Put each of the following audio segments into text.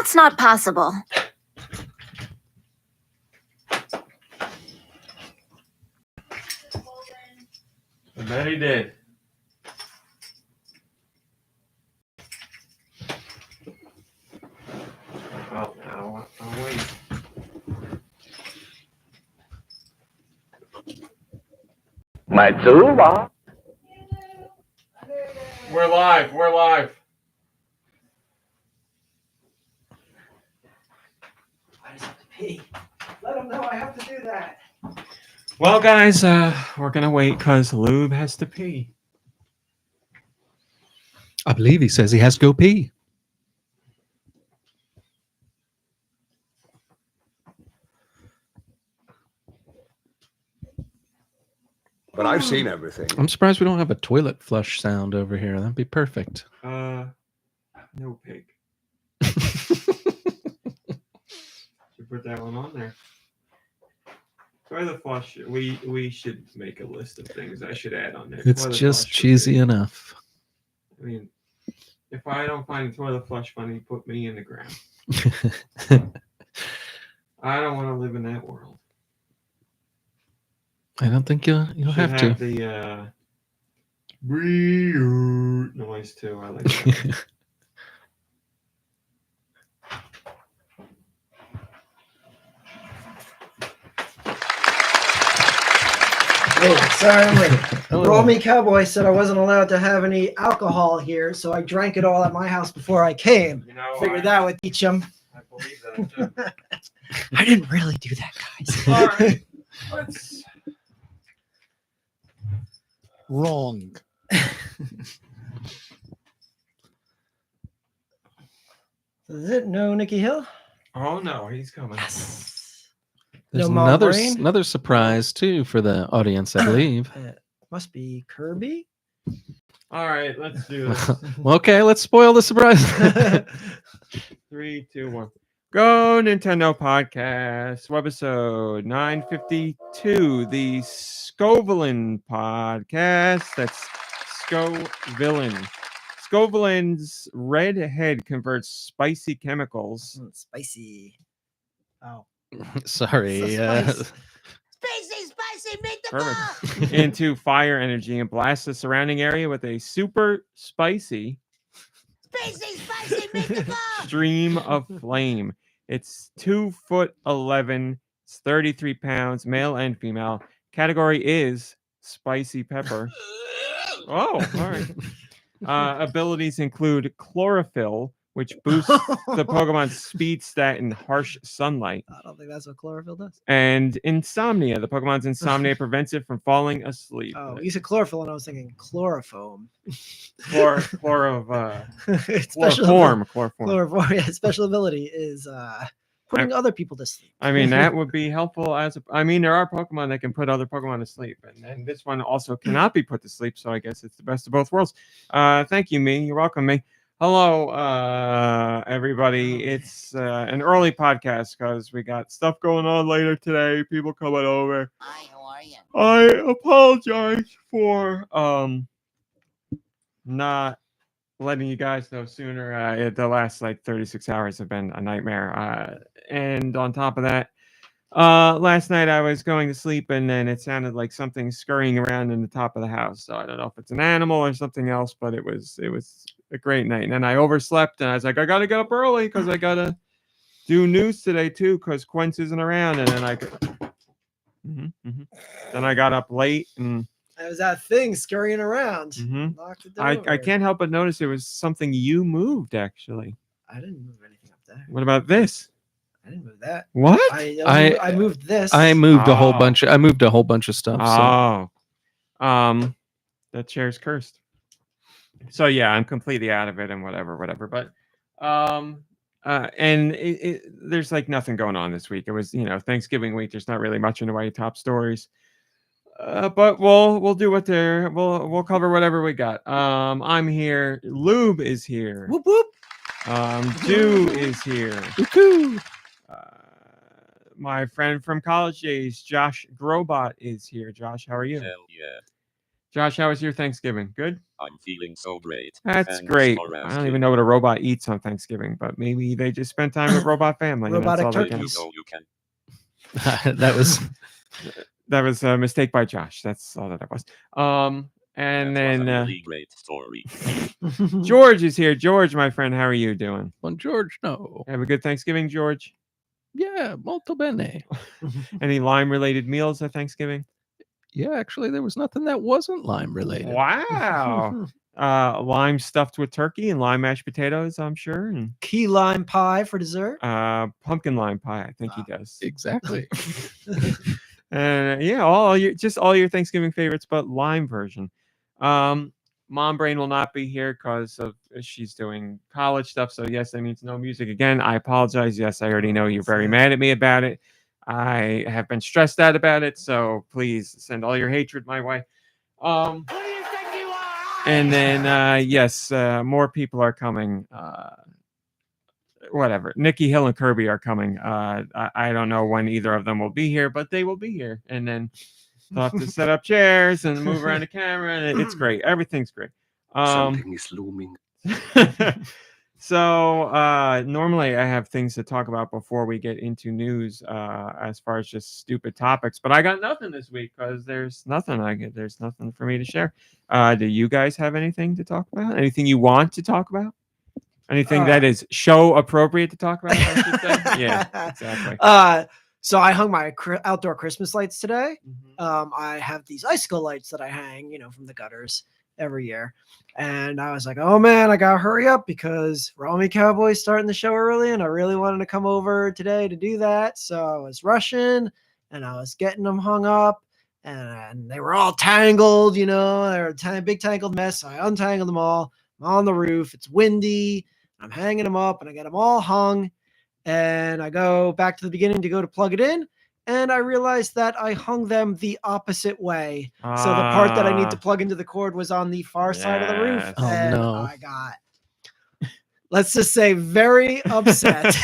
That's not possible. I bet he did. Oh, no, I'll wait. My toolbox. We're live. We're live. I just have to pee. Let them know I have to do that. Well, guys, we're going to wait because Lube has to pee. I believe he says he has to go pee. But I've seen everything. I'm surprised we don't have a toilet flush sound over here. That'd be perfect. No pig. Should put that one on there. Toilet flush. We should make a list of things I should add on there. It's Toilet just flush cheesy enough. I mean, if I don't find a toilet flush funny, put me in the ground. I don't want to live in that world. I don't think you'll have to. The noise too. I like that. Hey, sorry I'm late. Hello. Roll Me Cowboy said I wasn't allowed to have any alcohol here, so I drank it all at my house before I came. You know, Figured that would teach him. I believe that too. I didn't really do that, guys. All right. Let's. Wrong. Is it no Nicky Hill? Oh no, he's coming. There's No Mom Brain? another surprise too for the audience, I believe. Must be Kirby. All right, let's do this. Okay, let's spoil the surprise. 3, 2, 1. Go Nintendo Podcast, webisode 952, the Scovillain podcast. That's Scovillain. Scovillain's red head converts spicy chemicals. Spicy. Oh. Sorry. Spicy Perfect. Into fire energy and blasts the surrounding area with a super spicy stream of flame. It's 2'11", it's 33 pounds, male and female. Category is spicy pepper. Oh, all right. Abilities include chlorophyll, which boosts the Pokemon's speed stat in harsh sunlight. I don't think that's what chlorophyll does. And insomnia. The Pokemon's insomnia prevents it from falling asleep. Oh, you said chlorophyll, and I was thinking chloroform. Chloroform. Chloroform. Yeah, special ability is putting other people to sleep. I mean, that would be helpful there are Pokemon that can put other Pokemon to sleep, and this one also cannot be put to sleep, so I guess it's the best of both worlds. Thank you, Me. You're welcome, Me. Hello, everybody. It's an early podcast because we got stuff going on later today. People coming over. Hi, how are you? I apologize for not letting you guys know sooner. The last 36 hours have been a nightmare. And on top of that, last night I was going to sleep and then it sounded like something scurrying around in the top of the house. So I don't know if it's an animal or something else, but it was a great night. And then I overslept and I was like, I got to get up early because I got to do news today too because Quince isn't around. And then then I got up late and It was that thing scurrying around. Knocked it I over. can't help but notice it was something you moved actually. I didn't move anything up there. What about this? I didn't move that. What? I moved this. I moved a whole bunch of stuff. So. That chair's cursed. So yeah, I'm completely out of it and whatever. But and there's like nothing going on this week. It was Thanksgiving week. There's not really much in the way of top stories. But we'll do what we'll cover whatever we got. I'm here. Lube is here. Whoop whoop. Deux is here. Woo-hoo. My friend from college days, Josh Grobot, is here. Josh, how are you? Hell yeah. Josh, how was your Thanksgiving? Good? I'm feeling so great. That's Thanks great. for I don't asking. even know what a robot eats on Thanksgiving, but maybe they just spend time with robot family. And that's Robotic all they turkeys. can. You can. That was a mistake by Josh. That's all that was. And That was a then really great story. George is here. George, my friend, how are you doing? Well, George, no. Have a good Thanksgiving, George? Yeah, molto bene. Any lime-related meals at Thanksgiving? Yeah, actually, there was nothing that wasn't lime related. Wow. Lime stuffed with turkey and lime mashed potatoes, I'm sure. And Key lime pie for dessert. pumpkin lime pie, I think he does. Exactly. Yeah, all your Thanksgiving favorites, but lime version. Mom Brain will not be here because of she's doing college stuff. So yes, that means no music again. I apologize. Yes, I already know you're very mad at me about it. I have been stressed out about it. So please send all your hatred my way. Who do you think you are? And then yes, more people are coming. Whatever. Nicky, Hill, and Kirby are coming. I don't know when either of them will be here, but they will be here. And then they'll have to set up chairs and move around the camera, and it's great. Everything's great. Something is looming. So normally I have things to talk about before we get into news, as far as just stupid topics. But I got nothing this week because there's nothing for me to share. Do you guys have anything to talk about? Anything you want to talk about? Anything that is show appropriate to talk about? I should say? Yeah, exactly. So I hung my outdoor Christmas lights today. I have these icicle lights that I hang, from the gutters every year. And I was like, oh man, I gotta hurry up because Romy Cowboy's starting the show early and I really wanted to come over today to do that. So I was rushing and I was getting them hung up and they were all tangled, they were a big tangled mess. So I untangled them all. I'm on the roof. It's windy. I'm hanging them up and I get them all hung. And I go back to the beginning to go to plug it in. And I realized that I hung them the opposite way. So the part that I need to plug into the cord was on the far side of the roof. Oh, and no. I got, let's just say, very upset.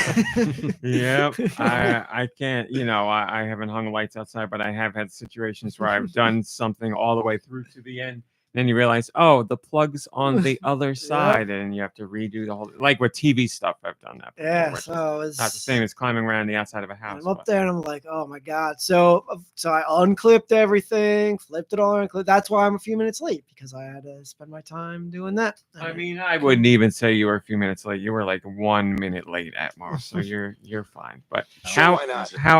Yep. I can't, I haven't hung lights outside, but I have had situations where I've done something all the way through to the end. Then you realize, oh, the plug's on the other side, and you have to redo the whole. Like with TV stuff, I've done that. Before, Yeah, so it's not the same as climbing around the outside of a house. I'm up there and I'm like, oh my god. So I unclipped everything, flipped it all, unclipped. That's why I'm a few minutes late because I had to spend my time doing that. I mean, I wouldn't even say you were a few minutes late. You were like 1 minute late at most, so you're fine. But how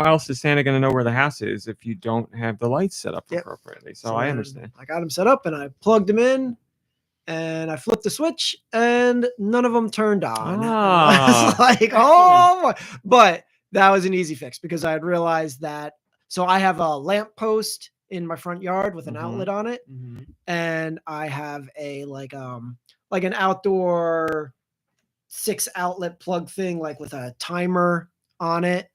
else is Santa gonna know where the house is if you don't have the lights set up appropriately? So I understand. I got them set up and I plugged them in and I flipped the switch and none of them turned on. I was like, oh, but that was an easy fix because I had realized that. So I have a lamp post in my front yard with an outlet on it. And I have a like an outdoor 6 outlet plug thing, like with a timer on it.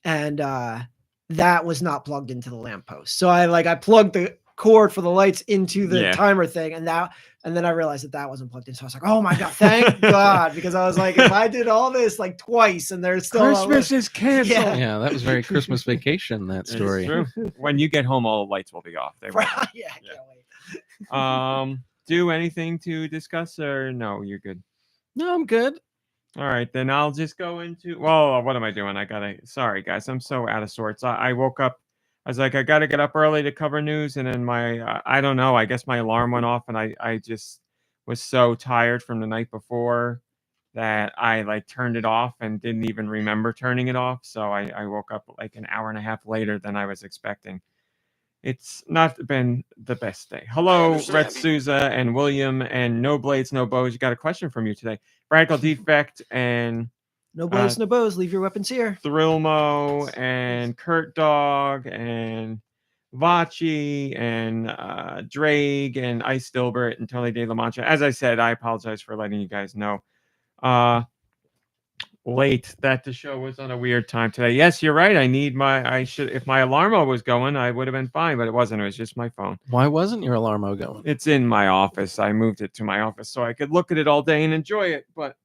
And that was not plugged into the lamp post. So I plugged the cord for the lights into the timer thing, and then I realized that wasn't plugged in. So I was like, oh my god, thank god, because I was like, if I did all this like twice and there's still Christmas is canceled. Yeah, that was very Christmas Vacation, that story. True. When you get home, all the lights will be off. They will. I can't wait. Do anything to discuss or no, you're good? No, I'm good. All right, then I'll just go into, what am I doing? Sorry guys, I'm so out of sorts. I woke up, I was like, I got to get up early to cover news. And then I don't know, I guess my alarm went off and I just was so tired from the night before that I turned it off and didn't even remember turning it off. So I woke up like an hour and a half later than I was expecting. It's not been the best day. Hello, Red Souza and William and No Blades, No Bows. You got a question from you today. Radical Defect and No blows, no bows. Leave your weapons here. Thrillmo and Kurt Dog and Vachi and Drake and Ice Dilbert and Totally De La Mancha. As I said, I apologize for letting you guys know late that the show was on a weird time today. Yes, you're right. If my alarmo was going, I would have been fine, but it wasn't. It was just my phone. Why wasn't your alarmo going? It's in my office. I moved it to my office so I could look at it all day and enjoy it. But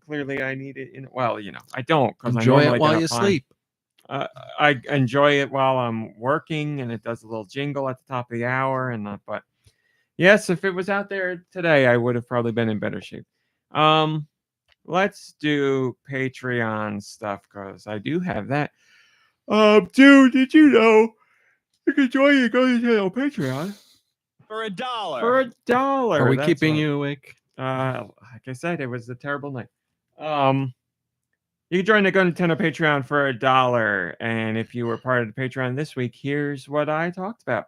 clearly I need it I don't, because I enjoy it while you sleep. I enjoy it while I'm working, and it does a little jingle at the top of the hour, but Yes, if it was out there today, I would have probably been in better shape. Let's do Patreon stuff because I do have that. Dude, did you know you can join your GoNintendo Patreon For $1. for $1? Are we That's keeping right. you awake? Like I said, it was a terrible night. You can join the GoNintendo Patreon for $1, and if you were part of the Patreon this week, here's what I talked about.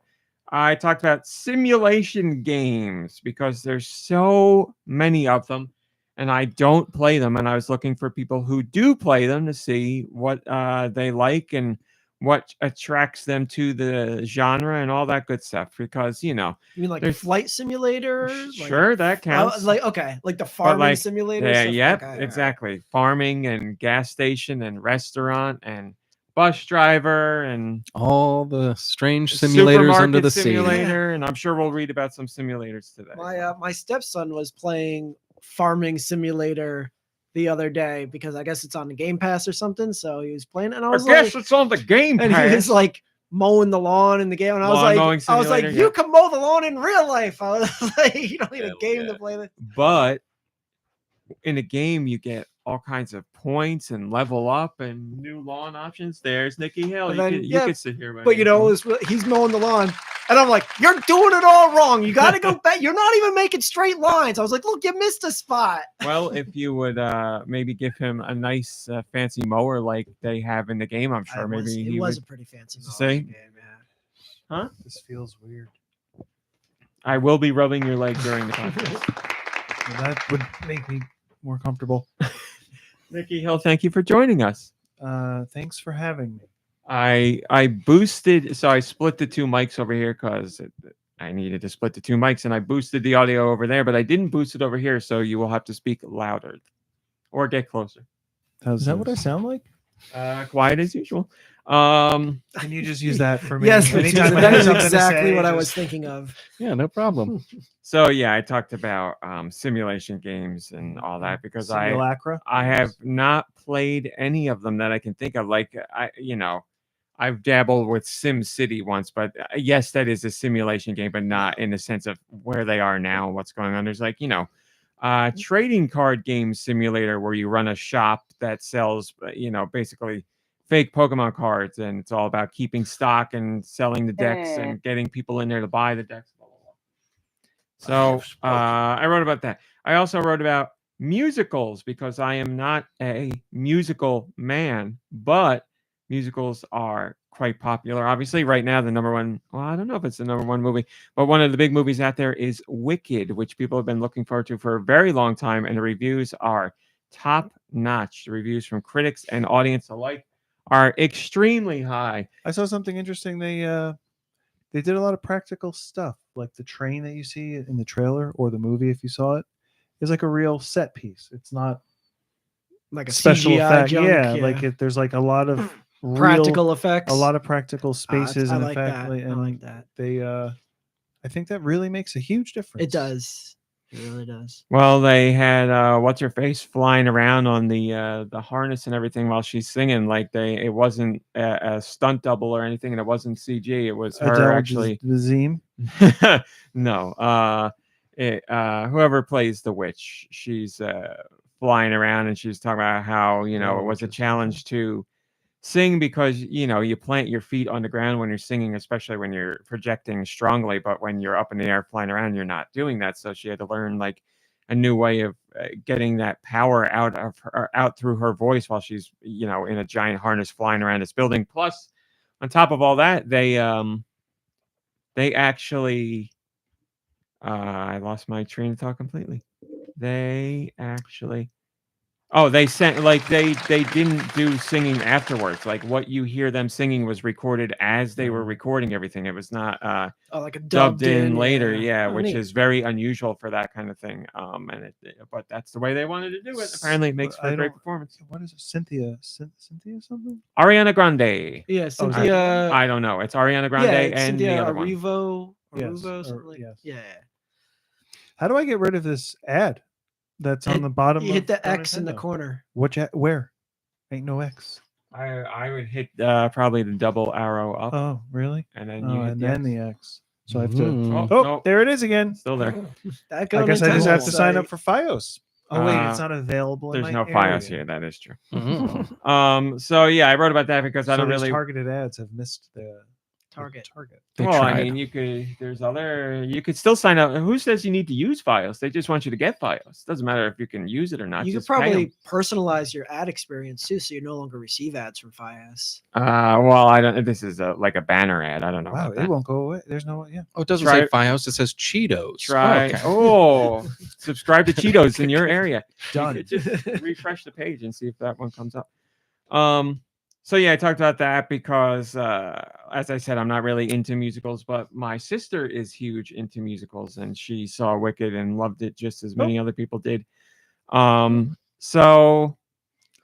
I talked about simulation games because there's so many of them, and I don't play them. And I was looking for people who do play them to see what they like and what attracts them to the genre and all that good stuff. Because you know, You mean like there's- flight simulator? sure, that counts. Like the But, farming like, simulator. yeah, stuff? yep, Okay, all right. exactly. Farming and gas station and restaurant and bus driver and All the strange simulators under the sea. simulator, and I'm sure we'll read about some simulators today. My stepson was playing farming simulator the other day because I guess it's on the Game Pass or something. So he was playing, and I was guess like, it's on the Game and he Pass. was like mowing the lawn in the game, and I was Lawn like, mowing simulator, you yeah. can mow the lawn in real life. I was like, you don't need a Hell game yeah. to play this. But in a game, you get all kinds of points and level up and new lawn options. There's Nicky Hill. And You then, can yeah, sit here. But you know, he's mowing the lawn, and I'm like, you're doing it all wrong. You got to go back. You're not even making straight lines. I was like, look, you missed a spot. well, if you would maybe give him a nice fancy mower like they have in the game, I'm sure maybe it he was would. a pretty fancy mower See? game. Yeah. This feels weird. I will be rubbing your leg during the podcast. Well, that would make me more comfortable. Nicky Hill, thank you for joining us. Thanks for having me. I boosted, so I split the two mics over here because I needed to split the two mics, and I boosted the audio over there, but I didn't boost it over here, so you will have to speak louder or get closer. Is that what I sound like? Quiet as usual. Can you just use that for me? Yes, Anytime I that have is something to exactly say, what I just- was thinking of. Yeah, no problem. So yeah, I talked about simulation games and all that because Simulacra. I have not played any of them that I can think of. Like I've dabbled with Sim City once, but yes, that is a simulation game, but not in the sense of where they are now and what's going on. There's like, trading card game simulator where you run a shop that sells, basically fake Pokemon cards, and it's all about keeping stock and selling the decks and getting people in there to buy the decks. Blah, blah, blah. So I wrote about that. I also wrote about musicals because I am not a musical man, but musicals are quite popular. Obviously, right now, the number one, well, I don't know if it's the number one movie, but one of the big movies out there is Wicked, which people have been looking forward to for a very long time, and the reviews are top notch. The reviews from critics and audience alike are extremely high. I saw something interesting. They did a lot of practical stuff, like the train that you see in the trailer or the movie. If you saw it, is like a real set piece. It's not Like a special CGI effect. junk, Yeah, there's like a lot of practical effects. a lot of practical spaces I and like effect. that. I And like that. they, I think that really makes a huge difference. It does. It really does. Well, they had what's her face flying around on the harness and everything while she's singing. Like it wasn't a stunt double or anything, and it wasn't CG. It was her Adele actually. Dazeem. No, whoever plays the witch, she's flying around, and she's talking about how it was a challenge to sing because you plant your feet on the ground when you're singing, especially when you're projecting strongly, but when you're up in the air flying around, you're not doing that. So she had to learn like a new way of getting that power out through her voice while she's in a giant harness flying around this building. Plus, on top of all that, they actually I lost my train of thought completely. They sent like they didn't do singing afterwards. Like what you hear them singing was recorded as they were recording everything. It was not like a dubbed in later, Oh, which neat. is very unusual for that kind of thing. But that's the way they wanted to do it. Apparently, it makes for a great performance. What is it? Cynthia something? Ariana Grande. Yeah, Cynthia. I don't know. It's Ariana Grande and Cynthia the other one. Arrivo. Yes, something like- yes. Yeah. How do I get rid of this ad that's on the bottom? You hit the of X in the Nintendo? corner. Where? Ain't no X. I would hit probably the double arrow up, Oh, really? and then Oh, you hit and the then X. the X. So I have to. Mm. Oh, nope. there it is again. Still there. That I guess I just GoNintendo have to sign up site- for FiOS. Oh wait, Uh, it's not available. There's in no my FiOS area. here. That is true. Mm. So yeah, I wrote about that because I So don't these really. targeted ads have missed the Target. They Well, I tried. mean, you could still sign up. Who says you need to use FiOS? They just want you to get FiOS. Doesn't matter if you can use it or not. You could just pay 'em. probably personalize your ad experience too, so you no longer receive ads from FiOS. Well, I don't. This is like a banner ad. I don't know. Wow, about it that. won't go away. There's no yeah. Oh, it doesn't Try say it. FiOS. It says Cheetos. Try. Oh, okay. Subscribe to Cheetos in your area. Done. You could just refresh the page and see if that one comes up. So yeah, I talked about that because, as I said, I'm not really into musicals, but my sister is huge into musicals, and she saw Wicked and loved it just as many other people did. So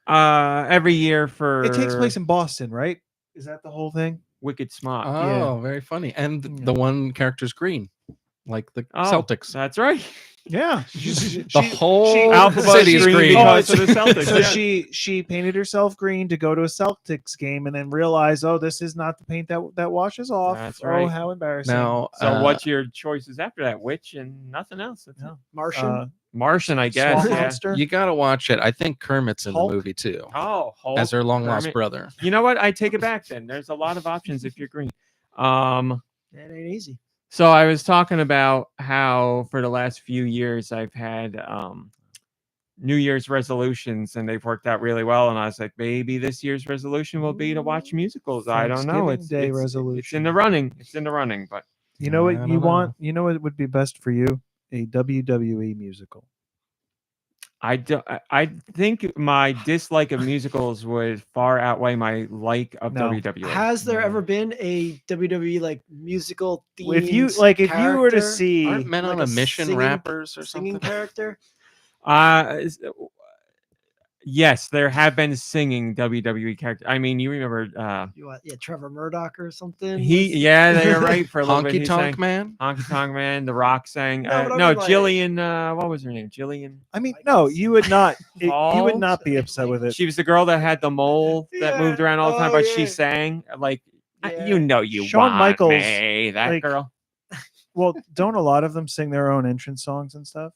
every year for It takes place in Boston, right? Is that the whole thing? Wicked Smart. Oh, very funny. And the one character's green, like the Celtics. That's right. Yeah. The whole Alphabet city is green green. because of the Celtics. So yeah. she painted herself green to go to a Celtics game and then realized, oh, this is not the paint that washes off. That's Oh, right. how embarrassing. Now, So what's your choices after that? Witch and nothing else. That's it. Martian. Martian, I guess. Swamp Yeah. Monster? you got to watch it. I think Kermit's in Hulk? the movie too, Oh, Hulk, as her long lost Kermit. brother. You know what? I take it back then. There's a lot of options if you're green. That ain't easy. So I was talking about how for the last few years I've had New Year's resolutions and they've worked out really well. And I was like, maybe this year's resolution will be to watch musicals. I don't know. Thanksgiving Day It's in resolution. the running. It's in the running, but You know I what don't you know. want? You know what would be best for you? A WWE musical. I think my dislike of musicals would far outweigh my like of No. WWE. Has there ever been a WWE like musical theme? If you were to see Aren't Men on like a a Mission singing- rappers or singing something? character, Yes, there have been singing WWE characters. I mean, you remember Trevor Murdoch or something. they're right for a little bit. Honky he Tonk sang Man. Honky Tonk Man, The Rock sang. No, but I No, mean, like- Jillian. What was her name? Jillian. I mean, no, you would not. You would Paul? not be upset with it. She was the girl that had the mole that moved Yeah. around all the time, Oh, but yeah. she sang like Yeah. you Shawn want Michaels, me, that like, girl. Well, don't a lot of them sing their own entrance songs and stuff?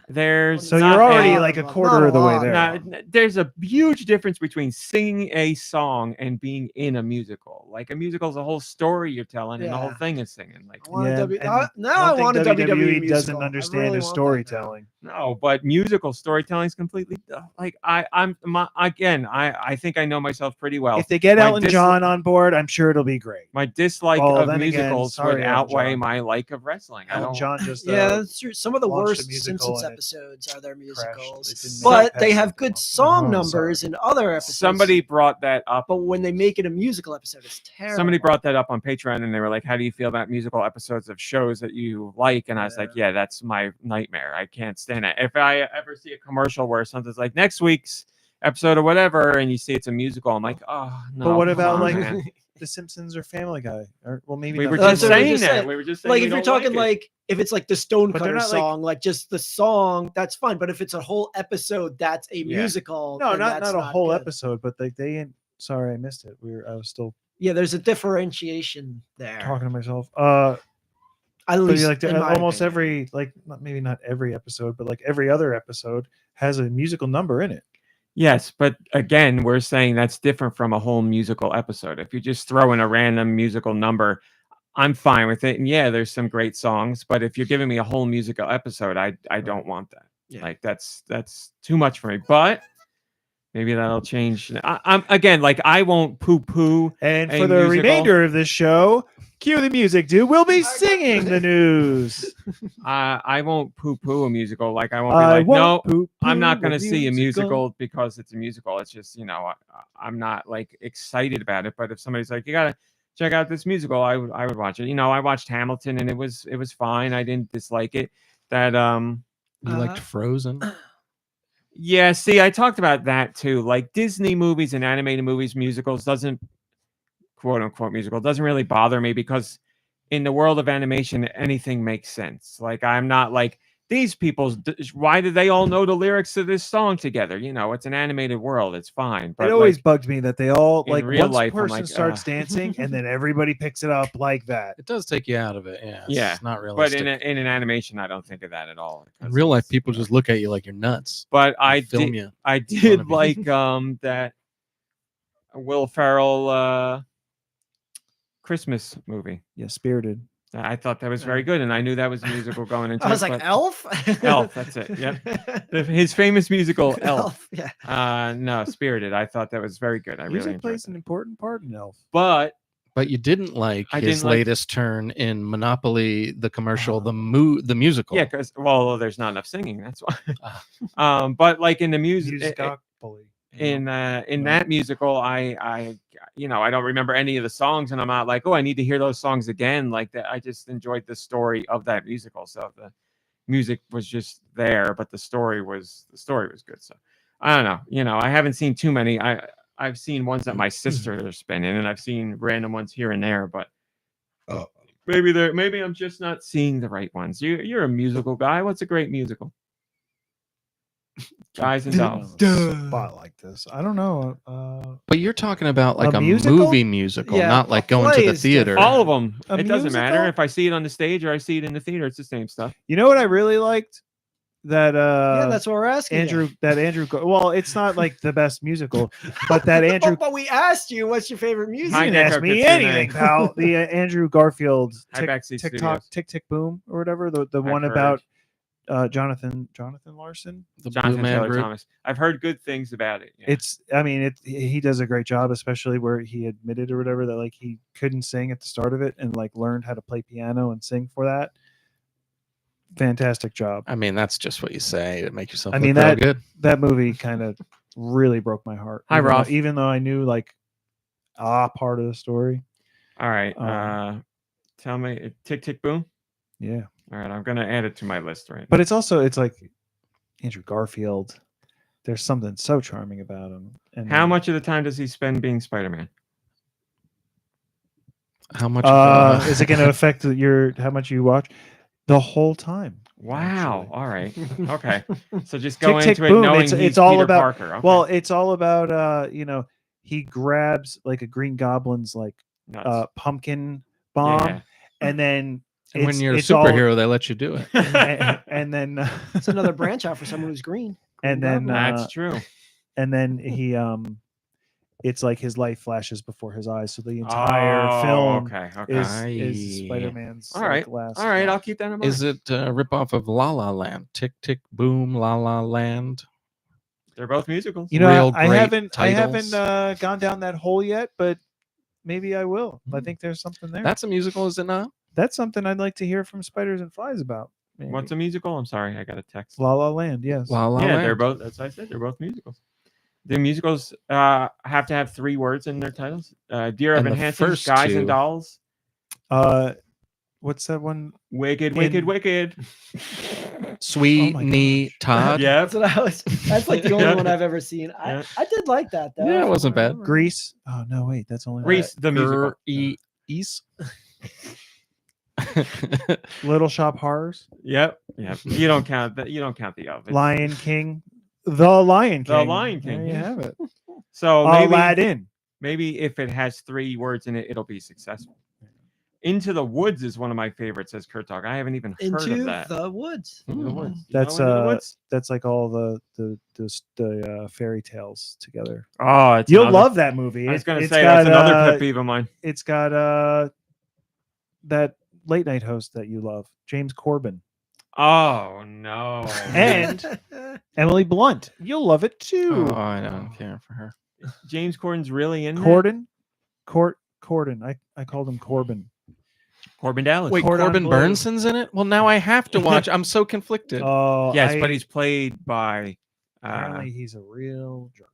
There's So not you're already a- like a Not quarter a of the way lot. there. there's a huge difference between singing a song and being in a musical. Like a musical is a whole story you're telling, and the whole Yeah. thing is singing. Like I want a Yeah, W- and I- now I One want a thing WWE WWE doesn't musical. I understand really is want that now. storytelling. no, but musical storytelling is completely like I think I know myself pretty well. If they get my Elton dis- John on board, I'm sure it'll be great. My dislike Oh, of then again, musicals sorry, would Elton outweigh John. my like of wrestling. I Elton don't. John just Yeah, that's true. Some of the launched a worst musical Simpsons and it episodes are their It musicals, didn't but make it they past have the good film. song Oh, numbers sorry. in other episodes. Somebody brought that up. but when they make it a musical episode, it's terrible. Somebody brought that up on Patreon, and they were like, "How do you feel about musical episodes of shows that you like?" And I was like, "Yeah, that's my nightmare. I can't stand it. If I ever see a commercial where something's like next week's episode or whatever, and you see it's a musical, I'm like, oh no." But what come about on, like man." The Simpsons or Family Guy? Or well, maybe We not were the just That's what we saying just that. said. We were just saying Like we if you're don't talking it. like if it's like the Stonecutter they're not, like- song, like just the song, that's fine. But if it's a whole episode, that's a Yeah. musical. No, then not that's a whole good. episode, but they didn't. Sorry, I missed it. I was still Yeah, there's a differentiation there. talking to myself. At But least like in my almost opinion. every maybe not every episode, but like every other episode has a musical number in it. Yes, but again, we're saying that's different from a whole musical episode. If you just throw in a random musical number, I'm fine with it. And yeah, there's some great songs, but if you're giving me a whole musical episode, I don't want that. Yeah. Like that's too much for me. But maybe that'll change. I'm again, like I won't poo-poo. And A for the musical? remainder of this show, cue the music, dude. We'll be singing the news. I won't poo-poo a musical. Like I won't be like, no, I'm not going to see a musical because it's a musical. It's just, I'm not like excited about it. But if somebody's like, you got to check out this musical, I would watch it. I watched Hamilton and it was fine. I didn't dislike it. That You liked Frozen? yeah, see, I talked about that too. Like Disney movies and animated movies, musicals doesn't quote unquote musical doesn't really bother me because in the world of animation, anything makes sense. Like I'm not like these people, why do they all know the lyrics to this song together? You know, it's an animated world. It's fine. But it always like, bugged me that they all in like real once life, I'm person like, starts dancing and then everybody picks it up like that. It does take you out of it. Yeah. Yeah, It's not but realistic. in an animation, I don't think of that at all. In real life, people just look at you like you're nuts. But I film did, you. I of you. did like that Will Ferrell Christmas movie. Yeah, Spirited. I thought that was very good, and I knew that was a musical going into I was it, like, but- Elf? Elf, that's it. Yep. His famous musical Elf. Yeah. No, Spirited. I thought that was very good. I really Music enjoyed plays it. an important part in Elf. But But you didn't like I his didn't like- latest turn in Monopoly, the commercial, the musical. yeah, because there's not enough singing. That's why. But like in the music, in that musical, I I don't remember any of the songs, and I'm not like, oh, I need to hear those songs again. Like that, I just enjoyed the story of that musical. So the music was just there, but the story was good. So I don't know. I haven't seen too many. I've seen ones that my sister's been in, and I've seen random ones here and there, but maybe I'm just not seeing the right ones. You're a musical guy. What's a great musical? Guys and Dolls. Spot like this. I don't know. But you're talking about like A a musical? movie musical, Yeah, not like a going play to the is theater. different. All of them. A It doesn't matter musical? if I see it on the stage or I see it in the theater. It's the same stuff. You know what I really liked? That Yeah, that's what we're asking. Andrew. That Andrew. Well, it's not like the best musical, but that Andrew. But we asked you, what's your favorite music? You Hi, didn't ask Nick, me it's your anything, name. pal. The Andrew Garfield Hi, Backseat TikTok Studios. Tick Tick Boom or whatever. The I've one heard. about Jonathan Larson. The Jonathan Blue Man Taylor Group. Thomas. I've heard good things about it. Yeah. He does a great job, especially where he admitted or whatever that like he couldn't sing at the start of it and like learned how to play piano and sing for that. Fantastic job. I mean, that's just what you say to make yourself I look mean, real that- good. That movie kind of really broke my heart. Hi, Ralph. Even though I knew like part of the story. All right. Um, Tell me, Tick Tick Boom. Yeah. All right, I'm gonna add it to my list right. But it's like Andrew Garfield. There's something so charming about him. And How much of the time does he spend being Spider-Man? How much? is it going to affect how much you watch? The whole time. Wow. actually. All right. Okay. So just go Tick, tick, into it boom. knowing It's he's all Peter about- Parker. Okay. Well, it's all about he grabs like a Green Goblin's like Nuts. pumpkin bomb, Yeah. and then And when you're a it's all- superhero, they let you do it. and then It's another branch out for someone who's green. and then That's true. and then he it's like his life flashes before his eyes, so the entire Oh, film Okay. Okay. is Aye. Spider-Man's All right. last All right. film. I'll keep that in mind. Is it a ripoff of La La Land? Tick Tick Boom, La La Land. They're both musicals. You know, real I great haven't titles? gone down that hole yet, but maybe I will. I think there's something there. That's a musical, is it not? That's something I'd like to hear from Spiders and Flies about. Maybe. What's a musical? I'm sorry, I got a text. La La Land? Yes. La La Yeah, Land. they're both. That's what I said. They're both musicals. The musicals have to have 3 words in their titles. Dear And Evan the Hansen, first Guys two- and Dolls, What's that one? Wicked, In- Wicked, Wicked. Sweeney Todd. Yeah. That's what I was. That's like the only Yeah. one I've ever seen. Yeah. I did like that though. Yeah, it wasn't bad. Grease. Oh no, wait, that's only Grease, the musical. East. Little Shop Horrors, Yep. Yep. You don't count that. You don't count the of. It's- Lion King, The Lion King. The Lion King, There you yeah. have it. So maybe, Aladdin. maybe if it has 3 words in it, it'll be successful. Into the Woods is one of my favorites, says Kurt Dog. I haven't even heard of Into that. the Woods. Into the Hmm. Woods. You That's know Into the Woods? that's like all the fairy tales together. Oh, it's You'll another- love that movie. I was going to It's say that's got, another pet peeve of mine. It's got that late night host that you love, James Corbin, Oh no. and Emily Blunt. You'll love it too. Oh, I don't care for her. James Corden's really in there? Corden. I called him Corbin. Corbin Dallas. Wait, Cordon Corbin Bleu. Burnson's in it? Well, now I have to watch. I'm so conflicted. Oh, yes, but he's played by. apparently he's a real jerk.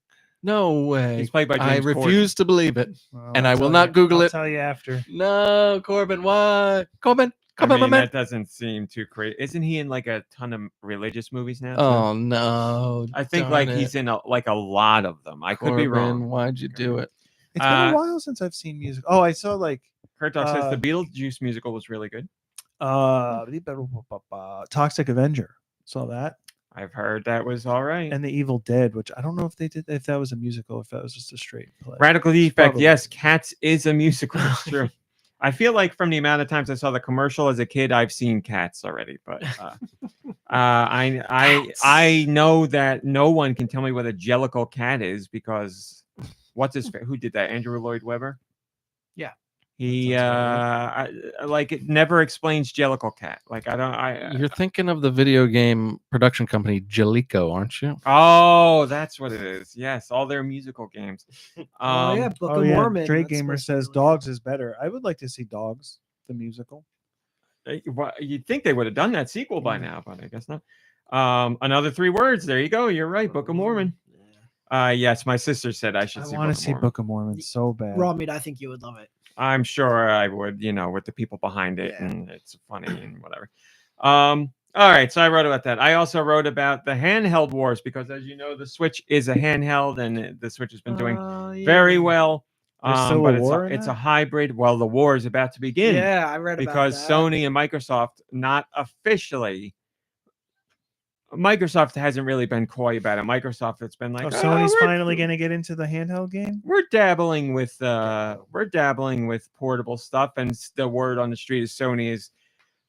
No way. He's played by I James Corden. refuse to believe it. Well, And I'll I will tell not you- Google I'll it. Tell you after. No, Corbin, what? Corbin, I Corbin, mean, man. that doesn't seem too crazy. Isn't he in like a ton of religious movies now? too? Oh no! I think darn like it. he's in a lot of them. I could be wrong. Corbin, why'd you do it? It's been a while since I've seen music. Oh, I saw like Kurt Dog says the Beetlejuice musical was really good. Toxic Avenger. Saw that. I've heard that was all right. And The Evil Dead, which I don't know if that was a musical, if that was just a straight play. Radical Defect, probably- yes, Cats is a musical. It's true. I feel like from the amount of times I saw the commercial as a kid, I've seen Cats already. But I know that no one can tell me what a Jellicle cat is because who did that? Andrew Lloyd Webber. Yeah. He it never explains Jellicle cat. Like You're thinking of the video game production company Jellico, aren't you? Oh, that's what it is. Yes, all their musical games. Oh yeah, Book of Mormon. Dre that's Gamer supposed to be says really Dogs is better. I would like to see Dogs, the musical. You'd think they would have done that sequel by now, but I guess not. Another 3 words. There you go. You're right. Book of Mormon. Yes, my sister said I should I see. want to see Book of Mormon so bad. Raw meat. I think you would love it. I'm sure I would, with the people behind it, Yeah. and it's funny and whatever. All right, so I wrote about that. I also wrote about the handheld wars because, as you know, the Switch is a handheld, and the Switch has been doing very well. There's still But a war in it's a that? hybrid. Well, the war is about to begin. Yeah, I read about because that. Sony and Microsoft, not officially. Microsoft hasn't really been coy about it. Microsoft has been like, Sony's finally going to get into the handheld game. We're dabbling with portable stuff, and the word on the street is Sony is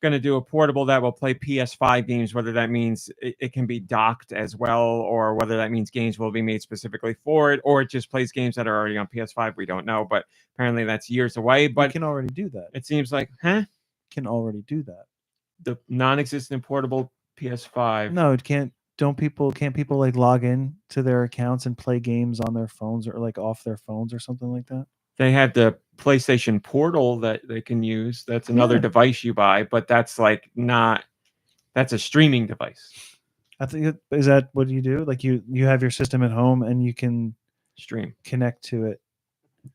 going to do a portable that will play PS5 games. Whether that means it can be docked as well, or whether that means games will be made specifically for it, or it just plays games that are already on PS5. We don't know, but apparently that's years away. But you can already do that. It seems like, Can already do that. The non-existent portable PS5. No, it can't. Can't people like log in to their accounts and play games on their phones or like off their phones or something like that? They have the PlayStation Portal that they can use. That's another device you buy, but that's that's a streaming device. I think is that what you do? Like you have your system at home and you can connect to it.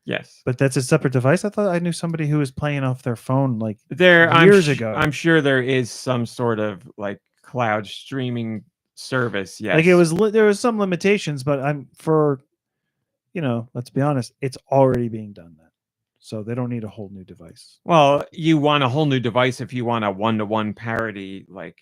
Yes, but that's a separate device. I thought I knew somebody who was playing off their phone like years ago. I'm sure there is some sort of like cloud streaming service. Yes, like there was some limitations, but let's be honest, it's already being done then. So they don't need a whole new device. Well, you want a whole new device if you want a one-to-one parity, like,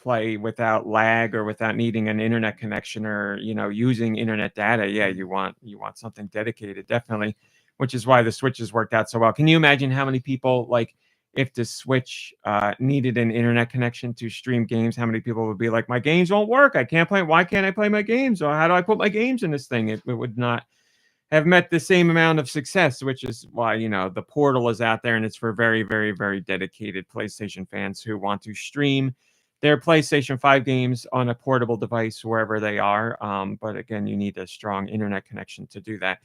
play without lag or without needing an internet connection or, using internet data. Yeah, you want something dedicated, definitely, which is why the Switch has worked out so well. Can you imagine how many people, like, if the Switch needed an internet connection to stream games, how many people would be like, my games won't work. I can't play. Why can't I play my games? Or how do I put my games in this thing? It would not have met the same amount of success, which is why, the Portal is out there, and it's for very, very, very dedicated PlayStation fans who want to stream their PlayStation 5 games on a portable device wherever they are. But again, you need a strong internet connection to do that.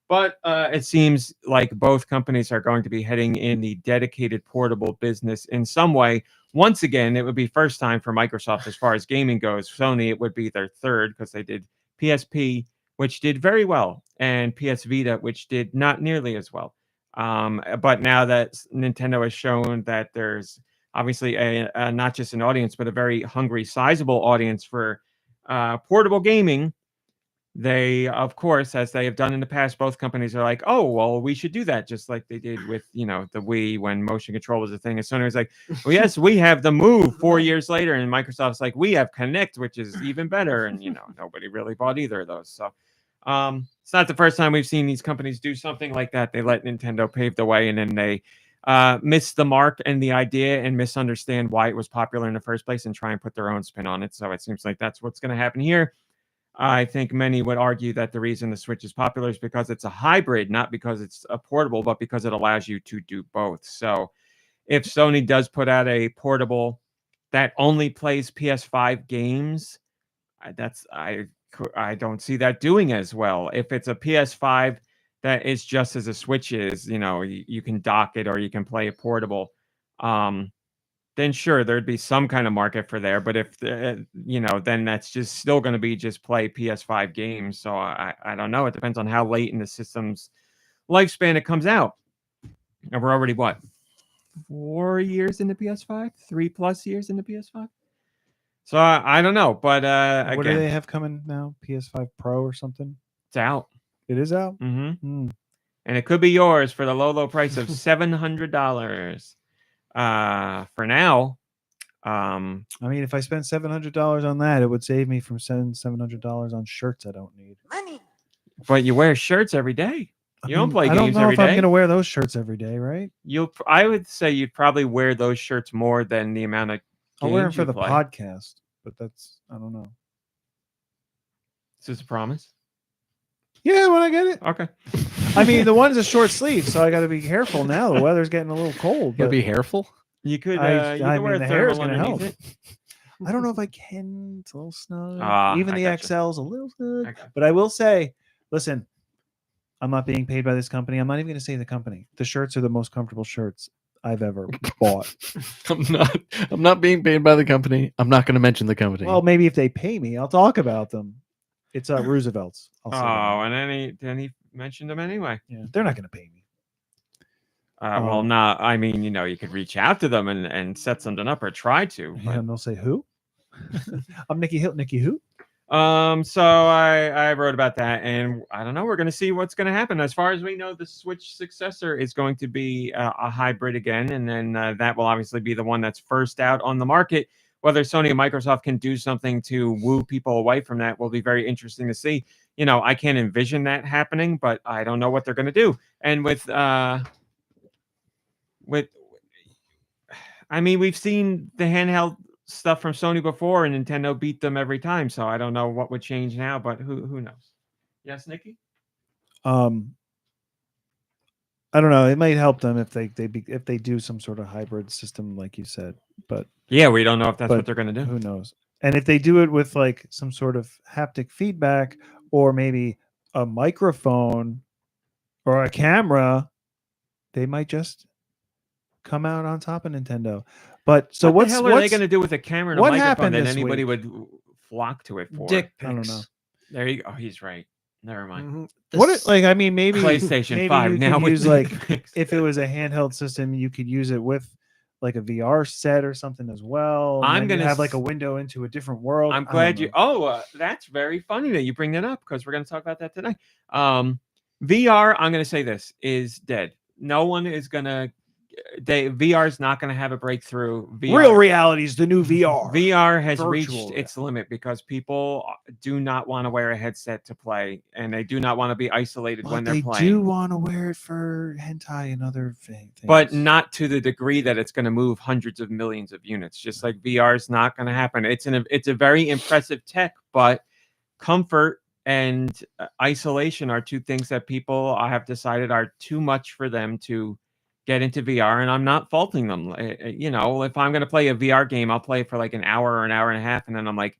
But it seems like both companies are going to be heading in the dedicated portable business in some way. Once again, it would be first time for Microsoft as far as gaming goes. Sony, it would be their third because they did PSP, which did very well, and PS Vita, which did not nearly as well. But now that Nintendo has shown that there's obviously a not just an audience, but a very hungry, sizable audience for portable gaming, they, of course, as they have done in the past, both companies are like, oh, well, we should do that, just like they did with, the Wii when motion control was a thing. And Sony was like, well, yes, we have the Move 4 years later. And Microsoft's like, we have Kinect, which is even better. And, nobody really bought either of those. So it's not the first time we've seen these companies do something like that. They let Nintendo pave the way, and then they miss the mark and the idea and misunderstand why it was popular in the first place and try and put their own spin on it. So it seems like that's what's going to happen here. I think many would argue that the reason the Switch is popular is because it's a hybrid, not because it's a portable, but because it allows you to do both. So if Sony does put out a portable that only plays PS5 games, I don't see that doing as well. If it's a PS5 that is just as a Switch is, you can dock it or you can play a portable, then sure, there'd be some kind of market for there. But if, then that's just still going to be just play PS5 games. So I don't know. It depends on how late in the system's lifespan it comes out. And we're already, 4 years into PS5? 3+ years into PS5? So I don't know. But what again, do they have coming now? PS5 Pro or something? It's out. It is out? Mm-hmm. And it could be yours for the low price of $700. For now, I mean, if I spent $700 on that, it would save me from spending $700 on shirts I don't need. Money. But you wear shirts every day. You don't play I don't games know every if I'm day. going to wear those shirts every day, right? I would say you'd probably wear those shirts more than the amount of I'll wear them games for you the play. podcast, but I don't know. Is this a promise? Yeah, when I get it. Okay. I mean, the one's a short sleeve, so I got to be careful now. The weather's getting a little cold. You gotta But be hairful. You could. I You could wear mean, a the hair is thermal going to help. underneath it. I don't know if I can. It's a little snug. Ah, Even I the gotcha. XL's a little snug. I gotcha. But I will say, listen, I'm not being paid by this company. I'm not even going to say the company. The shirts are the most comfortable shirts I've ever bought. I'm not being paid by the company. I'm not going to mention the company. Well, maybe if they pay me, I'll talk about them. It's Roosevelt's. I'll say that. And then he mentioned them anyway. Yeah, they're not going to pay me. Well, no, I mean, you could reach out to them and set something up or try to. Yeah, and they'll say who? I'm Nicky Hill. Nicky who? So I wrote about that, and I don't know. We're going to see what's going to happen. As far as we know, the Switch successor is going to be a hybrid again, and then that will obviously be the one that's first out on the market. Whether Sony and Microsoft can do something to woo people away from that will be very interesting to see. I can't envision that happening, but I don't know what they're going to do. And I mean, we've seen the handheld stuff from Sony before, and Nintendo beat them every time. So I don't know what would change now, but who knows? Yes, Nicky? I don't know. It might help them if they do some sort of hybrid system, like you said. But yeah, we don't know if that's what they're going to do. Who knows? And if they do it with like some sort of haptic feedback, or maybe a microphone or a camera, they might just come out on top of Nintendo. But so what the hell are they going to do with a camera and a microphone that anybody would flock to it for? Dick pics. I don't know. There you go. Oh, he's right. Never mind. I mean, maybe PlayStation maybe 5 you now could with use dick like pics. if it was a handheld system, you could use it with like a VR set or something as well. And I'm then gonna you have like a window into a different world. I'm glad you. That's very funny that you bring that up, because we're going to talk about that today. VR, I'm going to say this, is dead. No one is going to. VR is not going to have a breakthrough. Real reality is the new VR. VR has Virtual reached its limit because people do not want to wear a headset to play, and they do not want to be isolated when they're playing. They do want to wear it for hentai and other things, but not to the degree that it's going to move hundreds of millions of units. Just like VR is not going to happen. It's a very impressive tech, but comfort and isolation are two things that people have decided are too much for them to get into VR, and I'm not faulting them. If I'm going to play a VR game, I'll play for like an hour or an hour and a half, and then I'm like,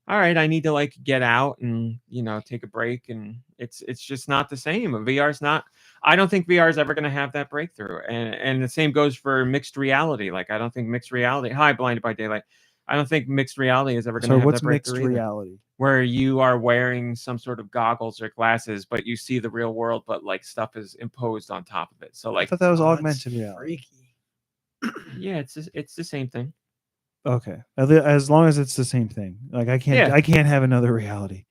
all right, I need to like get out and take a break, and it's just not the same. VR's not. I don't think VR is ever going to have that breakthrough, and the same goes for mixed reality. Like I don't think mixed reality. Hi, Blinded by Daylight. I don't think mixed reality is ever going to have that breakthrough. So what's mixed reality? Where you are wearing some sort of goggles or glasses, but you see the real world, but like stuff is imposed on top of it. So like, I thought that was augmented reality. Yeah, it's the same thing. Okay, as long as it's the same thing. Like I can't have another reality.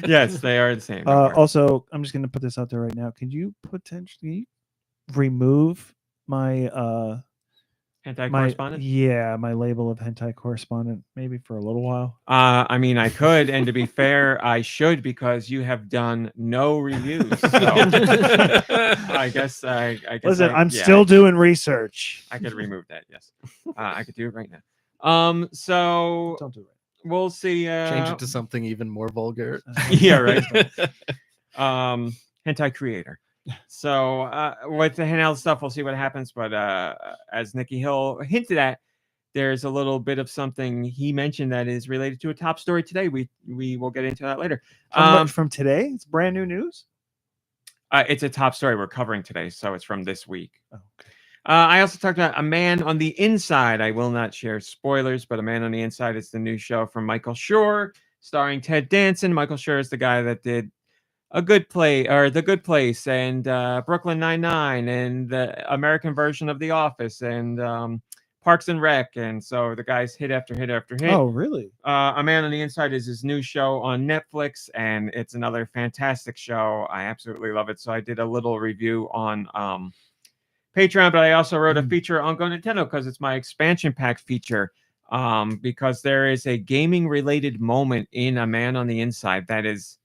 Yes, they are the same. Also, I'm just going to put this out there right now. Could you potentially remove my hentai correspondent? My label of hentai correspondent, maybe for a little while. I mean, I could, and to be fair, I should, because you have done no reviews. So I guess. Listen, I'm still doing research. I could remove that. Yes, I could do it right now. So Don't do it. We'll see. Change it to something even more vulgar. Yeah, right. Hentai creator. So with the handheld stuff, we'll see what happens. But as Nicky Hill hinted at, there's a little bit of something he mentioned that is related to a top story today. We will get into that later. From today? It's brand new news? It's a top story we're covering today, so it's from this week. Oh, okay. I also talked about A Man on the Inside. I will not share spoilers, but A Man on the Inside is the new show from Michael Schur, starring Ted Danson. Michael Schur is the guy that did The Good Place, and Brooklyn Nine-Nine, and the American version of The Office, and Parks and Rec. And so the guy's hit after hit after hit. Oh, really? A Man on the Inside is his new show on Netflix, and it's another fantastic show. I absolutely love it. So I did a little review on Patreon, but I also wrote a feature on GoNintendo because it's my expansion pack feature. Because there is a gaming related moment in A Man on the Inside that is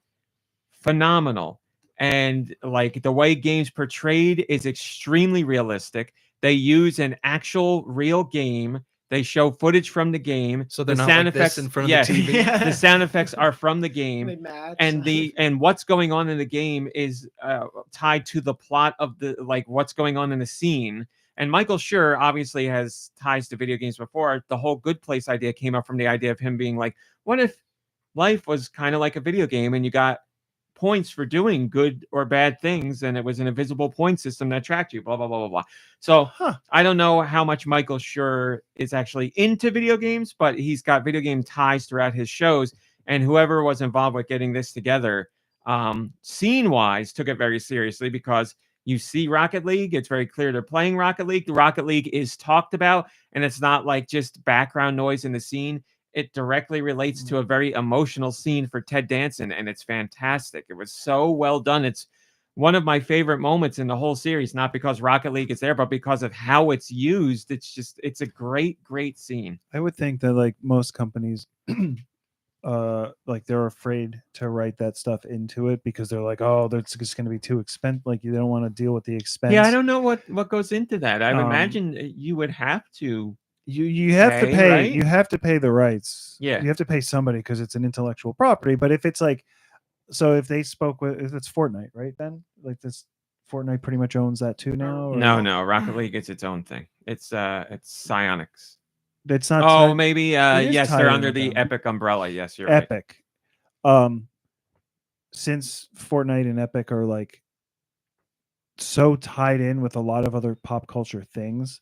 phenomenal. And like the way games portrayed is extremely realistic. They use an actual real game. They show footage from the game. So they're the not sound like effects this in front of the TV. The sound effects are from the They game. match. And what's going on in the game is tied to the plot of the like what's going on in the scene. And Michael Schur obviously has ties to video games before. The whole Good Place idea came up from the idea of him being like, what if life was kind of like a video game and you got points for doing good or bad things, and it was an invisible point system that tracked you, blah, blah, blah, blah, blah. So I don't know how much Michael Schur is actually into video games, but he's got video game ties throughout his shows. And whoever was involved with getting this together, scene-wise, took it very seriously because you see Rocket League. It's very clear they're playing Rocket League. The Rocket League is talked about, and it's not like just background noise in the scene. It directly relates to a very emotional scene for Ted Danson, and it's fantastic. It was so well done. It's one of my favorite moments in the whole series, not because Rocket League is there, but because of how it's used. It's a great, great scene. I would think that like most companies, like they're afraid to write that stuff into it because they're like, oh, that's just going to be too expensive. Like you don't want to deal with the expense. Yeah, I don't know what goes into that. I would imagine you would have to. You have to pay, right? You have to pay the rights. Yeah. You have to pay somebody because it's an intellectual property. But if it's like, so if they spoke with, if it's Fortnite, right? Then like this Fortnite pretty much owns that too now. Or? No. Rocket League is its own thing. It's Psionics. It's not. Oh, maybe. Yes, they're tied under in the with them. Epic umbrella. Yes, you're Epic. Since Fortnite and Epic are like so tied in with a lot of other pop culture things,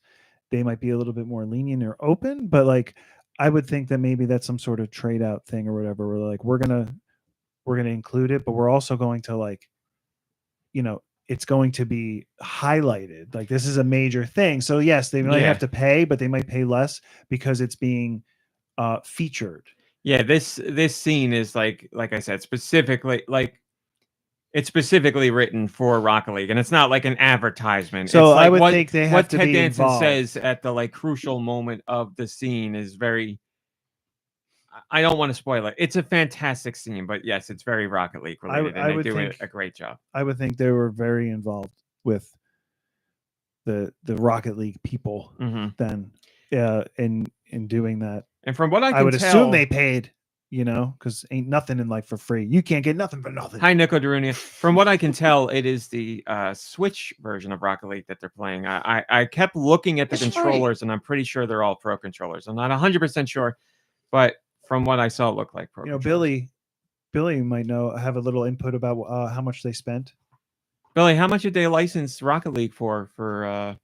they might be a little bit more lenient or open, but like I would think that maybe that's some sort of trade out thing or whatever. We're like, we're gonna include it, but we're also going to like, it's going to be highlighted. Like this is a major thing. So yes, they might have to pay, but they might pay less because it's being featured. Yeah, this scene is like I said, specifically like it's specifically written for Rocket League, and it's not like an advertisement. So it's like I would think they have what to Ted be Danson involved. says at the like crucial moment of the scene is very. I don't want to spoil it. It's a fantastic scene, but yes, it's very Rocket League related, and they do a great job. I would think they were very involved with the Rocket League people then, in doing that. And from what I would can assume they paid, because ain't nothing in life for free. You can't get nothing for nothing. Hi, Nico Darunia. From what I can tell, it is the Switch version of Rocket League that they're playing. I kept looking at the controllers, and I'm pretty sure they're all pro controllers. I'm not 100% sure, but from what I saw, it looked like pro controllers. Billy might have a little input about how much they spent. Billy, how much did they license Rocket League for A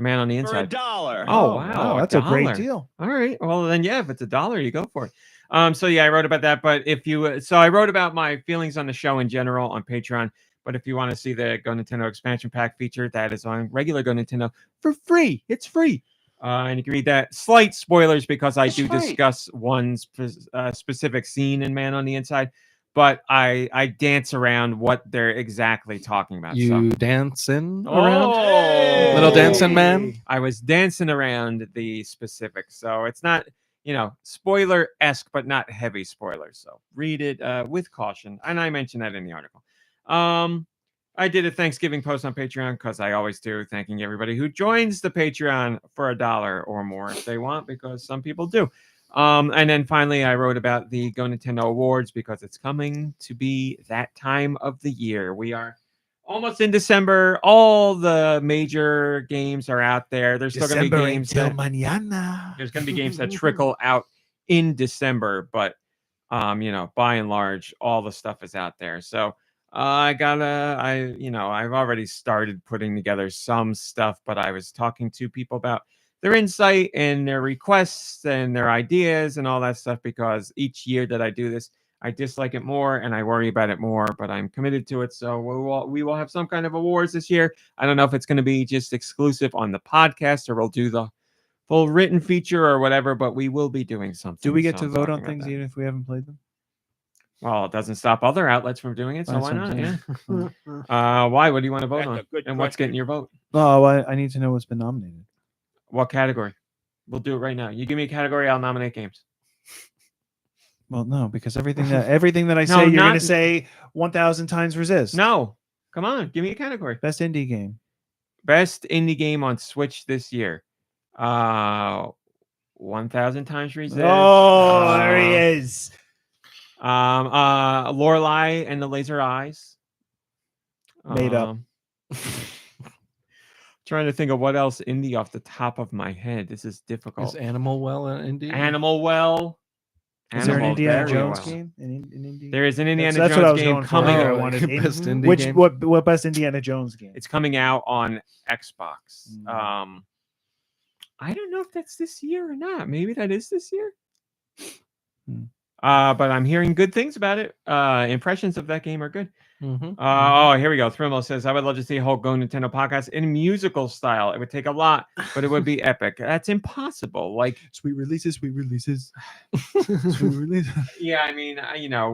Man on the Inside? For $1. Oh, wow. That's a great deal. All right. Well, then, yeah, if it's $1, you go for it. So, yeah, I wrote about that. But if you, so I wrote about my feelings on the show in general on Patreon. But if you want to see the GoNintendo expansion pack feature, that is on regular GoNintendo for free. It's free. And you can read that. Slight spoilers because I do discuss one specific scene in Man on the Inside. But I dance around what they're exactly talking about. You dancing around? Little dancing man? I was dancing around the specifics. So it's not, spoiler-esque, but not heavy spoilers. So read it with caution. And I mentioned that in the article. I did a Thanksgiving post on Patreon because I always do, thanking everybody who joins the Patreon for $1 or more if they want, because some people do. And then finally, I wrote about the GoNintendo Awards because it's coming to be that time of the year. We are almost in December. All the major games are out there. There's still going to be games mañana. There's going to be games that trickle out in December, but by and large, all the stuff is out there. So I've already started putting together some stuff, but I was talking to people about their insight and their requests and their ideas and all that stuff, because each year that I do this, I dislike it more and I worry about it more, but I'm committed to it. So we will have some kind of awards this year. I don't know if it's going to be just exclusive on the podcast or we'll do the full written feature or whatever, but we will be doing something. Do we get to vote on things even if we haven't played them? Well, it doesn't stop other outlets from doing it, so That's why what I'm not? saying. Yeah. Why? What do you want to vote That's on? a good And what's question. getting your vote? Oh, I need to know what's been nominated. What category? We'll do it right now. You give me a category, I'll nominate games. Well, no, because everything that I No, say, you're not- going to say 1,000 times resist. No. Come on. Give me a category. Best indie game. Best indie game on Switch this year. 1,000 times resist. Oh, there he is. Lorelei and the Laser Eyes. Made up. Trying to think of what else indie off the top of my head. This is difficult. Is Animal Well an indie? Animal Well. Is there an Animal Indiana very Jones well. game? An indie? There is an Indiana That's what I Jones was game going for. coming I out. wanted in- Best indie Which game? what best Indiana Jones game? It's coming out on Xbox. Mm. I don't know if that's this year or not. Maybe that is this year. Hmm. But I'm hearing good things about it. Impressions of that game are good. Mhm. Oh, here we go. Thrimmel says, I would love to see a whole GoNintendo podcast in musical style. It would take a lot, but it would be epic. That's impossible. Like, Sweet releases. Sweet releases. yeah, I mean,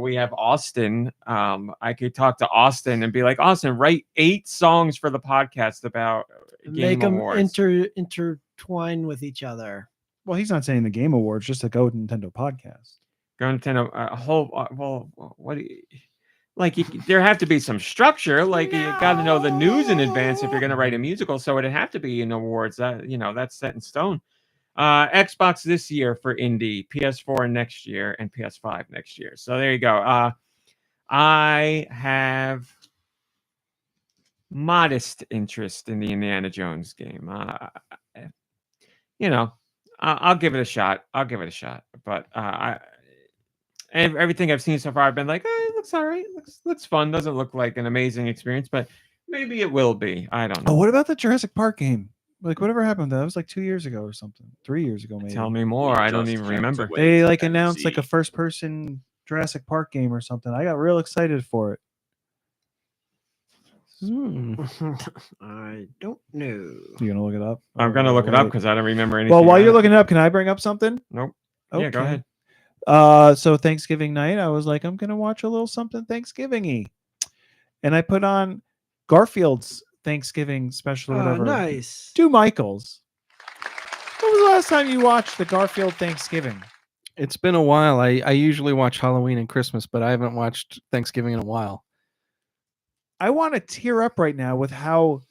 we have Austin. I could talk to Austin and be like, Austin, write 8 songs for the podcast about Make Game them Awards. intertwine with each other. Well, he's not saying the Game Awards, just a GoNintendo podcast. GoNintendo, what do you... Like, there have to be some structure. Like, you got to know the news in advance if you're going to write a musical. So it'd have to be in awards. That that's set in stone. Xbox this year for indie, PS4 next year, and PS5 next year. So there you go. I have modest interest in the Indiana Jones game. I'll give it a shot. But and everything I've seen so far, I've been like, it looks all right. Looks fun. Doesn't look like an amazing experience, but maybe it will be. I don't know. Oh, what about the Jurassic Park game? Like, whatever happened to that? That was like 2 years ago or something. 3 years ago, maybe. Tell me more. I don't even remember. They like announced like a first-person Jurassic Park game or something. I got real excited for it. I don't know. You gonna look it up? I'm gonna look it up because I don't remember anything. Well, while you're about looking it up, can I bring up something? Nope. Okay. Yeah, go ahead. So Thanksgiving night, I was like, I'm gonna watch a little something Thanksgiving-y, and I put on Garfield's Thanksgiving special or Oh, whatever. nice. Do Michaels. When was the last time you watched the Garfield Thanksgiving? It's been a while. I usually watch Halloween and Christmas, but I haven't watched Thanksgiving in a while. I want to tear up right now with how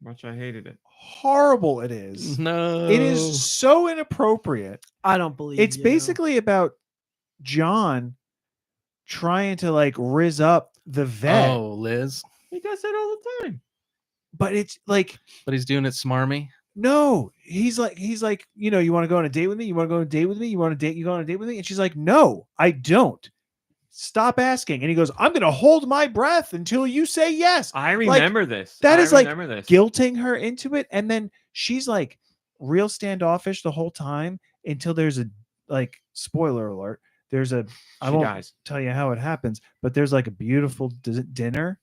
Much I hated it. horrible it is. No. It is so inappropriate. I don't believe It's you. basically about John trying to like riz up the vet, Oh, Liz. He does that all the time. but it's like But he's doing it smarmy. no, he's like, you want to go on a date with me? You want to go on a date with me? You want to date? You go on a date with me? And she's like, no, I don't. Stop asking. And he goes, I'm going to hold my breath until you say yes. I remember this. that I is like remember this. Guilting her into it. And then she's like real standoffish the whole time until there's a like spoiler alert. There's a, I She won't dies. tell you how it happens, but there's like a beautiful dinner.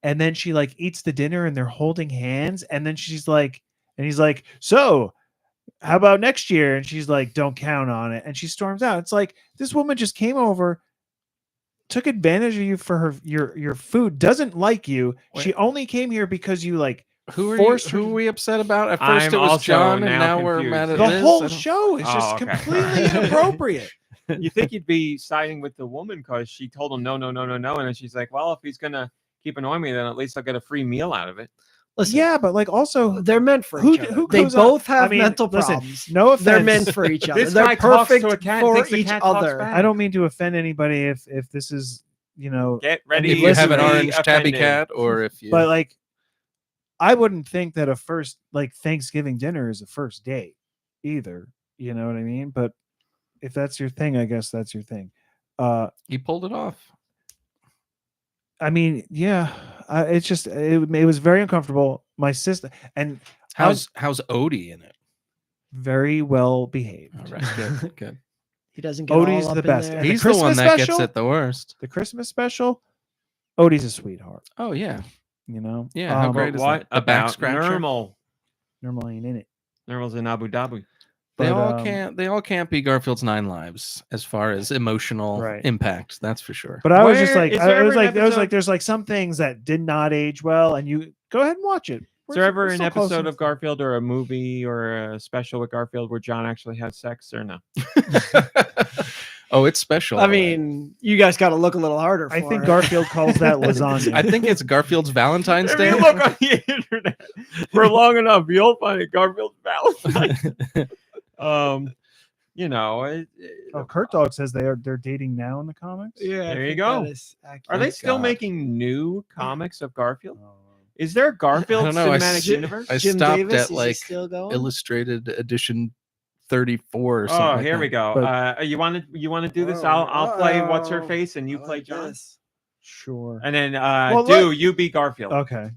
And then she like eats the dinner and they're holding hands. And then she's like, and he's like, so how about next year? And she's like, don't count on it. And she storms out. It's like this woman just came over, took advantage of you for her your food, doesn't like you. Wait. She only came here because you like Who are forced who her- are we upset about? At I'm first it was also John, and now now we're confused. mad at the Liz. I whole don't- show is just Oh, okay. completely inappropriate. You think you'd be siding with the woman because she told him no, and then she's like, well, if he's gonna keep annoying me, then at least I'll get a free meal out of it. Listen, Yeah, but like also they're meant for Who- each other. who They goes on- both have I mean, mental listen, problems. no offense. They're meant for each other. This They're guy talks to perfect a cat, for thinks the each cat talks other. back. I don't mean to offend anybody if this is, Get ready. If you have to an be orange tabby offended. cat, or if you but like I wouldn't think that a first like Thanksgiving dinner is a first date either. You know what I mean? But if that's your thing, I guess that's your thing. he pulled it off. I mean, yeah, it's just it was very uncomfortable. My sister and How's Odie in it? very well behaved. All right, good, good. He doesn't get Odie's all the up best. In And there. the He's the one Christmas that special? gets it the worst. The Christmas special, Odie's a sweetheart. Oh yeah, You know, Yeah, how great is What that? The back about scratcher? Normal? Normal ain't in it. Normal's in Abu Dhabi. They But, all can't be Garfield's 9 lives as far as emotional Right. impact. That's for sure. But I was just Where- like, is there I was ever an like, there was episode- like, there's like some things that did not age well, and you go ahead and watch it. Is there ever an still close episode enough. of Garfield or a movie or a special with Garfield where John actually has sex or no? Oh, it's special. I mean, you guys got to look a little harder. For I think it. Garfield calls that lasagna. I think it's Garfield's Valentine's If Day. you look on the internet for long enough, you'll find it Garfield Valentine. You know, Oh, Kurt Dog says they're dating now in the comics. Yeah, I There you think go. that is accurate. are they Thank still God. making new comics of Garfield? Oh. Is there a Garfield I don't know. cinematic universe? I Jim stopped Davis, at is he like still going? illustrated edition 34 or something. Oh, like here that. we go. But- You want to do this? Oh, I'll play what's her oh, face and you I play like John, this. Sure. and then Well, do look- you be Garfield? Okay.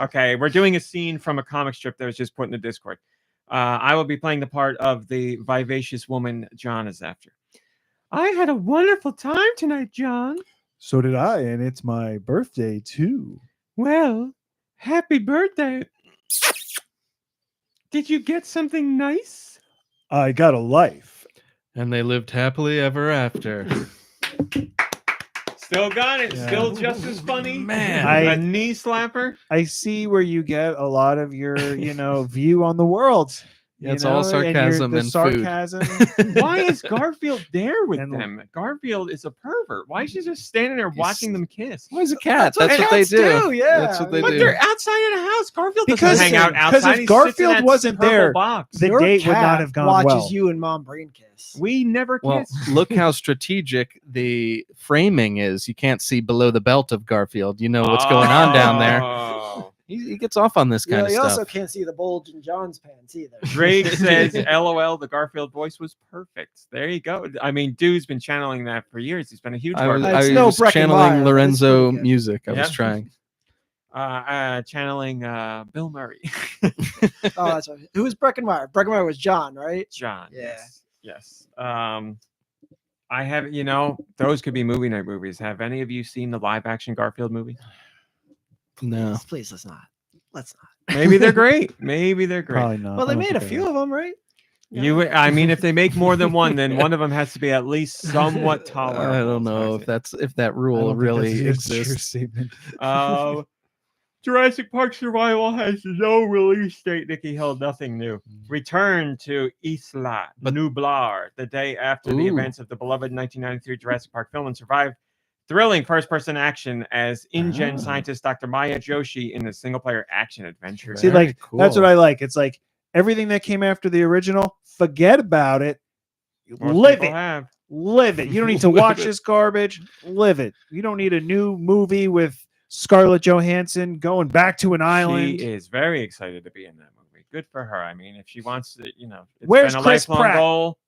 Okay, we're doing a scene from a comic strip that was just put in the Discord. I will be playing the part of the vivacious woman John is after. I had a wonderful time tonight, John. So did I, and it's my birthday too. Well, happy birthday. Did you get something nice? I got a life. And they lived happily ever after. Still got it. Yeah. Still just as funny. Man. A knee slapper. I see where you get a lot of your, view on the world. Yeah, it's all and your- sarcasm the and food. sarcasm. Why is Garfield there with And- them? Garfield is a pervert. Why is she just standing there watching them kiss? Why is a cat? what That's what they cats do. yeah. That's what they But do. they're outside of the house. Garfield Because- doesn't hang out because outside. if He sits in Garfield that wasn't purple there, box. the Your date would not cat have gone watches well. you and Mom Brain kiss. We never Well, kiss. look how strategic the framing is. You can't see below the belt of Garfield. You know what's going on down there. Oh. He gets off on this kind of you stuff. also can't see the bulge in John's pants either. Drake says, "LOL, the Garfield voice was perfect." There you go. I mean, Dude's been channeling that for years. He's been a huge I was, Garfield. It's I no was Breckin channeling Meyer, but it's Lorenzo pretty good. music. I was Yeah. trying. Channeling Bill Murray. Oh, that's right. Who was Breckenmeyer? Breckenmeyer was John, right? John. Yeah. Yes. I have, those could be movie night movies. Have any of you seen the live action Garfield movie? No. Please, let's not. Let's not. Maybe they're great. Maybe they're great. Probably not. Well, they I don't made a think few of them, right? I mean, if they make more than one, then one of them has to be at least somewhat tolerable. I don't know if that rule really exists. Statement. Jurassic Park Survival has no release date. Nicky held nothing new. Return to Isla Nublar the day after the Ooh. events of the beloved 1993 Jurassic Park film and survived thrilling first-person action as InGen scientist Dr. Maya Joshi in the single-player action adventure. See, Very like that's cool. what I like. It's like everything that came after the original, forget about it. Most Live people it. have. Live it. You don't need to Live watch it. this garbage. Live it. You don't need a new movie with Scarlett Johansson going back to an island. She is very excited to be in that movie. Good for her. I mean, if she wants to, it's Where's been a Chris lifelong Pratt? goal.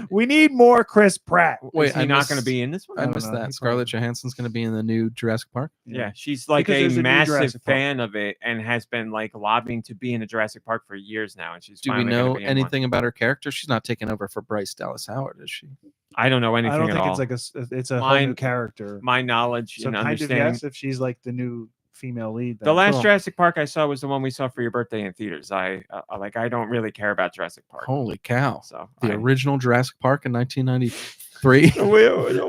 We need more Chris Pratt. Wait, Is he not going to be in this one? I don't missed know. that. He Scarlett Johansson's going to be in the new Jurassic Park. Yeah, she's like Because a there's a new massive Jurassic Park. fan of it and has been like lobbying to be in a Jurassic Park for years now. And she's Do we finally gonna know be in one. anything about her character? She's not taking over for Bryce Dallas Howard, is she? I don't know anything I don't at think all. it's like it's a whole Mine- new character. My knowledge So and kind of understanding. yes, if she's like the new female lead. The then last cool. Jurassic Park I saw was the one we saw for your birthday in theaters. I don't really care about Jurassic Park. Holy cow. So The original Jurassic Park in 1993.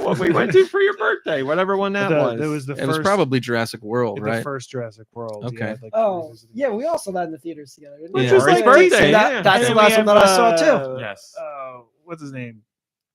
what we went to for your birthday, whatever one that was. It was the It first. was probably Jurassic World, the right? first Jurassic World. Okay. Yeah, like, Oh, visiting- yeah, we all saw that in the theaters together. didn't we? Which Yeah. was For his like birthday, decent. yeah. That's And the then last we one that I saw too. have, Yes. What's his name?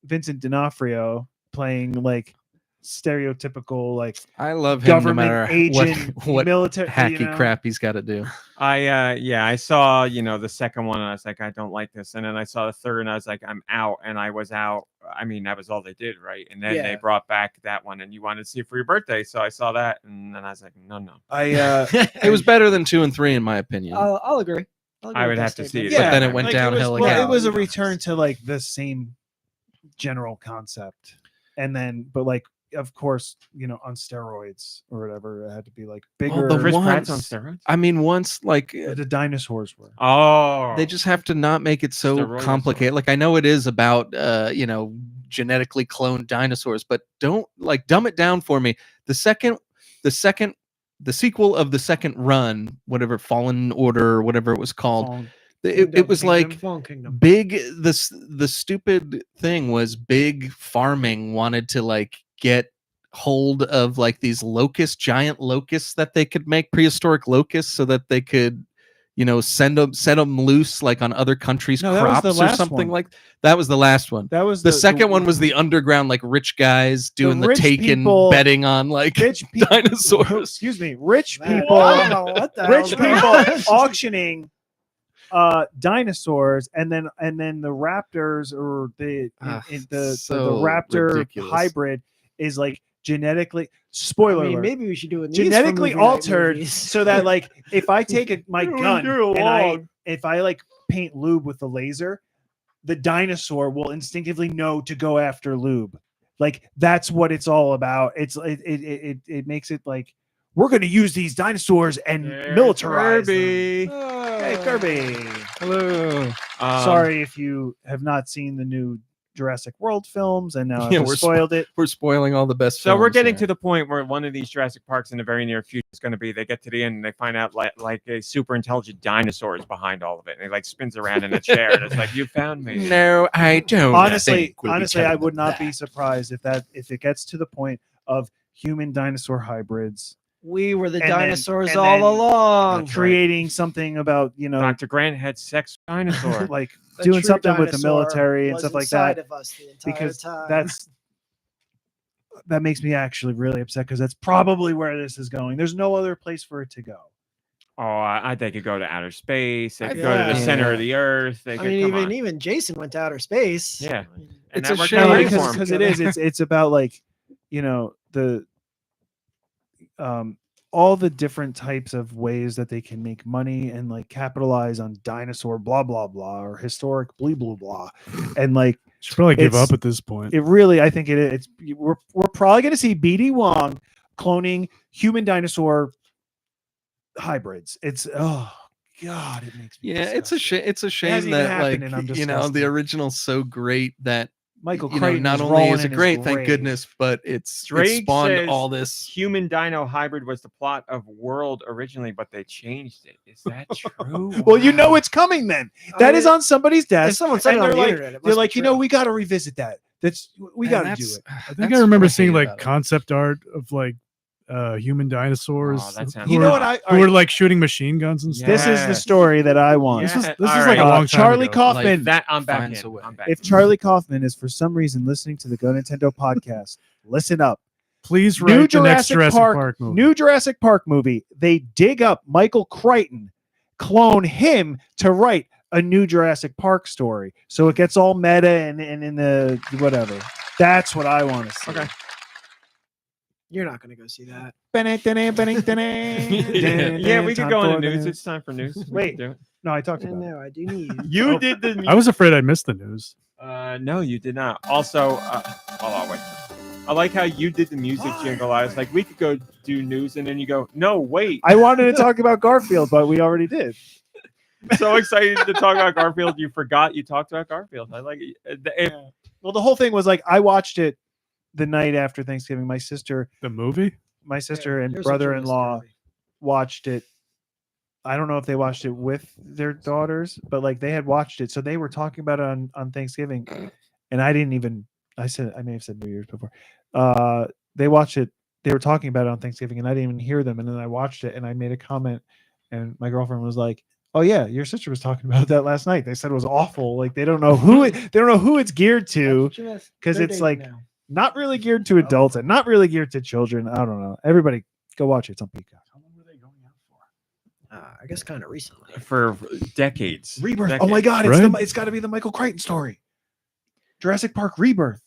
Vincent D'Onofrio playing like stereotypical like I love him no government matter agent, what military hacky crap he's got to do. I saw, the second one and I was like, I don't like this. And then I saw the third and I was like, I'm out. And I was out. I mean, that was all they did, right? And then they Yeah. brought back that one and you wanted to see it for your birthday. So I saw that and then I was like, no. It was better than 2 and 3, in my opinion. I'll agree. I'll agree I with would that have to see statement. it. But then it went like, downhill it was, again. Well, it was a Yeah. return to like the same general concept, and then but like of course on steroids or whatever. It had to be like bigger. the Chris one- Pratt's on Once- steroids? I mean, once like the dinosaurs were. Oh. they just have to not make it so Steroidosaur. complicated. Like I know it is about genetically cloned dinosaurs, but don't like dumb it down for me. The sequel of the second run, whatever Fallen Order or whatever it was called, It was like Fallen Kingdom. big. The stupid thing was big farming wanted to like get hold of like these giant locusts that they could make, prehistoric locusts, so that they could, set them loose like on other countries' No, that was crops the or last something one. like that. Was the last one. That was The second one was the underground, like rich guys doing the rich taken people- betting on like rich people. dinosaurs. Excuse me, rich Man, people. wow, what the Rich hell's people auctioning dinosaurs, and then the raptors or the So raptor ridiculous. hybrid is like genetically spoiler alert, maybe we should do it. genetically altered so that like if I take my gun and if I like paint Lube with the laser, the dinosaur will instinctively know to go after Lube. Like that's what it's all about. It makes it like we're going to use these dinosaurs and militarize Kirby. them. Hey Kirby. Hello. Sorry if you have not seen the new Jurassic World films and now Yeah, I've we're spoiled it. We're spoiling all the best. So we're films getting here. to the point where one of these Jurassic Parks in the very near future is going to be. They get to the end and they find out like a super intelligent dinosaur is behind all of it, and he like spins around in a chair and it's like, you found me. No, I don't. Honestly, think we'll be I telling would not them be surprised if it gets to the point of human dinosaur hybrids We were the And then- dinosaurs and all then- along. That's creating something about Dr. Grant had sex with dinosaur. like The doing true something with the dinosaur military and was stuff like inside that, of us the entire because time. that makes me actually really upset because that's probably where this is going. There's no other place for it to go. They could go to outer space. They I- could go to the yeah. center of the earth. They I could, mean, come on. even Jason went to outer space. Yeah. It's that a worked shame. out No, great for him. because it is. It's about like the all the different types of ways that they can make money and like capitalize on dinosaur blah blah blah or historic blah blah blah, and like Should probably give It's- up at this point. it really, I think it's we're probably going to see BD Wong cloning human dinosaur hybrids. It's oh god, it makes me Yeah, it's a disgusted. shame. It's a shame hasn't even that happened like and I'm the disgusted. original's so great that Michael you know, Crichton not is only rolling is it in his great, thank grave. goodness, but it Drake spawned says all this. human dino hybrid was the plot of World originally, but they changed it. Is that true? Well, you know it's coming then. That is on somebody's If desk. someone said and it on they're the like, internet, it they're must like, be you know, true. we got to revisit that. We got to do it. I think I remember seeing like concept art of like human dinosaurs. Oh, that sounds who You were- know what? who were like shooting machine guns and stuff. This is the Yes. story that I want. This is Yeah, this all is like right. a long time Charlie ago. Kaufman. that I'm back finds in. a way. I'm back If in. Charlie Kaufman is for some reason listening to the GoNintendo podcast, listen up. Please New write the next Jurassic Jurassic Park, Park movie. new Jurassic Park movie. They dig up Michael Crichton, clone him to write a new Jurassic Park story. So it gets all meta and in the whatever. That's what I want to see. Okay. You're not going to go see that. Yeah, we could go into news. It's time for news. We Wait. can do it. No, I talked And about it. no, I do need. You did the. I was afraid I missed the news. No, you did not. Also, hold on, wait. I like how you did the music jingle. I was like, we could go do news, and then you go, no, wait. I wanted to talk about Garfield, but we already did. So excited to talk about Garfield, you forgot you talked about Garfield. I like it. Well, the whole thing was like I watched it the night after Thanksgiving. My sister The movie? and Here's what you missed, brother-in-law Kirby. watched it. I don't know if they watched it with their daughters, but like they had watched it, so they were talking about it on Thanksgiving, and I didn't even. I may have said New Year's before. They watched it. They were talking about it on Thanksgiving, and I didn't even hear them. And then I watched it, and I made a comment, and my girlfriend was like, "Oh yeah, your sister was talking about that last night. They said it was awful. Like they don't know who it's geared to, That's what you missed. 'cause They're it's dating like- now. not really geared to adults and not really geared to children. I don't know. Everybody go watch it. It's on Peacock. How long were they going out for? I guess kind of recently. For decades. Rebirth. Oh my Decades. God! Right? It's got to be the Michael Crichton story. Jurassic Park Rebirth.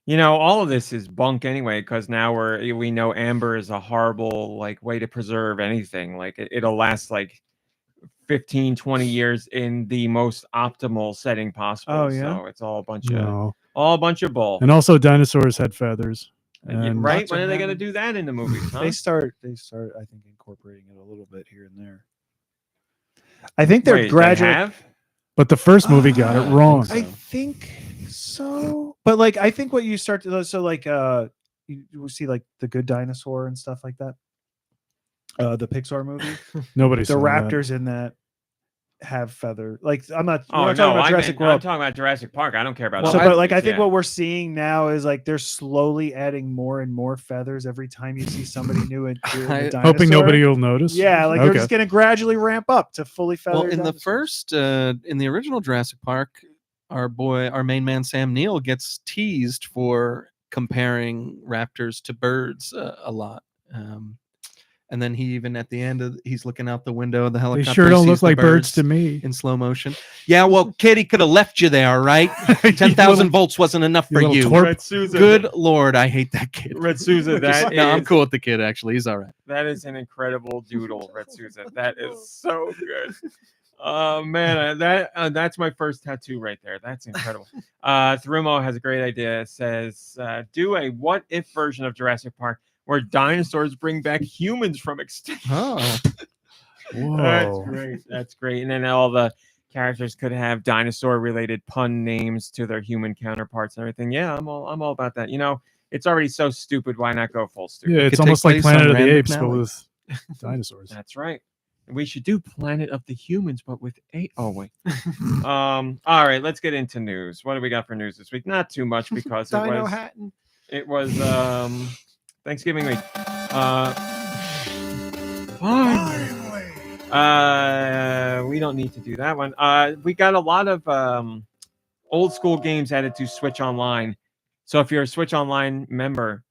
You know, all of this is bunk anyway, because now we know amber is a horrible like way to preserve anything. Like it'll last like 15, 20 years in the most optimal setting possible. Oh, yeah? So it's all a No. bunch of bull. And also dinosaurs had feathers. Yeah, And right? Lots When of are they going to them. do that in the movies? Huh? They start. I think incorporating it a little bit here and there. I think they're Wait, they gradually. have? But the first movie got it wrong. I think so. But like, I think what you start to so like you see like the Good Dinosaur and stuff like that. The Pixar movie. Nobody The saw that. raptors in that. have feather. Like I'm not. Oh we're no, not talking about Jurassic I'm World. talking about Jurassic Park. I don't care about. Well, So, other but like I movies, think yeah. what we're seeing now is like they're slowly adding more and more feathers every time you see somebody new and doing I- a dinosaur. Hoping nobody will notice. Yeah, like they're just going to gradually ramp up to fully feathered. Well, in the dinosaurs. first, in the original Jurassic Park, our main man Sam Neill gets teased for comparing raptors to birds a lot. And then he even at the end, he's looking out the window of the They helicopter. sure don't sees look the like birds to me. in slow motion. Yeah, well, kid, he could have left you there, all right? 10,000 volts wasn't enough for little you. twerp. Red Souza. Good Lord, I hate that kid. Red Souza. That No, I'm is- cool with the kid, actually. He's all right. That is an incredible doodle, Red Souza. That is so good. Oh man, that's my first tattoo right there. That's incredible. Thrumo has a great idea. It says, do a what if version of Jurassic Park where dinosaurs bring back humans from extinction. Oh, That's Whoa. great. That's great. And then all the characters could have dinosaur related pun names to their human counterparts and everything. Yeah, I'm all about that. You know, it's already so stupid. Why not go full stupid? Yeah, could it's take almost like place on Planet of the Rand Apes, but McNally. with dinosaurs. That's right. We should do Planet of the Humans, but with a. Oh wait. All right, let's get into news. What do we got for news this week? Not too much because Dino Hatton. it was Thanksgiving week. Finally. We don't need to do that one. We got a lot of old school games added to Switch Online. So if you're a Switch Online member,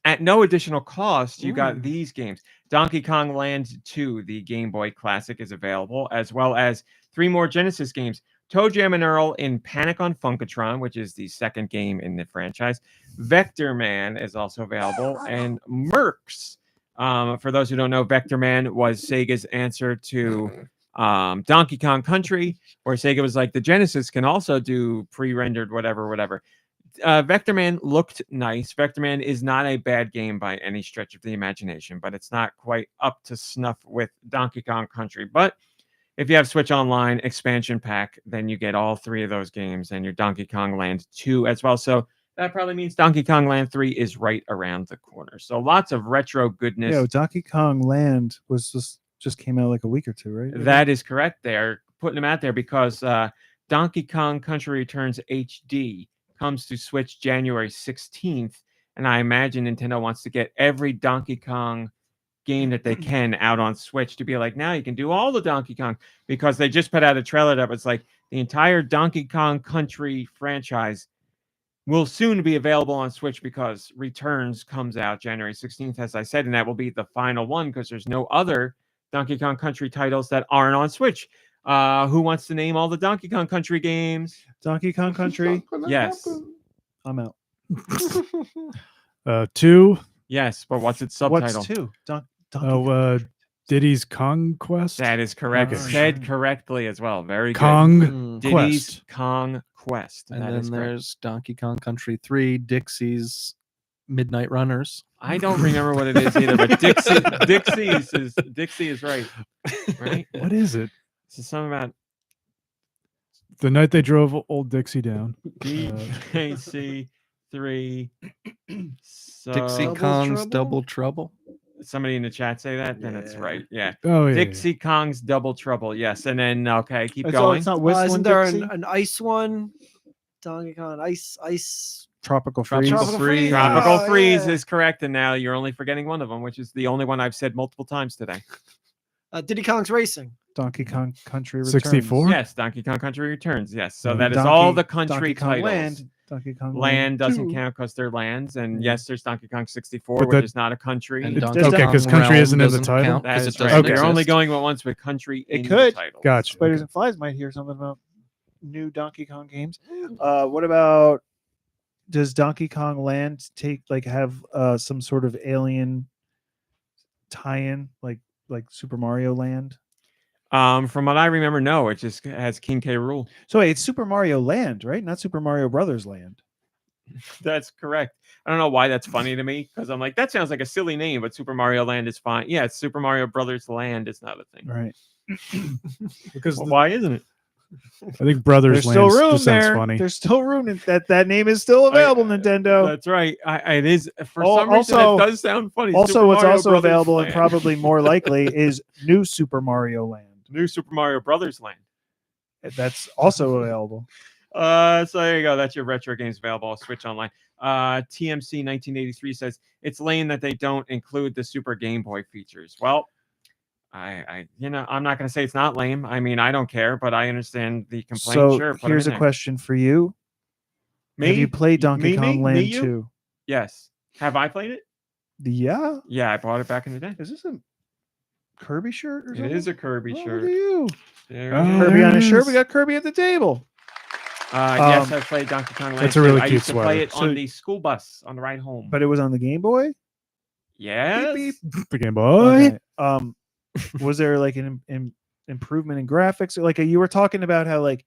at no additional cost, you got these games. Donkey Kong Land 2, the Game Boy Classic, is available, as well as 3 more Genesis games. ToeJam and Earl in Panic on Funkatron, which is the second game in the franchise. Vector Man is also available, and Mercs. For those who don't know, Vector Man was Sega's answer to Donkey Kong Country, where Sega was like, the Genesis can also do pre-rendered whatever. Vector Man looked nice. Vector Man is not a bad game by any stretch of the imagination, but it's not quite up to snuff with Donkey Kong Country. But if you have Switch Online expansion pack, then you get all 3 of those games and your Donkey Kong Land 2 as well. So that probably means Donkey Kong Land 3 is right around the corner. So lots of retro goodness. Yeah, Donkey Kong Land was just came out like a week or two, right? That is correct. They're putting them out there because Donkey Kong Country Returns HD comes to Switch January 16th. And I imagine Nintendo wants to get every Donkey Kong game that they can out on Switch to be like, now you can do all the Donkey Kong, because they just put out a trailer that was like the entire Donkey Kong Country franchise will soon be available on Switch because Returns comes out January 16th, as I said, and that will be the final one because there's no other Donkey Kong Country titles that aren't on Switch. Who wants to name all the Donkey Kong Country games? Donkey Kong Country. Yes. I'm out. 2. Yes, but what's its subtitle? What's 2? Donkey Diddy's Conquest. That is correct. Okay. Said correctly as well. Very good. Kong Diddy's Quest. Kong Quest. And That then is correct. there's Donkey Kong Country 3, Dixie's Midnight Runners. I don't remember what it is either, but Dixie is right. Right? What is it? This is something about The night they drove old Dixie down. DKC 3. So Dixie Double Kong's Trouble? Double Trouble. somebody in the chat say that? Then it's Yeah. right. Yeah. Oh yeah. Dixie Kong's Double Trouble. Yes. And then okay, keep It's going. it's not Isn't Whistling there Dixie? an ice one? Donkey Kong ice. Tropical Freeze. Tropical Freeze. Tropical Oh, Freeze yeah. is correct, and now you're only forgetting one of them, which is the only one I've said multiple times today. Diddy Kong's Racing. Donkey Kong Country Returns. 64? Yes, Donkey Kong Country Returns. Yes, so Mhm. that is Donkey- all the country Donkey Kong titles. Land. Donkey Kong Land doesn't 2. count because they're lands, and yes, there's Donkey Kong 64, But which that- is not a country. And It Donkey does- Okay, Kong 'cause country Realm isn't in the doesn't title? count That 'cause is it right. doesn't Okay. You're only exist. going once with country. It in could. the title. Gotcha. Spiders and Flies might hear something about new Donkey Kong games. What about, does Donkey Kong Land have some sort of alien tie-in like Super Mario Land? From what I remember, no, it just has King K. Rool. So wait, it's Super Mario Land, right? Not Super Mario Brothers Land. That's correct. I don't know why that's funny to me because I'm like, that sounds like a silly name, but Super Mario Land is fine. Yeah, it's Super Mario Brothers Land. It's not a thing. Right. Because Well, why isn't it? I think Brothers There's still Land room just sounds there. funny. There's still room. That name is still available, Nintendo. That's right. It is for Oh, some reason also- it does sound funny. Also, Super what's Mario also Brothers available and Land. probably more likely is New Super Mario Land. New Super Mario Brothers Land. That's also available. So there you go. That's your retro games available on Switch Online. TMC 1983 says it's lame that they don't include the Super Game Boy features. Well, I'm not going to say it's not lame. I mean, I don't care, but I understand the complaint. So Sure, put 'em here's in a there. question for you. Me? Have you played Donkey Me, Kong me, Land you? 2? Yes. Have I played it? Yeah. Yeah, I bought it back in the day. Is this a Kirby shirt or It something? is a Kirby Oh, shirt. Look at you. There Oh, it is. Kirby on his shirt. is. We got Kirby at the table. Yes, I played Donkey Kong Land. That's a 2. really I cute used to play sweater. it on the school bus on the ride home. But it was on the Game Boy? yes. Beep, The Game Boy. Okay. Was there like an improvement in graphics? Like you were talking about how like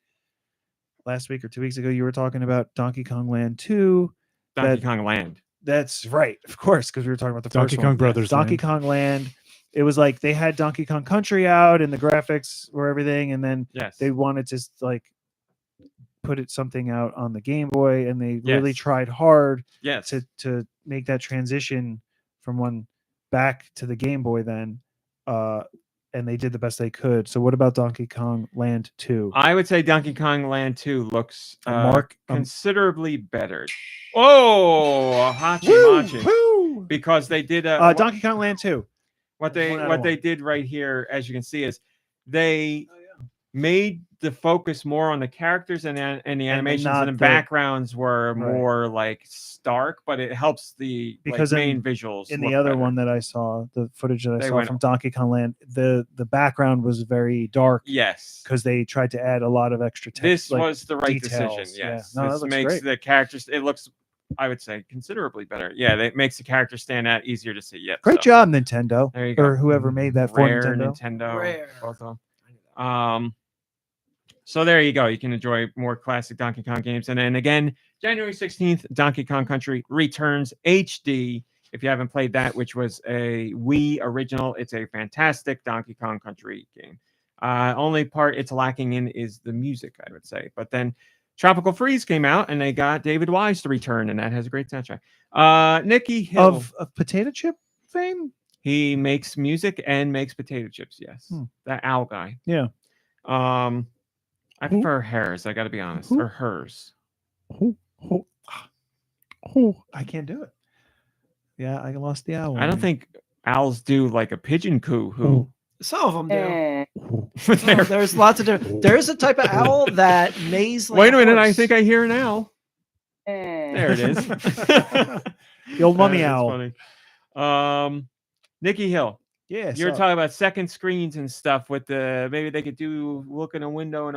last week or 2 weeks ago you were talking about Donkey Kong Land 2. Donkey Kong Land. That's right, of course, because we were talking about the Donkey first Kong one. Brothers Donkey Land. Kong Land. It was like they had Donkey Kong Country out and the graphics were everything, and then Yes. they wanted to like put something out on the Game Boy, and they really Yes. tried hard Yes. to make that transition from one back to the Game Boy then, and they did the best they could. So what about Donkey Kong Land 2? I would say Donkey Kong Land 2 looks Mark- considerably better. Oh, hachi machi. Because they did Donkey Kong Land 2. what one out of they one. did right here, as you can see, is they made the focus more on the characters and the animations, not and the the- backgrounds were Right. more like stark, but it helps the Because main visuals. In the look other better. one that I saw, the footage that I They saw went- from Donkey Kong Land, the background was very dark Yes. because they tried to add a lot of extra text. This like, was the right details. decision. Yeah. Yes. No, that this looks makes great. the characters, it looks, I would say, considerably better. Yeah, it makes the characters stand out, easier to see. Yep. Great job, Nintendo, There you go. or whoever made that for Rare Nintendo. Rare. Both of them. So there you go. You can enjoy more classic Donkey Kong games. And then again, January 16th, Donkey Kong Country returns HD. If you haven't played that, which was a Wii original, it's a fantastic Donkey Kong Country game. Only part it's lacking in is the music, I would say. But then Tropical Freeze came out, and they got David Wise to return, and that has a great soundtrack. Nicky Hill. Of potato chip fame. He makes music and makes potato chips. Yes, that owl guy. Yeah. I prefer hers. I got to be honest, or hers. I can't do it. Yeah, I lost the owl. I don't think owls do like a pigeon coo. Who? Some of them do. There- There's lots of different. There's a type of owl that maze. Like Wait a minute! horse. I think I hear an owl. There it is. The old mummy That is owl. funny. Nicky Hill. Yeah, You're so- talking about second screens and stuff with the maybe they could do look in a window,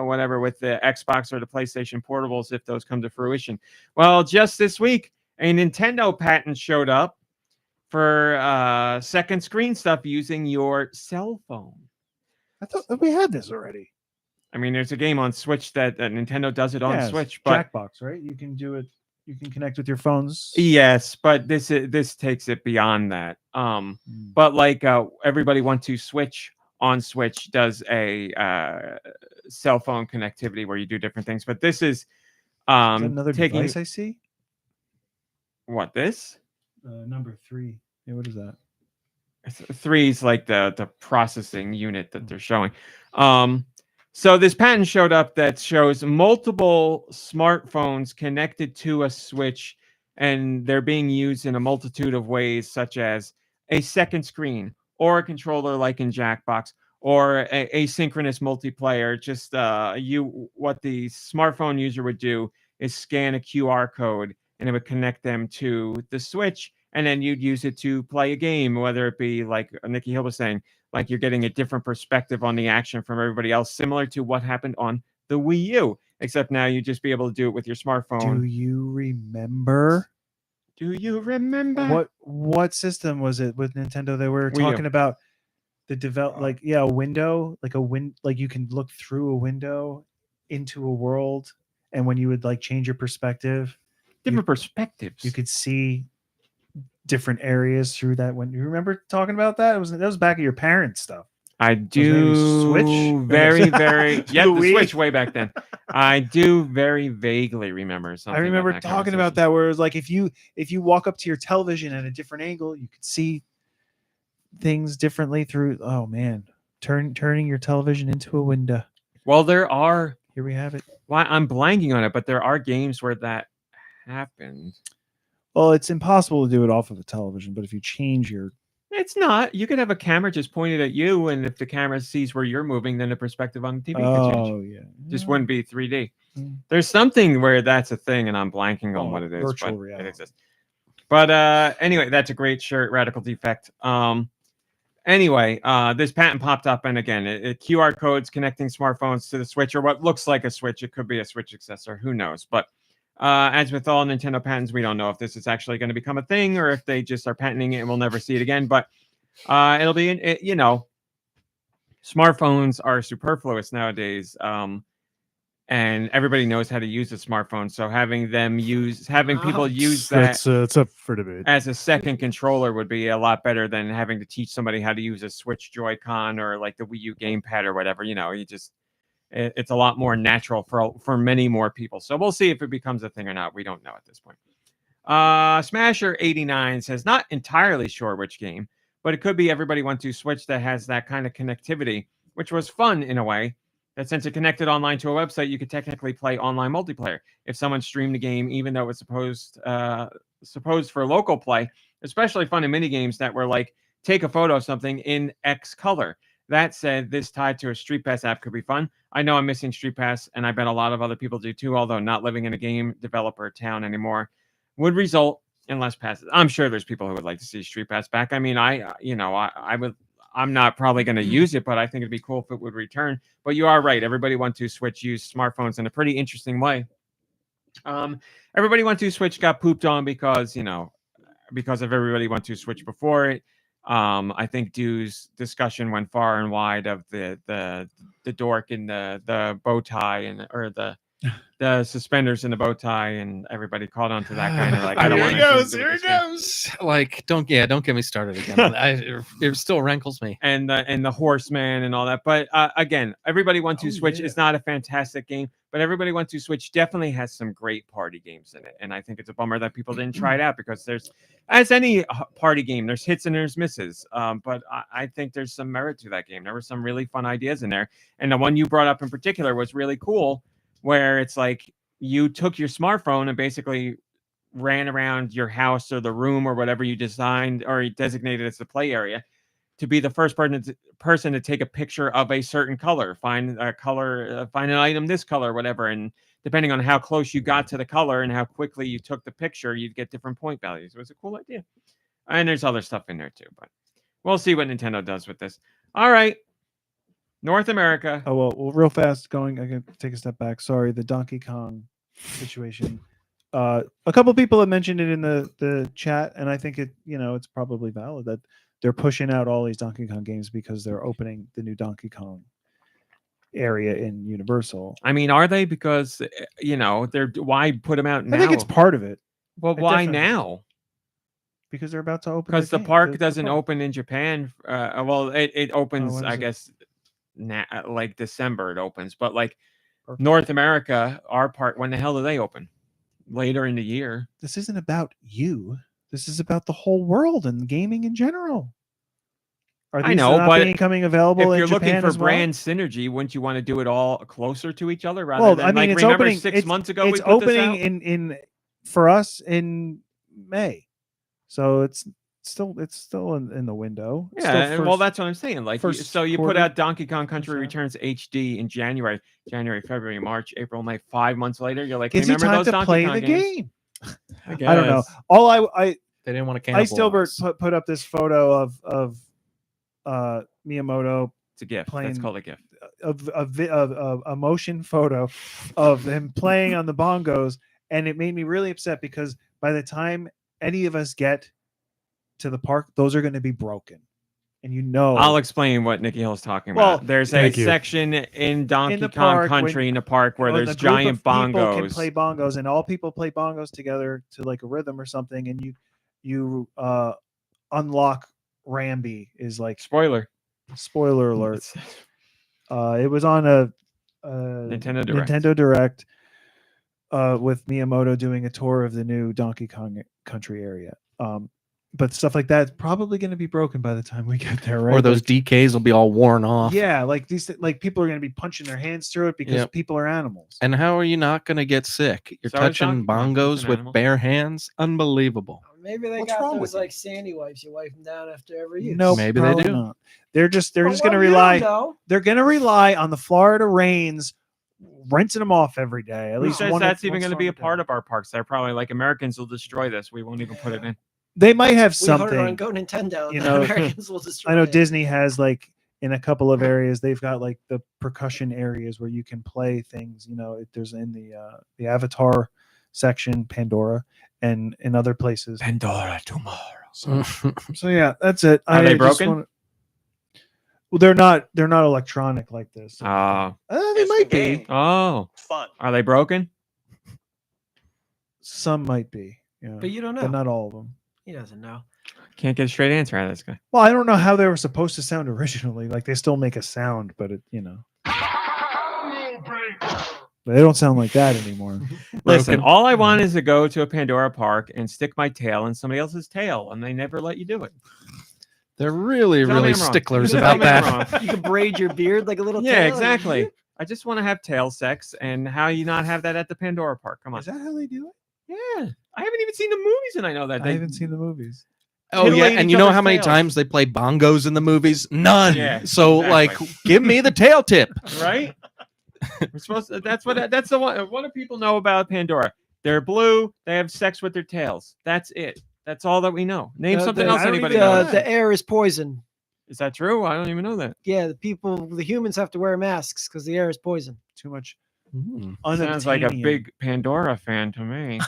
whatever, with the Xbox or the PlayStation portables if those come to fruition. Well, just this week, a Nintendo patent showed up for second screen stuff using your cell phone. I thought that we had this already. I mean, there's a game on Switch that Nintendo does it on Yeah, Switch, but Jackbox, right? You can do it. You can connect with your phones. yes, but this takes it beyond that. But like everybody want to Switch on Switch does a cell phone connectivity where you do different things. But this is Is that another taking device I see. what this Number 3. Yeah, what is that? 3 is like the processing unit that they're showing. So this patent showed up that shows multiple smartphones connected to a Switch, and they're being used in a multitude of ways, such as a second screen or a controller like in Jackbox or asynchronous multiplayer. Just what the smartphone user would do is scan a QR code and it would connect them to the Switch, and then you'd use it to play a game, whether it be like Nicky Hill was saying, like you're getting a different perspective on the action from everybody else, similar to what happened on the Wii U, except now you just be able to do it with your smartphone. Do you remember? Do you remember? What system was it with Nintendo? They were Wii U. talking about the a window, like you can look through a window into a world, and when you would like change your perspective, Different perspectives. you could see different areas through that window. You remember talking about that? That was back at your parents' stuff. I maybe do Switch? very, very yeah, the Wii? Switch way back then. I do very vaguely remember something. I remember about that talking about that, where it was like if you walk up to your television at a different angle, you could see things differently through. Oh man, turning your television into a window. Well, there are. Here we have it. Why I'm blanking on it, but there are games where that happened. Well, it's impossible to do it off of a television, but if you change your It's not. You could have a camera just pointed at you, and if the camera sees where you're moving, then the perspective on the TV could change. oh yeah, Just wouldn't be 3D. Mm. There's something where that's a thing, and I'm blanking on what it is. virtual But reality. it exists. But anyway, that's a great shirt, Radical Defect. Anyway, this patent popped up, and again, QR codes connecting smartphones to the Switch, or what looks like a Switch. It could be a Switch successor. Who knows? But as with all Nintendo patents, we don't know if this is actually going to become a thing or if they just are patenting it and we'll never see it again. But it'll be, smartphones are superfluous nowadays. And everybody knows how to use a smartphone. So having people use that It's up for debate. as a second controller would be a lot better than having to teach somebody how to use a Switch Joy-Con or like the Wii U gamepad or whatever. It's a lot more natural for many more people. So we'll see if it becomes a thing or not. We don't know at this point. Smasher89 says, not entirely sure which game, but it could be Everybody Want to Switch that has that kind of connectivity, which was fun in a way. That since it connected online to a website, you could technically play online multiplayer. If someone streamed the game, even though it was supposed for local play, especially fun in mini games that were like, take a photo of something in X color. That said, this tied to a Street Pass app could be fun. I know I'm missing Street Pass, and I bet a lot of other people do too, although not living in a game developer town anymore would result in less passes. I'm sure there's people who would like to see Street Pass back. I mean, I'm not probably going to use it, but I think it'd be cool if it would return. But you are right. Everybody Want to Switch used smartphones in a pretty interesting way. Everybody Want to Switch got pooped on because of Everybody Want to Switch before it. I think Deux' discussion went far and wide of the dork in the bow tie or the suspenders in the bow tie, and everybody caught on to that kind of like, I don't want to. Here it goes. Like, don't get me started again. It still rankles me. And the horseman and all that. But again, Everybody Want to Switch is not a fantastic game, but Everybody Want to Switch definitely has some great party games in it. And I think it's a bummer that people didn't try it out, because there's, as any party game, there's hits and there's misses. But I think there's some merit to that game. There were some really fun ideas in there. And the one you brought up in particular was really cool, where it's like you took your smartphone and basically ran around your house or the room or whatever you designed or designated as the play area to be the first person to take a picture of a certain color, find a color, find an item this color, whatever. And depending on how close you got to the color and how quickly you took the picture, you'd get different point values. It was a cool idea. And there's other stuff in there too, but we'll see what Nintendo does with this. All right. North America. Oh, well, real fast going. I can take a step back. Sorry, the Donkey Kong situation. A couple people have mentioned it in the chat, and I think it's probably valid that they're pushing out all these Donkey Kong games because they're opening the new Donkey Kong area in Universal. I mean, are they? Because they're why put them out now? I think it's part of it. Well, why now? Because they're about to open. Because the park doesn't open in Japan. Well, it opens, I guess. Like December it opens, but like Perfect. North America, our part, when the hell do they open? Later in the year. This isn't about you. This is about the whole world and gaming in general. Are these not becoming available if you're in looking Japan for as well? brand synergy, wouldn't you want to do it all closer to each other rather than like it's remember opening, 6 months ago it's we put opening this out? in for us in May, so it's still in the window. It's Yeah, and well, that's what I'm saying. Like, so you put out Donkey Kong Country Returns HD in January, February, March, April, May. 5 months later, you're like, gives you remember time those to Donkey play Kong the games? game. I don't know. All I they didn't want to Ice cannibalize. Dilbert put up this photo of Miyamoto. It's a gift. That's called a gift. Of a motion photo of him playing on the bongos, and it made me really upset because by the time any of us get to the park, those are going to be broken, and I'll explain what Nicky Hill's talking about. There's a section in Donkey Kong Country in the park where there's giant bongos. People can play bongos, and all people play bongos together to like a rhythm or something, and you unlock Rambi is like spoiler alert. It was on a Nintendo Direct with Miyamoto doing a tour of the new Donkey Kong Country area. but stuff like that's probably going to be broken by the time we get there, right? Or those Like, DKs will be all worn off. yeah, like these, like people are going to be punching their hands through it because Yep. people are animals. And how are you not going to get sick? You're So is touching Donkey Kong. It's bongos an with animal. bare hands. Unbelievable. Maybe they What's got wrong those with you? like sandy wipes. You wipe them down after every use. No, Maybe they do. Not. They're just going to You rely. don't know. They're going to rely on the Florida rains, rinsing them off every day. At Who least says one. that's even going to be a part of our parks? They're probably like Americans will destroy this. We won't even put it in. They might have We heard something. on GoNintendo. you The know, Americans will destroy I know it. Disney has like in a couple of areas they've got like the percussion areas where you can play things. You know, there's in the Avatar section, Pandora, and in other places. Pandora tomorrow. So yeah, that's it. Are they just broken? Well, they're not electronic like this. Oh. They might be. Oh. Fun. Are they broken? Some might be. Yeah, But you don't know. but not all of them. He doesn't know. Can't get a straight answer out of this guy. Well, I don't know how they were supposed to sound originally. Like they still make a sound, but it, but they don't sound like that anymore. Listen, Broken. all I want is to go to a Pandora park and stick my tail in somebody else's tail, and they never let you do it. They're really, Tell me really I'm wrong. sticklers Tell about me I'm that. wrong. You can braid your beard like a little Yeah, tail. exactly. I just want to have tail sex, and how you not have that at the Pandora park? Come on. Is that how they do it? Yeah, I haven't even seen the movies, and I know that I they haven't seen the movies. Oh yeah, Titillating and each you know other's how many tails. times they play bongos in the movies? None. Yeah, So exactly. like, give me the tail tip. right? We're supposed to, that's the one. What do people know about Pandora? They're blue. They have sex with their tails. That's it. That's all that we know. Name something else I don't anybody even know knows. that. The air is poison. Is that true? I don't even know that. Yeah, the humans have to wear masks because the air is poison. Too much. Sounds like a unobtainium. big Pandora fan to me.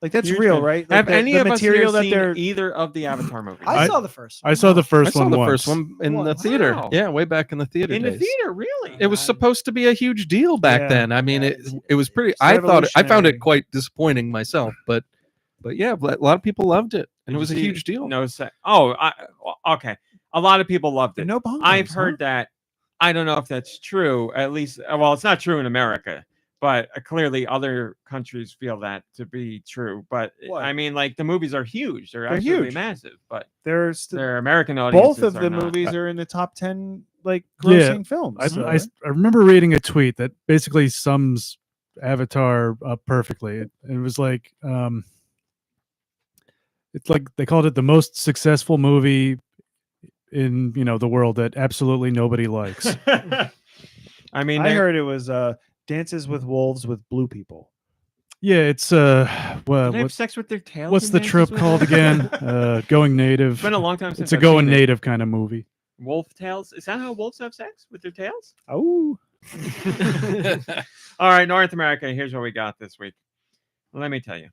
Like that's Huge real, fan. right? Like Have the, any the of us here material that seen they're either of the Avatar movies? I I- saw the first. I saw the I first saw one the once. first one in the Wow. theater. Yeah, way back in the theater in the days. theater, really? It was supposed to be a huge deal back Yeah. then. I mean, Yeah, it was pretty. it's I found revolutionary. it quite disappointing myself, but yeah, a lot of people loved it, and it was a Did you huge see- deal. No, okay. A lot of people loved it. no bongos, I've huh? heard that. I don't know if that's true. At least, well, it's not true in America, but clearly other countries feel that to be true. But What? I mean, like the movies are huge. They're They're absolutely huge. massive, but There's their American audiences both of are the not. movies are in the top 10 like Yeah. grossing films. I, so, I, right? I remember reading a tweet that basically sums Avatar up perfectly. It was like, it's like they called it the most successful movie in the world that absolutely nobody likes. I mean, I they're- heard it was Dances with Wolves with blue people. Yeah, it's do well, they have sex with their tails. what's in the Dances trope with called Wolves? again? Going native. It's been a long time since It's a I've going seen it. native kind of movie. Wolf tails. Is that how wolves have sex with their tails? Oh, All right, North America. Here's what we got this week. Let me tell you.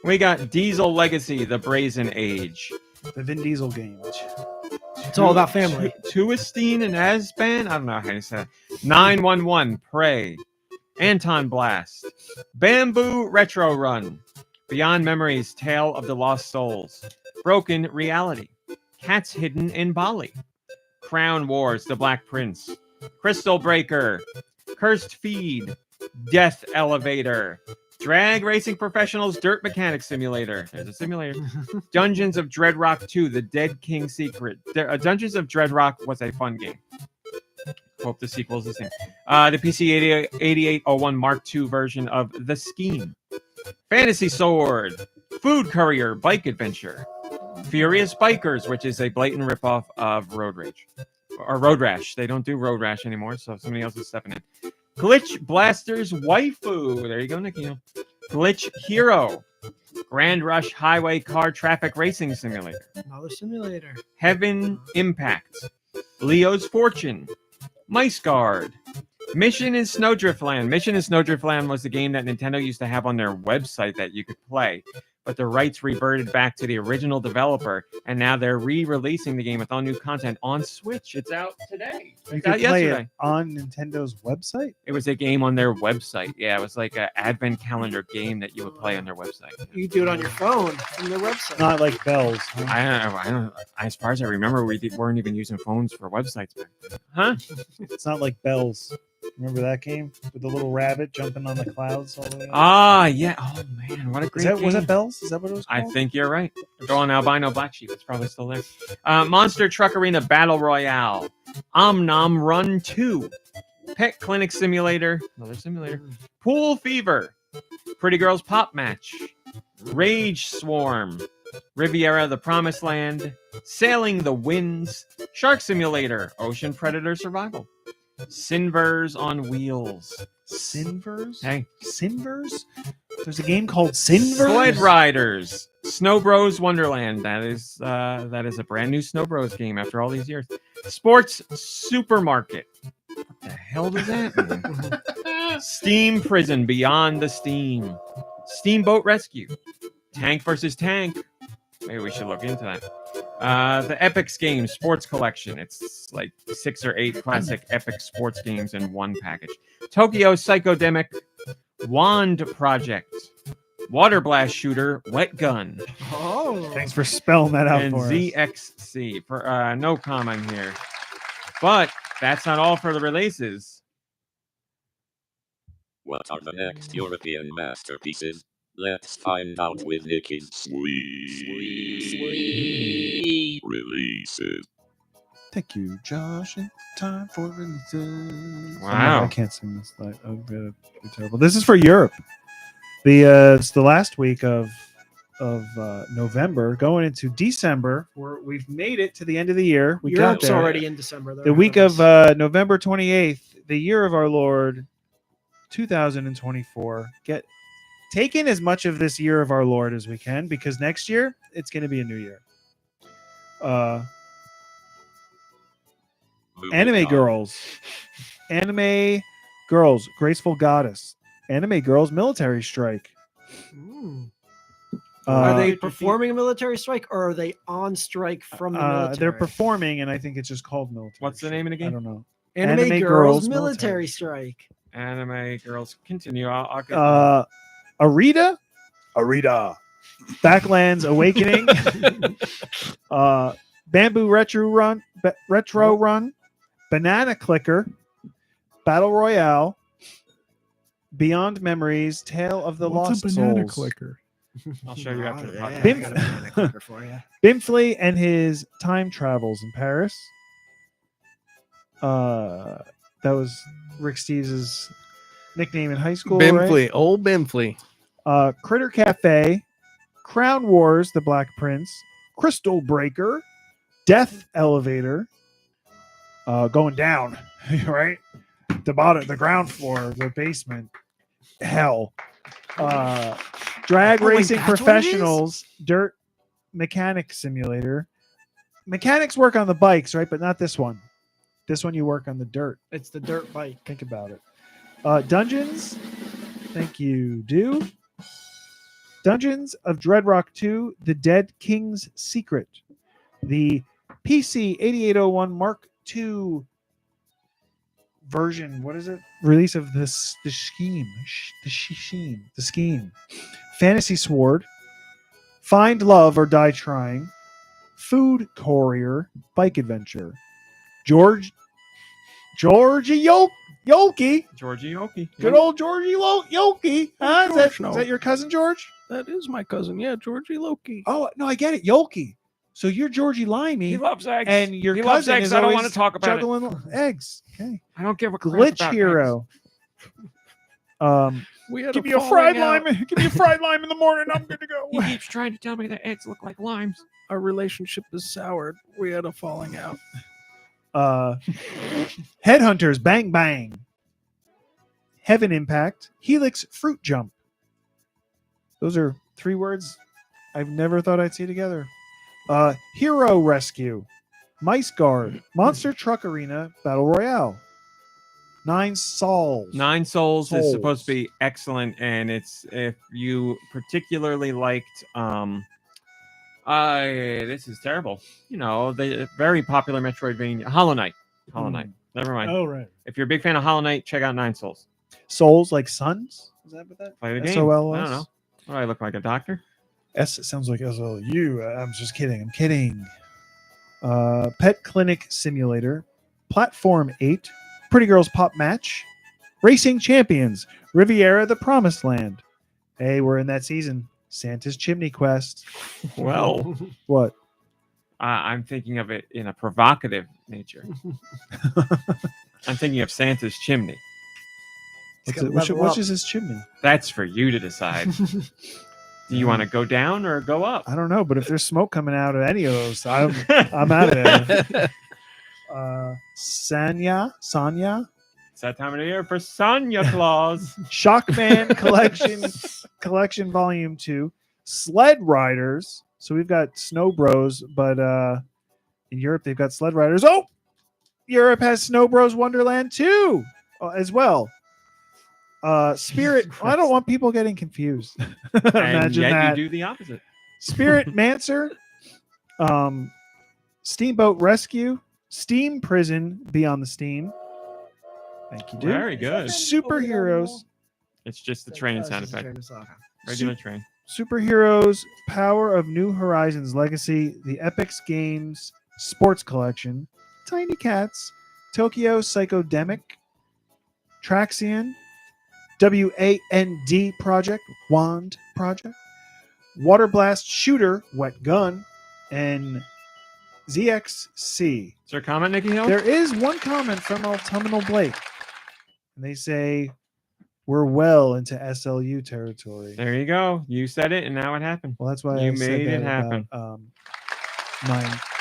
We got Diesel Legacy: The Brazen Age. the Vin Diesel game. It's all about family. Tuistine and Asban. I don't know how you say it. 911 Prey. Anton Blast. Bamboo Retro Run. Beyond Memories: Tale of the Lost Souls. Broken Reality. Cats Hidden in Bali. Crown Wars: The Black Prince. Crystal Breaker. Cursed Feed. Death Elevator. Drag Racing Professionals Dirt Mechanic Simulator. There's a simulator. Dungeons of Dreadrock 2, The Dead King Secret. Dungeons of Dreadrock was a fun game. Hope the sequel is the same. The PC 8801 Mark II version of The Scheme. Fantasy Sword. Food Courier Bike Adventure. Furious Bikers, which is a blatant ripoff of Road Rage. Or Road Rash. They don't do Road Rash anymore, so somebody else is stepping in. Glitch Blaster's Waifu. There you go, Nicky. Glitch Hero. Grand Rush Highway Car Traffic Racing Simulator. Another simulator. Heaven Impact. Leo's Fortune. Mice Guard. Mission in Snowdriftland. Mission in Snowdriftland was the game that Nintendo used to have on their website that you could play, but the rights reverted back to the original developer, and now they're re-releasing the game with all new content on Switch. It's out today. You It's could out play yesterday. it on Nintendo's website. It was a game on their website. Yeah, it was like an advent calendar game that you would play on their website. You do it on your phone from their website. Not like bells. huh? I don't. As far as I remember, weren't even using phones for websites back then. Huh? It's not like bells. Remember that game with the little rabbit jumping on the clouds all the way up? Ah, yeah. Oh man, what a great game. Was that Bells? Is that what it was I called? think you're right. Go on Albino Black Sheep. It's probably still there. Monster Truck Arena Battle Royale. Nom Run 2. Pet Clinic Simulator. Another simulator. Pool Fever. Pretty Girls Pop Match. Rage Swarm. Riviera The Promised Land. Sailing the Winds. Shark Simulator. Ocean Predator Survival. Sinvers on Wheels. Sinvers? Hey. Sinvers? There's a game called Sinvers? Sled Riders. Snow Bros Wonderland. That is a brand new Snow Bros game after all these years. Sports Supermarket. What the hell does that mean? Steam Prison Beyond the Steam. Steamboat Rescue. Tank versus Tank. Maybe we should look into that. The Epics Games Sports Collection. It's like 6 or 8 classic Epic sports games in one package. Tokyo Psychodemic. Wand Project. Water Blast Shooter. Wet Gun. Oh, Thanks for spelling that out And for us. ZXC. For no comment here. But that's not all for the releases. What are the next European masterpieces? Let's find out with Nicky's sweet releases. Thank you, Josh. And time for releases. Wow. I can't sing this. I'm gonna be terrible. This is for Europe. It's the last week of November, going into December. We've made it to the end of the year. We Europe's got there. already in December. They're The week ahead of us. November 28th, the year of our Lord, 2024. Take in as much of this year of our Lord as we can, because next year it's going to be a new year. Anime girls, Graceful Goddess, Anime Girls Military Strike. Ooh. Are Uh, they performing a military strike, or are they on strike from the military? They're performing, and I think it's just called military. What's the Strike. name of the game? I don't know. Anime, Anime Girls, Girls military Military strike. Anime Girls. Continue. I'll get Arita, Backlands Awakening, Bamboo Retro Run, Banana Clicker, Battle Royale, Beyond Memories, Tale of the What's Lost a banana Souls. clicker? I'll show you after the Yeah, podcast. I got a banana clicker for you. Bimfley and his time travels in Paris. That was Rick Steves' nickname in high school. Right? Bimfley, old Bimfley. Critter Cafe, Crown Wars, The Black Prince, Crystal Breaker, Death Elevator, going down, right? The bottom, the ground floor, the basement, hell. Drag Oh, wait, Racing that's what it is? Professionals, Dirt Mechanic Simulator. Mechanics work on the bikes, right? But not this one. This one you work on the dirt. It's the dirt bike. Think about it. Dungeons. Thank you, Deux. Dungeons of Dreadrock 2, The Dead King's Secret. The PC 8801 Mark II version. What is it? Release of the scheme. The scheme. Fantasy Sword. Find Love or Die Trying. Food Courier. Bike Adventure. Georgie Yoki. Georgie Oki. Good old Georgie Yoki. Huh? Is George, no. that your cousin, George? That is my cousin. Yeah, Georgie Loki. Oh, no, I get it. Yoki. So you're Georgie Limey. He loves eggs. And your He cousin loves eggs. is I don't always want to talk about it. juggling eggs. Okay. I don't give a crap Glitch about Hero. We had Give me a fried lime. Give me a fried lime in the morning. I'm good to go. He keeps trying to tell me that eggs look like limes. Our relationship is soured. We had a falling out. Headhunters. Bang Bang. Heaven Impact. Helix Fruit Jump. Those are 3 words I've never thought I'd see together. Hero Rescue. Mice Guard. Monster Truck Arena. Battle Royale. 9 Souls. 9 Souls is supposed to Souls. be excellent, and it's if you particularly liked this is terrible. You know, the very popular Metroidvania Hollow Knight. Hollow Knight. Never mind. Oh, right. If you're a big fan of Hollow Knight, check out 9 Souls. Souls like suns? Is that what that? Play the game. SOLS? I don't know. Do I look like a doctor? S sounds like SLU. I'm just kidding. I'm kidding. Pet Clinic Simulator. Platform 8. Pretty Girls Pop Match. Racing Champions, Riviera, the Promised Land. Hey, we're in that season. Santa's Chimney Quest. Well, What? I'm thinking of it in a provocative nature. I'm thinking of Santa's chimney. He's gotta level Which up. is his chimney? That's for you to decide. Do you want to go down or go up? I don't know, but if there's smoke coming out of any of those, I'm out of there. Sanya, It's that time of the year for Santa Claus. Shockman Collection Volume 2, Sled Riders. So we've got Snow Bros, but in Europe they've got Sled Riders. Oh, Europe has Snow Bros Wonderland 2 as well. Spirit. I don't want people getting confused. And Imagine yet that. you do the opposite. Spirit Mancer, Steamboat Rescue, Steam Prison Beyond the Steam. Thank you, dude. Very good. Superheroes, It's just the train sound effect. Regular train. Superheroes, Power of New Horizons Legacy, the Epics Games Sports Collection, Tiny Cats, Tokyo Psychodemic, Traxian, WAND Project, Wand Project, Water Blast Shooter, Wet Gun, and ZXC. Is there a comment, Nicky Hill? There is one comment from AutumnalBlake. And they say, we're well into SLU territory. There you go. You said it, and now it happened. Well, that's why You I said made that it happen. about,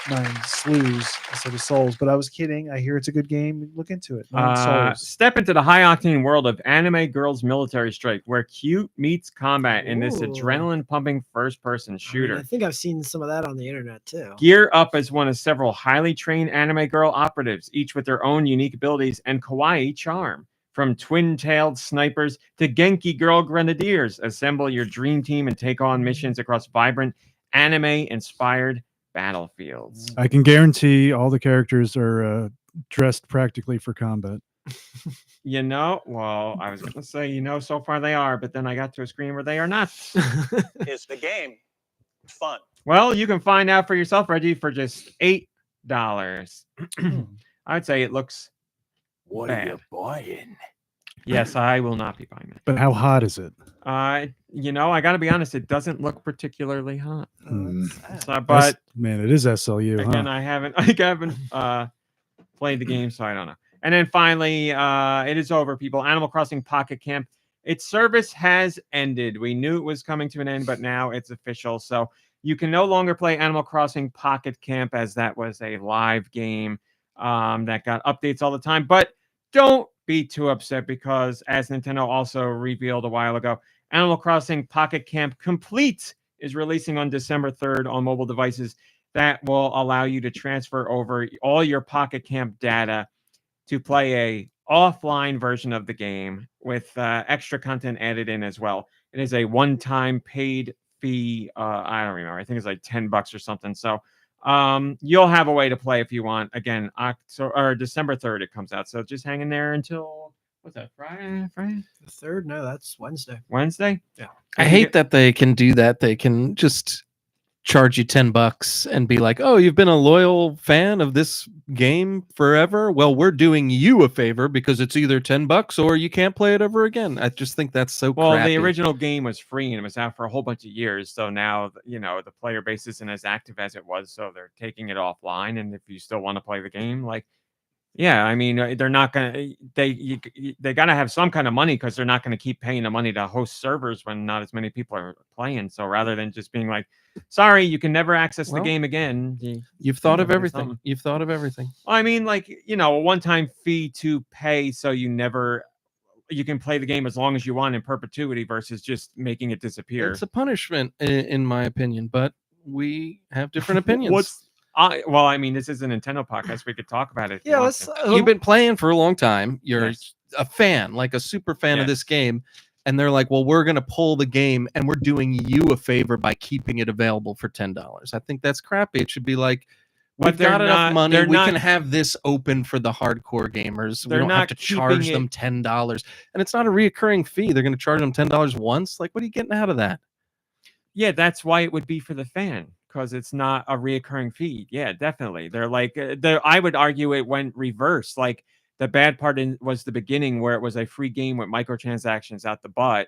nine slews instead of souls. But I was kidding. I hear it's a good game. Look into it. Nine souls. Step into the high-octane world of Anime Girls Military Strike, where cute meets combat in this Ooh. adrenaline-pumping first-person shooter. I think I've seen some of that on the internet too. Gear up as one of several highly trained anime girl operatives, each with their own unique abilities and kawaii charm. From twin-tailed snipers to Genki girl grenadiers, assemble your dream team and take on missions across vibrant anime-inspired battlefields. I can guarantee all the characters are dressed practically for combat. You know, well, I was going to say, so far they are, but then I got to a screen where they are not. Is the game fun? Well, you can find out for yourself, Reggie, for just $8. I'd say it looks What bad. are you buying? Yes, I will not be buying But how hot is it? that. I got to be honest, it doesn't look particularly hot. Hmm. So, but Man, it is SLU, again, huh? I haven't played the game, so I don't know. And then finally, it is over, people. Animal Crossing Pocket Camp. Its service has ended. We knew it was coming to an end, but now it's official. So you can no longer play Animal Crossing Pocket Camp, as that was a live game that got updates all the time. But don't be too upset, because as Nintendo also revealed a while ago, Animal Crossing Pocket Camp Complete is releasing on December 3rd on mobile devices. That will allow you to transfer over all your Pocket Camp data to play a offline version of the game with extra content added in as well. It is a one-time paid fee. I don't remember. I think it's like $10 or something. So you'll have a way to play if you want. Again, December 3rd it comes out. So just hang in there until, what's that, Friday? The third? No, that's Wednesday. Wednesday? Yeah. I hate that they can do that. They can just charge you $10 and be like, "Oh, you've been a loyal fan of this game forever. Well, we're doing you a favor because it's either $10 or you can't play it ever again." I just think that's so Well, crappy. the original game was free and it was out for a whole bunch of years. So now, the player base isn't as active as it was. So they're taking it offline. And if you still want to play the game, yeah, I mean, they're not gonna. They gotta have some kind of money, because they're not gonna keep paying the money to host servers when not as many people are playing. So rather than just being like, "Sorry, you can never access the Well, game again," You've thought of there's everything. something. You've thought of everything. I mean, a one-time fee to pay, so you can play the game as long as you want in perpetuity, versus just making it disappear. It's a punishment, in my opinion, but we have different opinions. Well, I mean, this is a Nintendo podcast. We could talk about it. if you Yeah, want let's. to. You've been playing for a long time. You're Yes. a fan, like a super fan of Yes. this game. And they're like, "Well, we're going to pull the game and we're doing you a favor by keeping it available for $10. I think that's crappy. It should be like, But we've got they're enough not- money. they're We not- can have this open for the hardcore gamers. We They're don't have not to charge keeping them $10. And it's not a reoccurring fee. They're going to charge them $10 once. Like, what are you getting out of that? Yeah, that's why it would be for the fan, because it's not a reoccurring fee. Yeah, definitely. They're like, I would argue it went reverse. Like, The bad part was the beginning where it was a free game with microtransactions out the butt,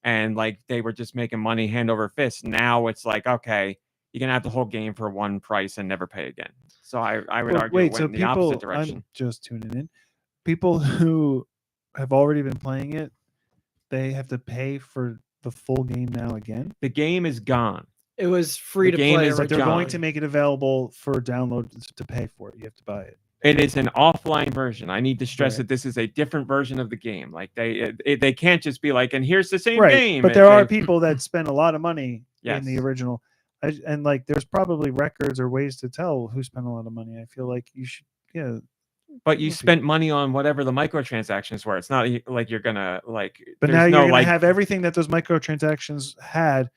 and like they were just making money hand over fist. Now it's like, okay, you can have the whole game for one price and never pay again. So I would Well, argue it went in the opposite direction. I'm just tuning in. People who have already been playing it, they have to pay for the full game now again. The game is gone. It was free The to game play. is But they're gone. going to make it available for download to pay for it. You have to buy it. It is an offline version. I need to stress Right. that this is a different version of the game. Like they can't just be like, and here's the same Right. game. But there are people that spend a lot of money in the Yes. original. And like there's probably records or ways to tell who spent a lot of money. I feel like you should, yeah. But you Okay. spent money on whatever the microtransactions were. It's not like you're gonna like. But there's now no, you're gonna like, have everything that those microtransactions had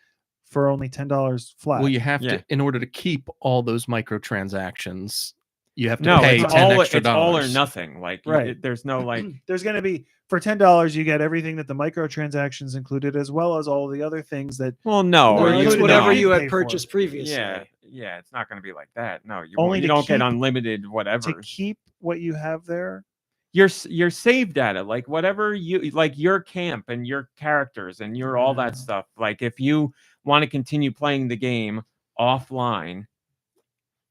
for only $10 flat. Well, you have Yeah. to, in order to keep all those microtransactions, you have to no, pay it's 10 all extra it's all or dollars. nothing. Like Right. there's no like. There's going to be for $10 you get everything that the microtransactions included, as well as all the other things that Well, no, Or No, you it's would whatever not you pay had for it. purchased previously. yeah, it's not going to be like that. No, you Only won't, you to don't get keep- unlimited whatever. to keep what you have there. Your save data, like whatever you like, your camp and your characters and your all that Yeah. stuff. Like if you want to continue playing the game offline,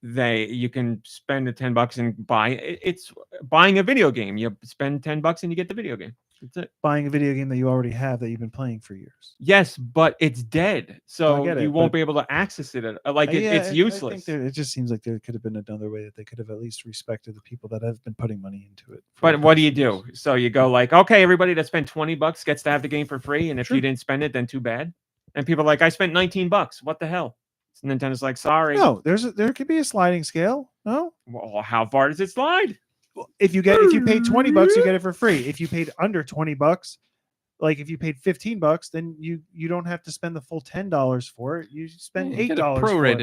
you can spend the $10 and buy it's buying a video game. You spend $10 and you get the video game. That's it. Buying a video game that you already have that you've been playing for years. Yes, but it's dead, so get you it, won't but- be able to access it. Like Yeah, it's I useless. think it just seems like there could have been another way that they could have at least respected the people that have been putting money into it. for But the what do you past do? years. So you go like, okay, everybody that spent $20 gets to have the game for free, and if Sure. you didn't spend it, then too bad. And people are like, I spent $19. What the hell? So Nintendo's like, sorry. No, there could be a sliding scale. No, Well, how far does it slide? if you paid $20, you get it for free. If you paid under $20, like if you paid $15, then you don't have to spend the full $10 for it. You spend You get it $8 for it.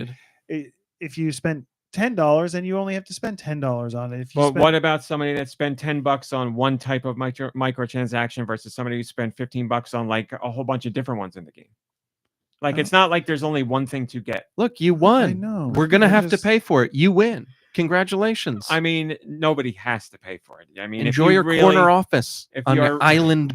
prorated. If you spend $10, then you only have to spend $10 on it. If you Well, spend, what about somebody that spent $10 on one type of microtransaction versus somebody who spent $15 on like a whole bunch of different ones in the game? Like it's not like there's only one thing to get. Look, you I won. know. We're gonna I have just- to pay for it. You win. Congratulations. I mean, nobody has to pay for it. I mean, if Enjoy you your really, corner office if on your you're- island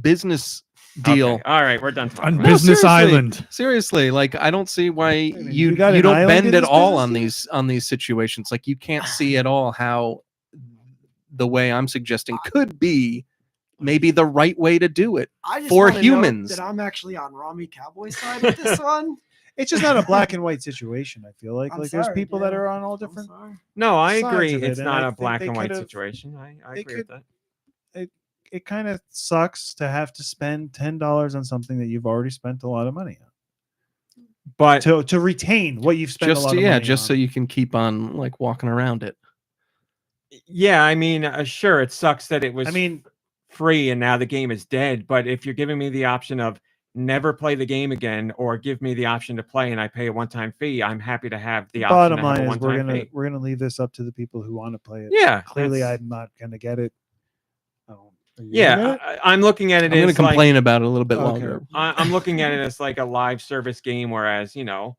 business deal. Okay, all right, we're done talking. On about No, Business seriously. Island. Seriously, like I don't see why minute, you you got an don't island bend in at this all on business these situations. Like you can't see at all how the way I'm suggesting could be maybe the right way to do it. I just For wanna note humans. that I'm actually on Rami Cowboy's side with this one. It's just not a black and white situation. I feel like I'm there's sorry, people that yeah. are on all I'm different. sorry. No, I sides agree. of it, It's and not I a think black they and white could've- situation. I they agree with could- that. It kind of sucks to have to spend $10 on something that you've already spent a lot of money on But to retain what you've spent. a Just lot of yeah, money just on. so you can keep on like walking around it. yeah, I mean, sure, it sucks that it was I mean, free and now the game is dead. But if you're giving me the option of never play the game again or give me the option to play and I pay a one-time fee, I'm happy to have the option bottom to have line a is one-time fee. we're gonna leave this up to the people who want to play it. Yeah, Clearly, that's- I'm not gonna get it. Oh, are you gonna get Yeah, it? I'm looking at I'm it going to as like, complain about it a little bit Okay. longer. I'm looking at it as like a live service game, whereas, you know,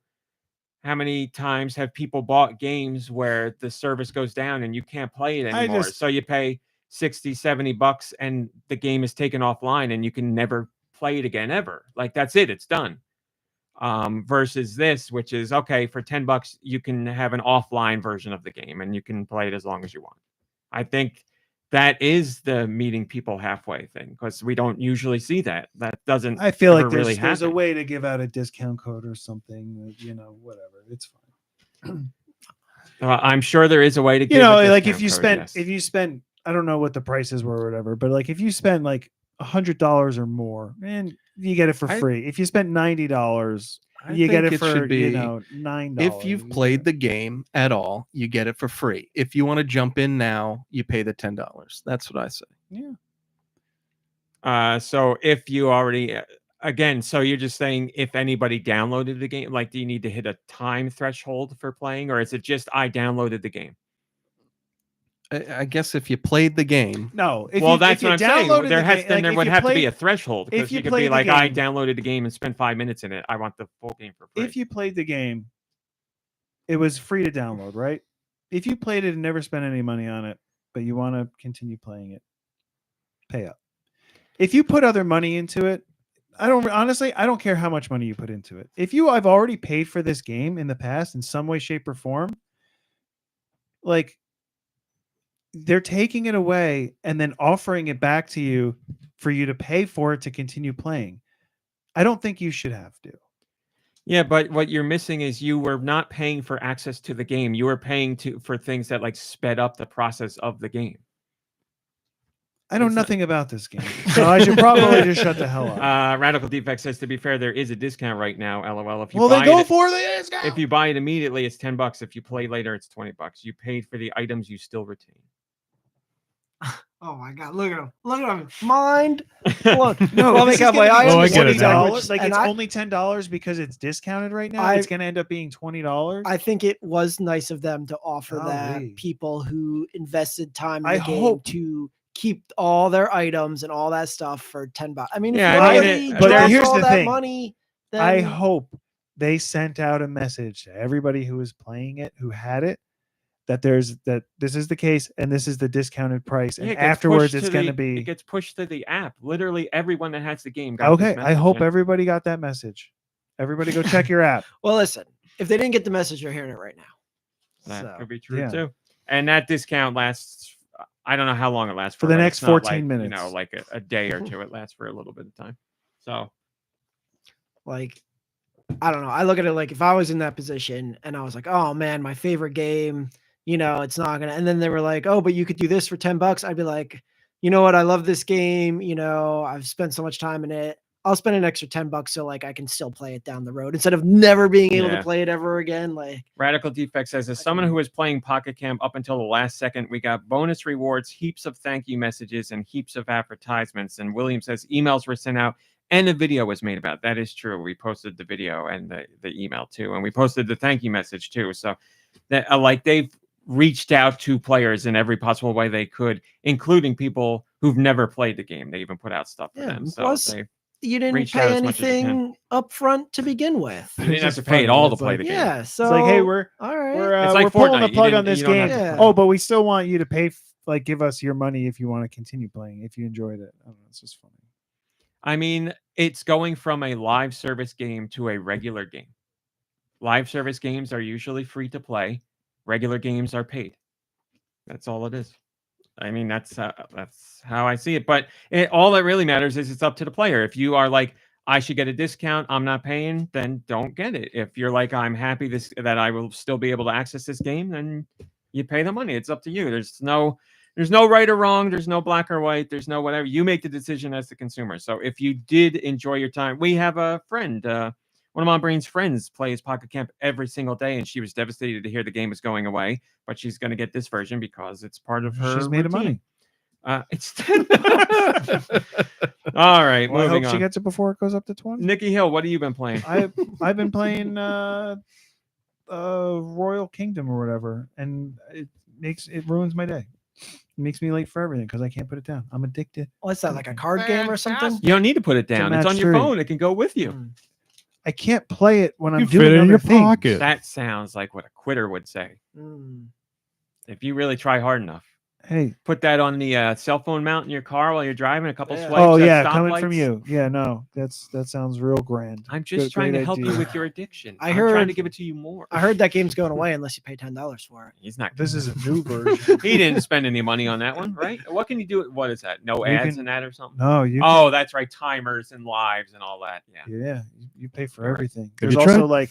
how many times have people bought games where the service goes down and you can't play it I anymore? just- So you pay $60-$70 and the game is taken offline and you can never play it again ever. Like that's it, it's done. Versus this, which is okay, for $10 you can have an offline version of the game and you can play it as long as you want. I think that is the meeting people halfway thing, because we don't usually see that. That doesn't I feel like ever really there's a happen. way to give out a discount code or something. You know, whatever. It's fine. I'm sure there is a way to give You know, a like if discount you code, spend yes. if you spend I don't know what the prices were or whatever, but like if you spend like $100 or more, and you get it for I- free. If you spend $90, I you get think it for should be, $9. if you've played the game at all, you get it for free. If you want to jump in now, you pay the $10. That's what I say. So if you already again, so you're just saying if anybody downloaded the game, like do you need to hit a time threshold for playing, or is it just I downloaded the game? I guess if you played the game, no, Well, if that's you what I'm saying. downloaded There the has game- then like, there if would you have to be played- a threshold, if because you you could played be the like, I game- downloaded the game and spent 5 minutes in it. I want the full game for free. if you played the game, it was free to download, right? If you played it and never spent any money on it, but you want to continue playing it, pay up. If you put other money into it, I don't care how much money you put into it. If I've already paid for this game in the past in some way, shape, or form, like they're taking it away and then offering it back to you for you to pay for it to continue playing. I don't think you should have to. Yeah, but what you're missing is you were not paying for access to the game. You were paying for things that like sped up the process of the game. I know nothing about this game, so I should probably just shut the hell up. Radical Defect says, to be fair, there is a discount right now. LOL. If you Well, buy then go it, for the discount. if you buy it immediately, it's $10. If you play later, it's $20. You paid for the items you still retain. Oh my God! Look at him! Look at him! Mind blown. No, Well, this they is got my gonna be Oh, I items get it now. $20. Like and it's I- only $10 because it's discounted right now. I- It's going to end up being $20. I think it was nice of them to offer Golly. that people who invested time in I the game hope- to keep all their items and all that stuff for $10. I mean, Yeah, if I you mean, already it- but dropped here's all the that thing. money, then I hope they sent out a message to everybody who was playing it, who had it, that this is the case and this is the discounted price. And Yeah, it gets afterwards, pushed it's to going to it be gets pushed to the app. Literally everyone that has the game got this okay. I message, hope yeah. everybody got that message. Everybody go check your app. Well, listen, if they didn't get the message, you're hearing it right now. That So, could be true yeah. too. And that discount lasts. I don't know how long it lasts For the but next it's not 14 like, minutes. You know, like a day or two. It lasts for a little bit of time. So like, I don't know. I look at it like if I was in that position and I was like, oh man, my favorite game, it's not gonna. And then they were like, oh, but you could do this for $10. I'd be like, you know what? I love this game. I've spent so much time in it. I'll spend an extra $10 so like I can still play it down the road instead of never being able Yeah. to play it ever again. Like, Radical Defect says, as someone who was playing Pocket Camp up until the last second, we got bonus rewards, heaps of thank you messages, and heaps of advertisements. And William says emails were sent out and a video was made about it. That is true. We posted the video and the email too, and we posted the thank you message too. So that like they've reached out to players in every possible way they could, including people who've never played the game. They even put out stuff for Yeah, them. So plus they you didn't reached out pay as much as you can. anything up front to begin with. you didn't have It's to just pay it funny. all to It's play like- the game. Yeah. So It's like, hey, we're all right. It's like we're pulling Fortnite. the You plug didn't- on this you don't game. have to pay. Oh, but we still want you to pay, give us your money if you want to continue playing, if you enjoyed it. I don't know, it's just funny. I mean, it's going from a live service game to a regular game. Live service games are usually free to play. Regular games are paid. That's all it is. I mean, that's how I see it. But all that really matters is it's up to the player. If you are like, I should get a discount, I'm not paying, then don't get it. If you're like, I'm happy that I will still be able to access this game, then you pay the money. It's up to you. There's no right or wrong. There's no black or white. There's no whatever. You make the decision as the consumer. So if you did enjoy your time, we have a friend, one of Mom Brain's friends plays Pocket Camp every single day, and she was devastated to hear the game was going away, but she's going to get this version because it's part of her She's made of routine. money. It's $10. All right, Well, I moving hope on. she gets it before it goes up to 20. Nicky Hill, what have you been playing? I've been playing Royal Kingdom or whatever, and it ruins my day. It makes me late for everything because I can't put it down. I'm addicted. What's that, like a card game or something? You don't need to put it down. It's match on your 3. phone. It can go with you. Hmm. I can't play it when I'm You doing fit it in other your things. pocket. That sounds like what a quitter would say. Hmm. If you really try hard enough. Hey, Put that on the cell phone mount in your car while you're driving. A couple Yeah. swipes. oh at yeah, coming from stoplights. you. Yeah, no, that sounds real grand. I'm just Good- trying great to help you idea. with your addiction. I I'm trying heard- to give it to you more. I heard that game's going away unless you pay $10 for it. He's not. This is a new version. He didn't spend any money on that one, right? What can you do? What is that? No You ads can- in that or something? No, you. Oh, that's right. Timers and lives and all that. Yeah. Yeah, you pay for All right. everything. Have There's you also tried?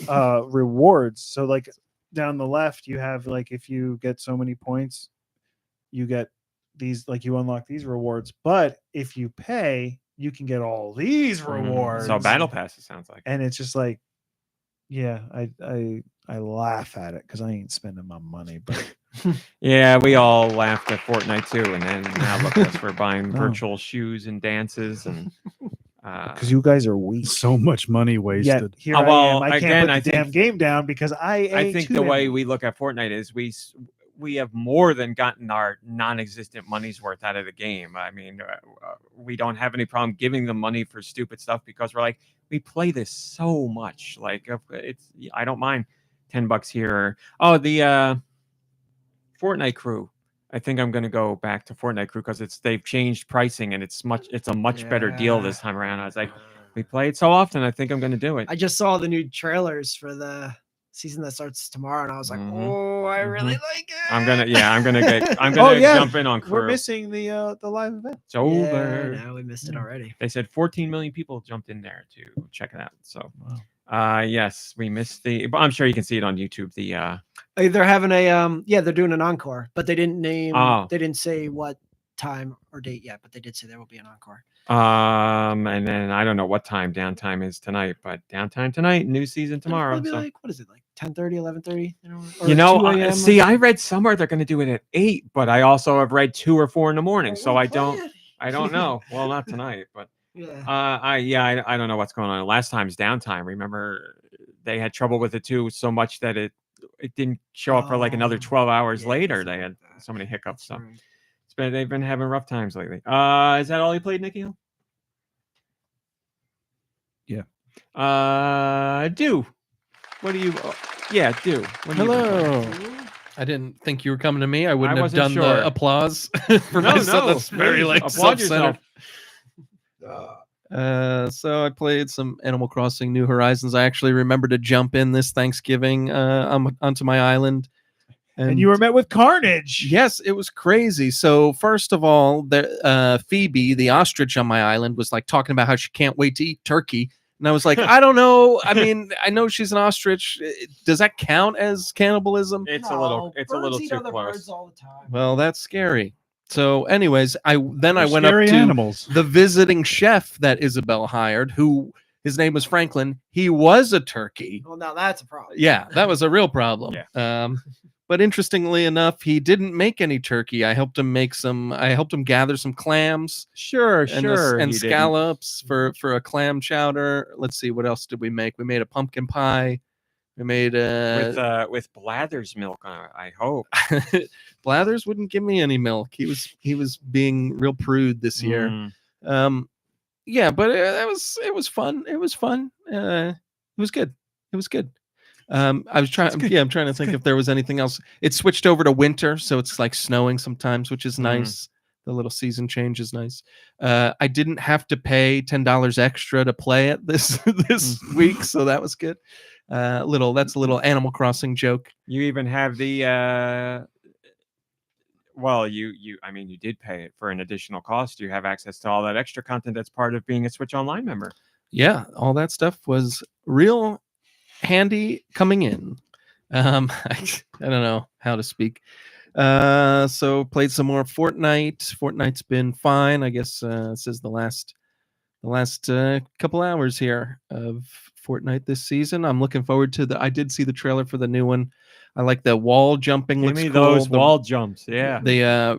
like rewards. So like down the left, you have like if you get so many points, you get these, like you unlock these rewards. But if you pay, you can get all these rewards. So battle pass. It sounds like. And it's just like, yeah, I laugh at it because I ain't spending my money. But Yeah, we all laughed at Fortnite too, and then now look at us, we're buying No. virtual shoes and dances, and because you guys are weak. So much money Yet wasted. here Well, I am. I can't again, put I the damn think- game down because I think the way we look at Fortnite is we have more than gotten our non-existent money's worth out of the game. I mean, we don't have any problem giving them money for stupid stuff because we're like, we play this so much. Like I don't mind $10 here. Oh, the Fortnite crew. I think I'm gonna go back to Fortnite Crew because they've changed pricing and it's a much better deal this time around. I was like, we play it so often, I think I'm gonna do it. I just saw the new trailers for the season that starts tomorrow, and I was like, oh, I really like it. I'm gonna jump in on Crew. We're missing the live event. It's over. Yeah, no, we missed it already. They said 14 million people jumped in there to check it out. So, yes, we missed but I'm sure you can see it on YouTube. They're having a they're doing an encore, but they didn't name. Oh. They didn't say what time or date yet, but they did say there will be an encore. And then I don't know what time downtime is tonight, but downtime tonight, new season tomorrow. It'll be So. like, what is it, like 10:30, 11:30? See, I read somewhere they're going to do it at 8, but I also have read 2 or 4 in the morning, so I don't know. Well, not tonight, but I don't know what's going on. Last time's downtime. Remember, they had trouble with it too, so much that it didn't show up for like another 12 hours later. They had so many hiccups. So they've been having rough times lately. Is that all you played, Nicky? Yeah. Do. What do you? Do. What do you Hello. I didn't think you were coming to me. I wouldn't have wasn't done sure. the applause for myself. That's very please, like applaud self-centered. So I played some Animal Crossing New Horizons. I actually remembered to jump in this Thanksgiving onto my island. And you were met with carnage. Yes, it was crazy. So first of all, Phoebe, the ostrich on my island, was like talking about how she can't wait to eat turkey. And I was like, I don't know. I mean, I know she's an ostrich. Does that count as cannibalism? It's a little too close. All the time. Well, that's scary. So, anyways, I went up to animals. the visiting chef that Isabel hired, who his name was Franklin. He was a turkey. Well, now that's a problem. Yeah, that was a real problem. Yeah. But interestingly enough, he didn't make any turkey. I helped him gather some clams. And scallops for a clam chowder. Let's see, what else did we make? We made a pumpkin pie. We made with Blather's milk. I hope Blathers wouldn't give me any milk. He was being real prude this year. Yeah, but it was fun. It was fun. It was good. It was good. I'm trying to think if there was anything else. It switched over to winter, so it's like snowing sometimes, which is nice. The little season change is nice. I didn't have to pay $10 extra to play it this week, so that was good. That's a little Animal Crossing joke. You even have the well, you did pay it for an additional cost. You have access to all that extra content that's part of being a Switch Online member. Yeah, all that stuff was real handy coming in. I don't know how to speak. So played some more Fortnite. Fortnite's been fine. I guess it says the last couple hours here of Fortnite this season. I'm looking forward to I did see the trailer for the new one. I like the wall jumping. Give me those wall jumps. Yeah.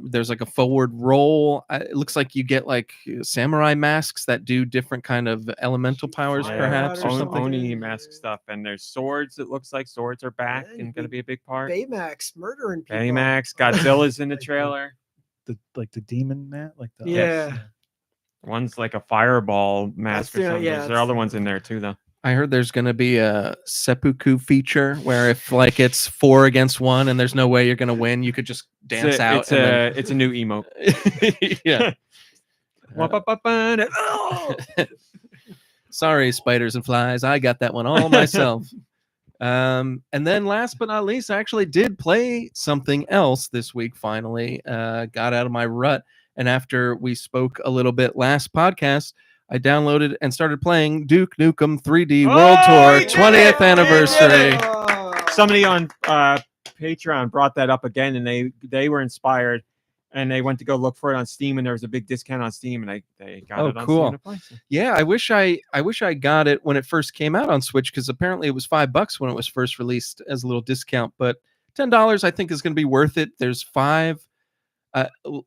There's like a forward roll. It looks like you get like samurai masks that do different kind of elemental powers, perhaps, or something. Oni mask stuff, and there's swords. It looks like swords are back and going to be a big part. Baymax murdering people. Baymax, Godzilla's in the trailer. The demon man, One's like a fireball mask or something. There are other ones in there too, though. I heard there's going to be a seppuku feature where if like it's 4 against 1 and there's no way you're going to win, you could just dance out. It's a new emote. Yeah. Sorry, spiders and flies. I got that one all myself. And then last but not least, I actually did play something else this week. Finally, got out of my rut. And after we spoke a little bit last podcast, I downloaded and started playing Duke Nukem 3D World Tour 20th anniversary. Somebody on Patreon brought that up again, and they were inspired, and they went to go look for it on Steam, and there was a big discount on Steam, and they got it on cool. Steam to play. Yeah, I wish I got it when it first came out on Switch, because apparently it was $5 when it was first released as a little discount, but $10 I think is going to be worth it. There's 5.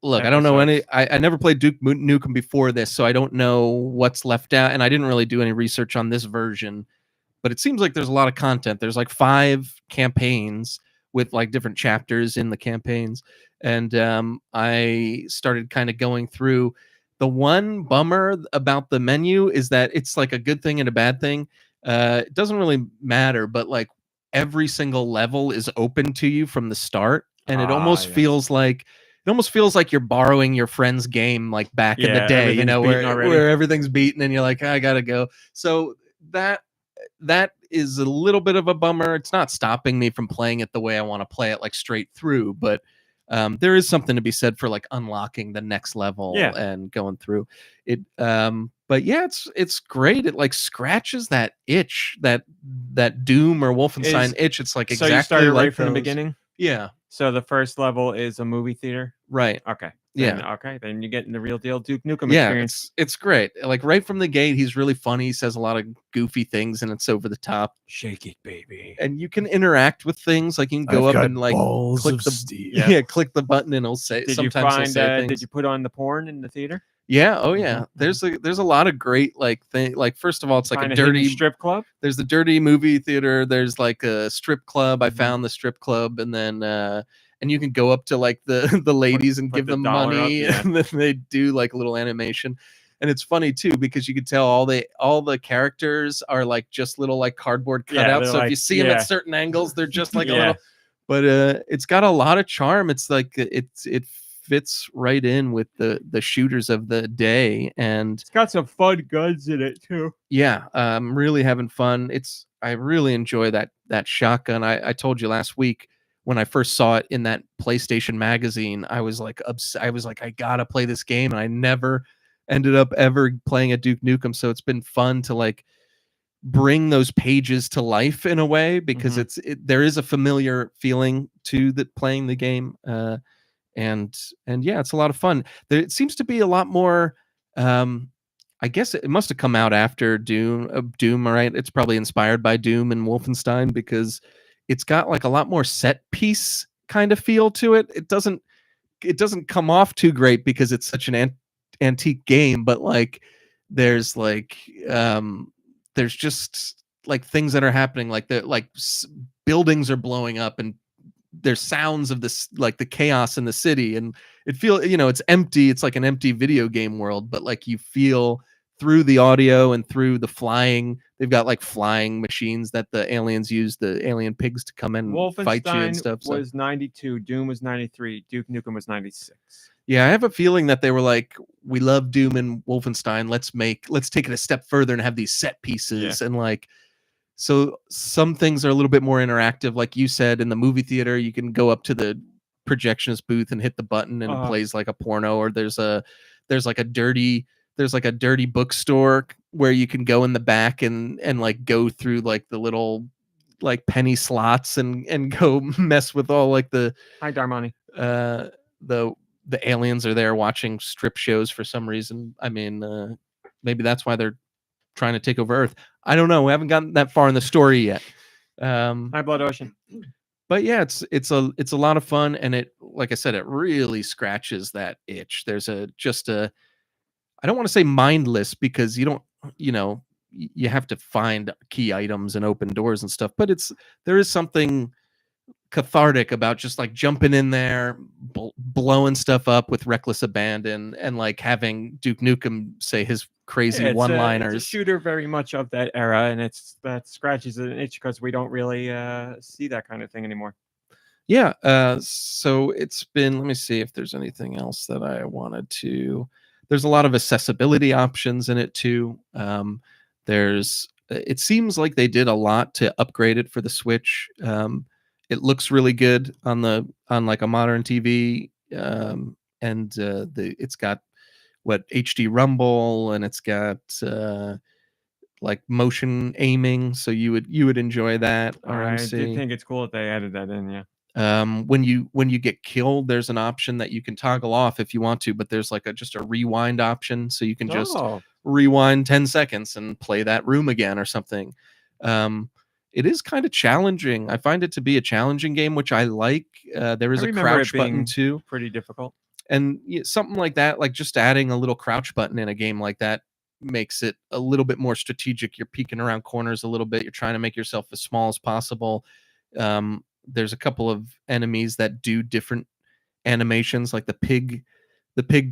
Look, I don't know any. I never played Duke Nukem before this, so I don't know what's left out, and I didn't really do any research on this version. But it seems like there's a lot of content. There's like 5 campaigns with like different chapters in the campaigns, and I started kind of going through. The one bummer about the menu is that it's like a good thing and a bad thing. It doesn't really matter, but like every single level is open to you from the start, and it almost feels like. it almost feels like you're borrowing your friend's game like back in the Yeah, day, you everything's know, beaten already. where everything's beaten and you're like, I gotta go. So that is a little bit of a bummer. It's not stopping me from playing it the way I want to play it, like straight through, but there is something to be said for like unlocking the next level and going through it. But yeah, it's great. It like scratches that itch, that Doom or Wolfenstein itch. It's like So exactly you started like right from the those. beginning. Yeah. So the first level is a movie theater. Right. Okay. Yeah. Then, okay. Then you get in the real deal Duke Nukem Yeah, experience. it's great. Like right from the gate, he's really funny. He says a lot of goofy things, and it's over the top. Shake it, baby. And you can interact with things. Like you can go I've up got and like balls click of the steel. click the button, and it'll say. Did you Sometimes he'll find? say things. Did you put on the porn in the theater? Yeah. Oh yeah. There's a lot of great like thing. Like first of all, it's like Find a hidden dirty strip club. There's the dirty movie theater. There's like a strip club. I Mhm. found the strip club, and then and you can go up to like the ladies and put give the them dollar up, money, yeah. and then they do like a little animation. And it's funny too because you can tell all the characters are like just little like cardboard Yeah, cutouts. they're So if you like- see them yeah. at certain angles, they're just like a Yeah. little. But it's got a lot of charm. It's like it fits right in with the shooters of the day, and It's got some fun guns in it too. yeah, I'm really having fun. I really enjoy that shotgun. I told you last week when I first saw it in that PlayStation magazine, I was like I gotta play this game, and I never ended up ever playing a Duke Nukem. So it's been fun to like bring those pages to life in a way because Mhm. there is a familiar feeling to the playing the game. And yeah, it's a lot of fun. There seems to be a lot more. I guess it must have come out after Doom, right? It's probably inspired by Doom and Wolfenstein because it's got like a lot more set piece kind of feel to it. It doesn't come off too great because it's such an antique game, but like there's just like things that are happening, like buildings are blowing up and there's sounds of this like the chaos in the city, and it it's empty. It's like an empty video game world, but like you feel through the audio and through the flying. They've got like flying machines that the aliens use, the alien pigs, to come in and fight you and Wolfenstein stuff. So was 92. Doom was 93. Duke Nukem was 96. yeah, I have a feeling that they were like, we love Doom and Wolfenstein. Let's take it a step further and have these set pieces and like. So some things are a little bit more interactive, like you said. In the movie theater, you can go up to the projectionist booth and hit the button, and it plays like a porno. Or there's like a dirty bookstore where you can go in the back and like go through like the little like penny slots and go mess with all like the Hi, Darmani. the aliens are there watching strip shows for some reason. I mean, maybe that's why they're trying to take over Earth. I don't know. We haven't gotten that far in the story yet. Hi, Blood Ocean. But yeah, it's a lot of fun, and it, like I said, it really scratches that itch. There's I don't want to say mindless because you have to find key items and open doors and stuff, but there is something cathartic about just like jumping in there, blowing stuff up with reckless abandon, and like having Duke Nukem say his crazy one-liners. It's a shooter very much of that era, and that scratches an itch because we don't really see that kind of thing anymore. Yeah. So it's been. Let me see if there's anything else that I wanted to. There's a lot of accessibility options in it too. It seems like they did a lot to upgrade it for the Switch. It looks really good on like a modern TV, and it's got HD rumble, and it's got like motion aiming, so you would enjoy that. I RMC. did think it's cool that they added that in. Yeah. When you get killed, there's an option that you can toggle off if you want to, but there's like just a rewind option, so you can just rewind 10 seconds and play that room again or something. It is kind of challenging. I find it to be a challenging game, which I like. There is a crouch button too. Pretty difficult. And something like that, like just adding a little crouch button in a game like that makes it a little bit more strategic. You're peeking around corners a little bit. You're trying to make yourself as small as possible. There's a couple of enemies that do different animations, like the pig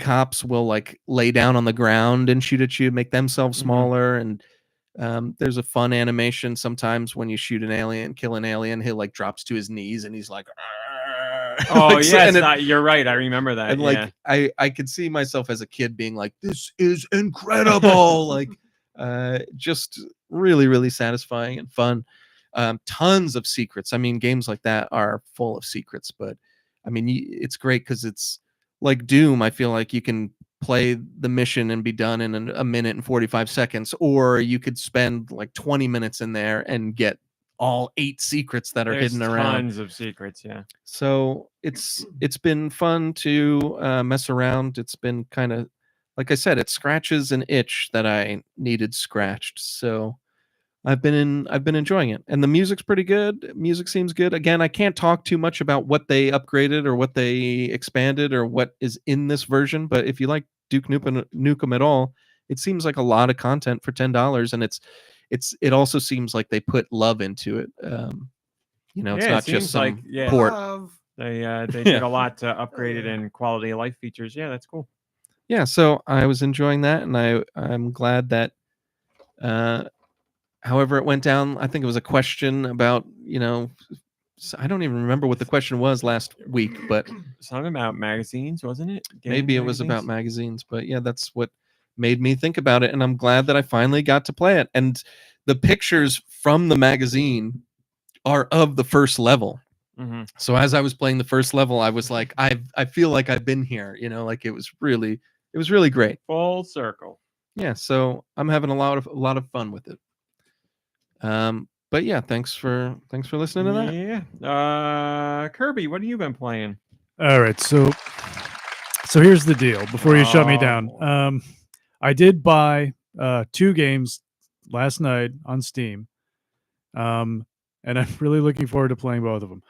cops will like lay down on the ground and shoot at you, make themselves smaller. And there's a fun animation sometimes when you shoot an alien, kill an alien, he like drops to his knees and he's like, Oh Like, so- yeah, and it- you're right. I remember that. and like I could see myself as a kid being like, this is incredible. Like just really, really satisfying and fun. Tons of secrets. I mean, games like that are full of secrets, but I mean, it's great because it's like Doom. I feel like you can play the mission and be done in a minute and 45 seconds, or you could spend like 20 minutes in there and get all 8 secrets that are there's hidden around. tons of secrets. Yeah. So it's been fun to mess around. It's been kind of, like I said, it scratches an itch that I needed scratched. So I've been enjoying it, and the music's pretty good. Music seems good. Again, I can't talk too much about what they upgraded or what they expanded or what is in this version. But if you like Duke Nukem at all, it seems like a lot of content for $10, and it also seems like they put love into it. You know, it's Yeah, it not just seems some like, yeah. port. They did Yeah. a lot to upgrade it and quality of life features. Yeah, that's cool. Yeah, so I was enjoying that, and I'm glad that however it went down. I think it was a question about, you know, I don't even remember what the question was last week, but Something about magazines, wasn't it? maybe it was about magazines? magazines. But yeah, that's what made me think about it, and I'm glad that I finally got to play it. And the pictures from the magazine are of the first level. Mm-hmm. So as I was playing the first level, I was like, I feel like I've been here, you know, like it was really great. Full circle. Yeah, so I'm having a lot of fun with it. But yeah, thanks for listening to that. Yeah. Kirby, what have you been playing? All right, so here's the deal. Before you shut me down, boy. I did buy 2 games last night on Steam, and I'm really looking forward to playing both of them.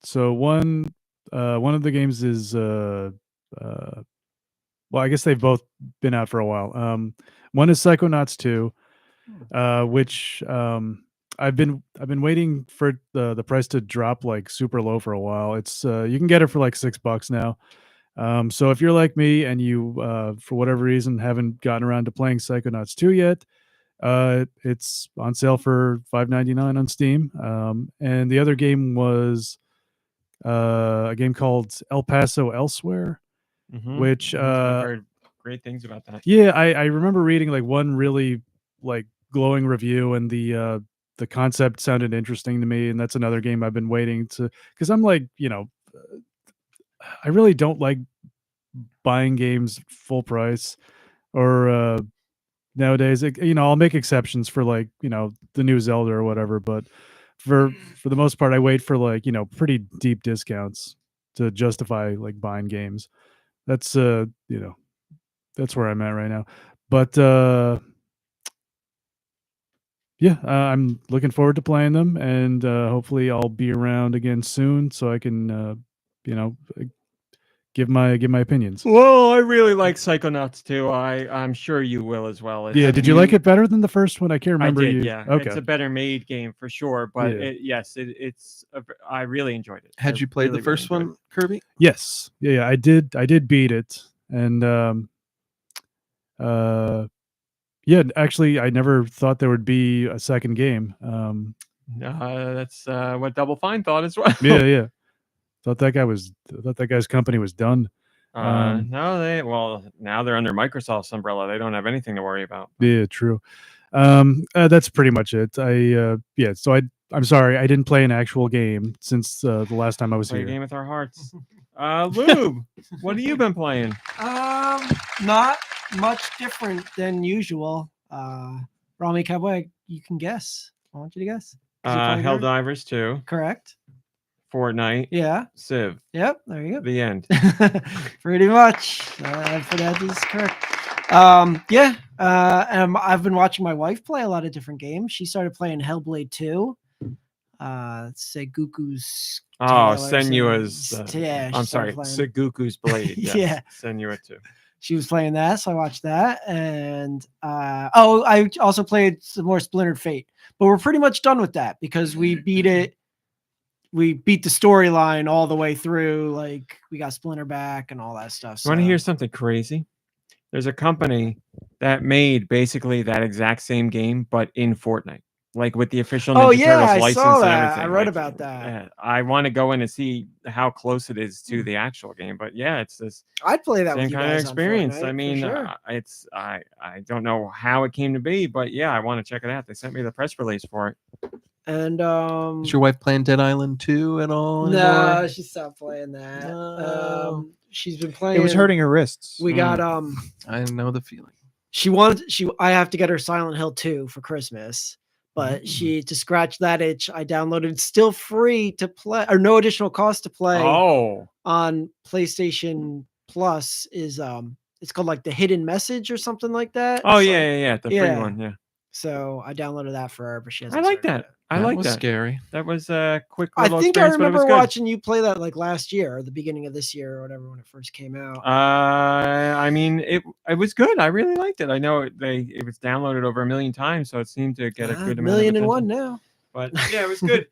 So one of the games is well, I guess they've both been out for a while. One is Psychonauts 2, which I've been waiting for the price to drop like super low for a while. It's you can get it for like $6 now. So if you're like me and you for whatever reason haven't gotten around to playing Psychonauts 2 yet, it's on sale for $5.99 on Steam. And the other game was a game called El Paso Elsewhere, Mhm. which I've heard great things about that. yeah, I remember reading like one really like glowing review, and the concept sounded interesting to me, and that's another game I've been waiting to, because I'm like, you know, I really don't like buying games full price or nowadays. You know, I'll make exceptions for like, you know, the new Zelda or whatever, but for the most part, I wait for like, you know, pretty deep discounts to justify like buying games. That's you know, that's where I'm at right now. But yeah, I'm looking forward to playing them, and hopefully I'll be around again soon so I can you know, give my opinions. Well, I really like Psychonauts too. I'm sure you will as well. Yeah, did you like it better than the first one? I can't remember. I did, you. yeah. Okay. It's a better made game for sure, but Yeah. I really enjoyed it. Had I you played really, the first really enjoyed one, Kirby? Yes. Yeah, I did beat it, and yeah, actually, I never thought there would be a second game. That's what Double Fine thought as well. Yeah. Thought that guy's company was done. No, now they're under Microsoft's umbrella. They don't have anything to worry about. Yeah, true. That's pretty much it. Yeah. So I'm sorry, I didn't play an actual game since the last time I was Play a here. game with our hearts. Lube, what have you been playing? Not much different than usual. Rami Cowboy, you can guess. I want you to guess. Is he playing there? Helldivers 2, Correct. Fortnite, Yeah. Civ. Yep. There you go. The end. Pretty much. For that is correct. Yeah. I've been watching my wife play a lot of different games. She started playing Hellblade 2. Sengoku's Oh, Tale or Senua's. something. Yeah, she I'm started sorry, playing. Seguku's Blade. Yes. Yeah. Senua 2. She was playing that, so I watched that. And I also played some more Splintered Fate. But we're pretty much done with that because we beat it. We beat the storyline all the way through. Like, we got Splinter back and all that stuff. You want to so- hear something crazy? There's a company that made basically that exact same game, but in Fortnite. like with the official Oh Ninja yeah, Turtles I license saw and that. everything. I read like, about that. I want to go in and see how close it is to the actual game. But yeah, it's this I'd play that with same you kind of guys on experience. Fortnite, I for mean, sure. I don't know how it came to be, but yeah, I want to check it out. They sent me the press release for it. And Is your wife playing Dead Island 2 at all no, anymore? she stopped playing that. No. She's been playing. It was hurting her wrists. We got I know the feeling. I have to get her Silent Hill 2 for Christmas. But to scratch that itch, I downloaded. It's still free to play, or no additional cost to play. Oh, On PlayStation Plus is it's called like the Hidden Message or something like that. oh It's yeah, like- the free one. Yeah, So I downloaded that for her, but she I hasn't. like started that. it. I That like was that. scary. That was a quick I little think I experience, but it was remember good. watching you play that like last year or the beginning of this year or whatever when it first came out. I mean, it was good. I really liked it. I know it was downloaded over 1 million times, so it seemed to get a good amount. Million of and one attention. now. But yeah, it was good.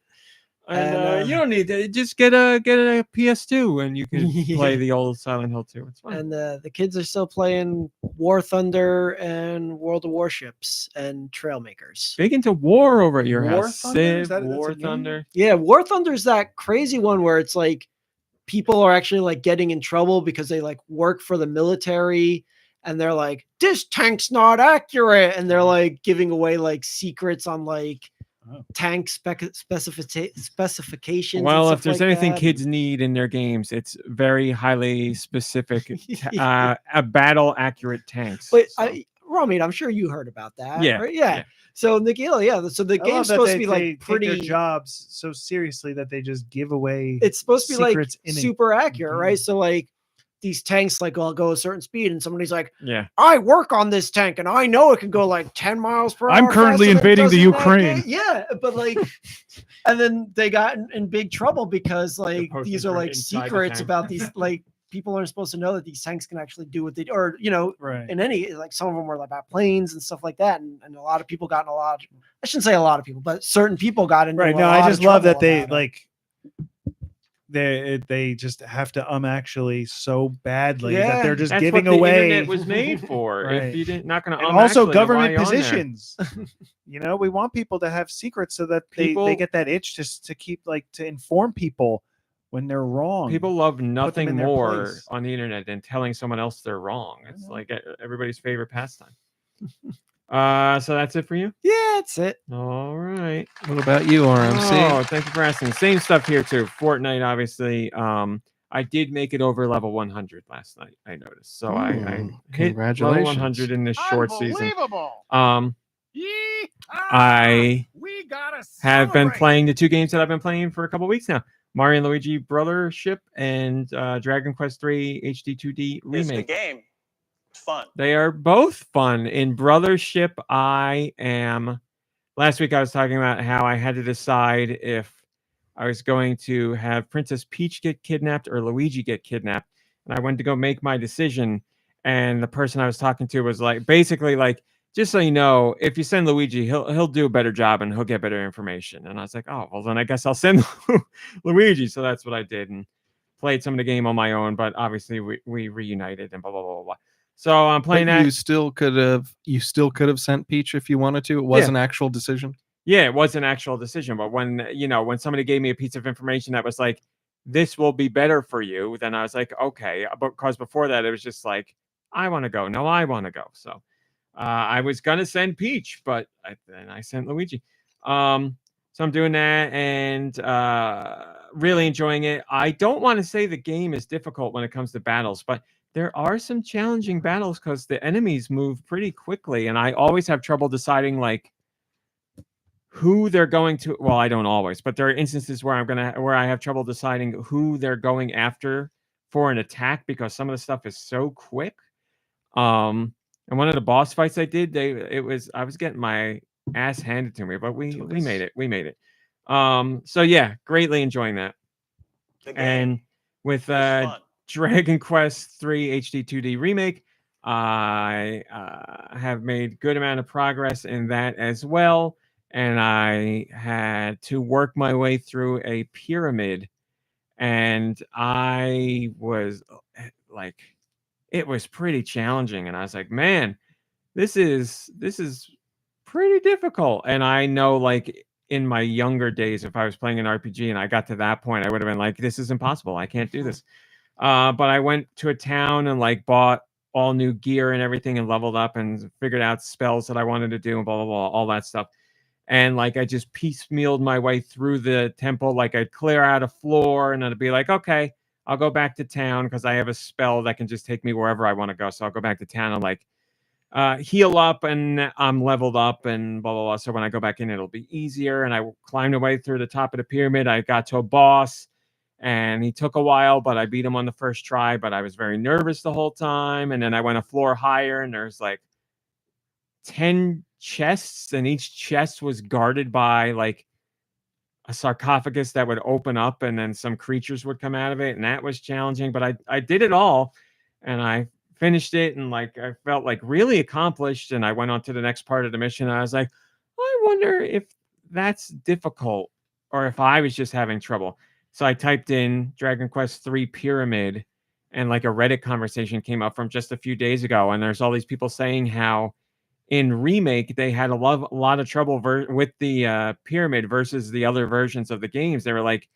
And, And, you don't need to just get a PS2 and you can play the old Silent Hill 2. It's fine. And the kids are still playing War Thunder and World of Warships and Trailmakers. Big into war over at your War house. Thunder? Is Civ, that- that's War a game? Thunder. Yeah, War Thunder's that crazy one where it's like people are actually like getting in trouble because they like work for the military and they're like, this tank's not accurate. And they're like giving away like secrets on like tank specifications. Well, and if there's stuff like anything that. kids need in their games, it's very highly specific, battle accurate tanks. But so. Romy, I'm sure you heard about that. Yeah, Right? yeah. So Nicky, so the I love game's that supposed they- to be they like take pretty their jobs so seriously that they just give away. it's supposed to be like secrets in a super accurate, right? game. So like these tanks like all go a certain speed and somebody's like, Yeah. I work on this tank and I know it can go like 10 miles per hour. I'm currently faster than it invading does the in that Ukraine. game. Yeah, but like and then they got in big trouble because like posting these are from like inside the secrets tank. about these like people aren't supposed to know that these tanks can actually do what they do, or Right. in any like some of them were about planes and stuff like that, and a lot of people got in a lot. I shouldn't say a lot of people, but certain people got into Right. a No, lot I of just love that trouble they about it. like they just have to actually so badly Yeah, that they're just That's giving what the away. internet was made for. Right. If you didn't, not going to And also actually, government why on there? positions. We want people to have secrets so that they People- get that itch to keep like to inform people when they're wrong. People love in nothing their more place. on the internet than telling someone else they're wrong. It's like everybody's favorite pastime. So that's it for you? Yeah, that's it. All right. What about you, RMC? Oh, thank you for asking. Same stuff here too. Fortnite, obviously. I did make it over level 100 last night. I noticed. So I hit level Congratulations. 100 in this short season. Unbelievable. I We gotta have been celebrate. playing the two games that I've been playing for a couple weeks now. Mario and Luigi Brothership and Dragon Quest 3 HD 2D It's the remake. game. Fun. They are both fun. In Brothership, last week I was talking about how I had to decide if I was going to have Princess Peach get kidnapped or Luigi get kidnapped. And I went to go make my decision. And the person I was talking to was like, basically like, just so you know, if you send Luigi, he'll do a better job and he'll get better information. And I was like, oh, well, then I guess I'll send Luigi. So that's what I did and played some of the game on my own. But obviously we reunited and blah, blah, blah, blah, blah. So I'm playing But that. you still could have sent Peach if you wanted to. It was an actual decision. Yeah, it was an actual decision. But when somebody gave me a piece of information that was like, this will be better for you, then I was like, okay. Because before that, it was just like, I want to go. No, I want to go. So I was going to send Peach, but then I sent Luigi. So I'm doing that and really enjoying it. I don't want to say the game is difficult when it comes to battles, but there are some challenging battles because the enemies move pretty quickly. And I always have trouble deciding like who they're going to. Well, I don't always, but there are instances where where I have trouble deciding who they're going after for an attack because some of the stuff is so quick. And one of the boss fights I did, I was getting my ass handed to me, but we made it. We made it. So yeah, greatly enjoying that. The game And with is fun. Dragon Quest 3 HD 2D remake, I have made good amount of progress in that as well. And I had to work my way through a pyramid, and I was like, it was pretty challenging. And I was like, man, this is pretty difficult. And I know, like, in my younger days, if I was playing an RPG and I got to that point, I would have been like, this is impossible. I can't do this. But I went to a town and like bought all new gear and everything and leveled up and figured out spells that I wanted to do and blah, blah, blah, all that stuff. And like I just piecemealed my way through the temple. Like I'd clear out a floor and I'd be like, okay, I'll go back to town because I have a spell that can just take me wherever I want to go. So I'll go back to town and like heal up and I'm leveled up and blah, blah, blah. So when I go back in, it'll be easier. And I climbed away through the top of the pyramid. I got to a boss and he took a while, but I beat him on the first try. But I was very nervous the whole time. And then I went a floor higher and there's like 10 chests, and each chest was guarded by like a sarcophagus that would open up and then some creatures would come out of it, and that was challenging, but I did it all and I finished it, and like I felt like really accomplished, and I went on to the next part of the mission and I was like, I wonder if that's difficult or if I was just having trouble. So I typed in Dragon Quest 3 Pyramid, and like a Reddit conversation came up from just a few days ago, and there's all these people saying how in remake they had a lot of trouble with the pyramid versus the other versions of the games. They were like,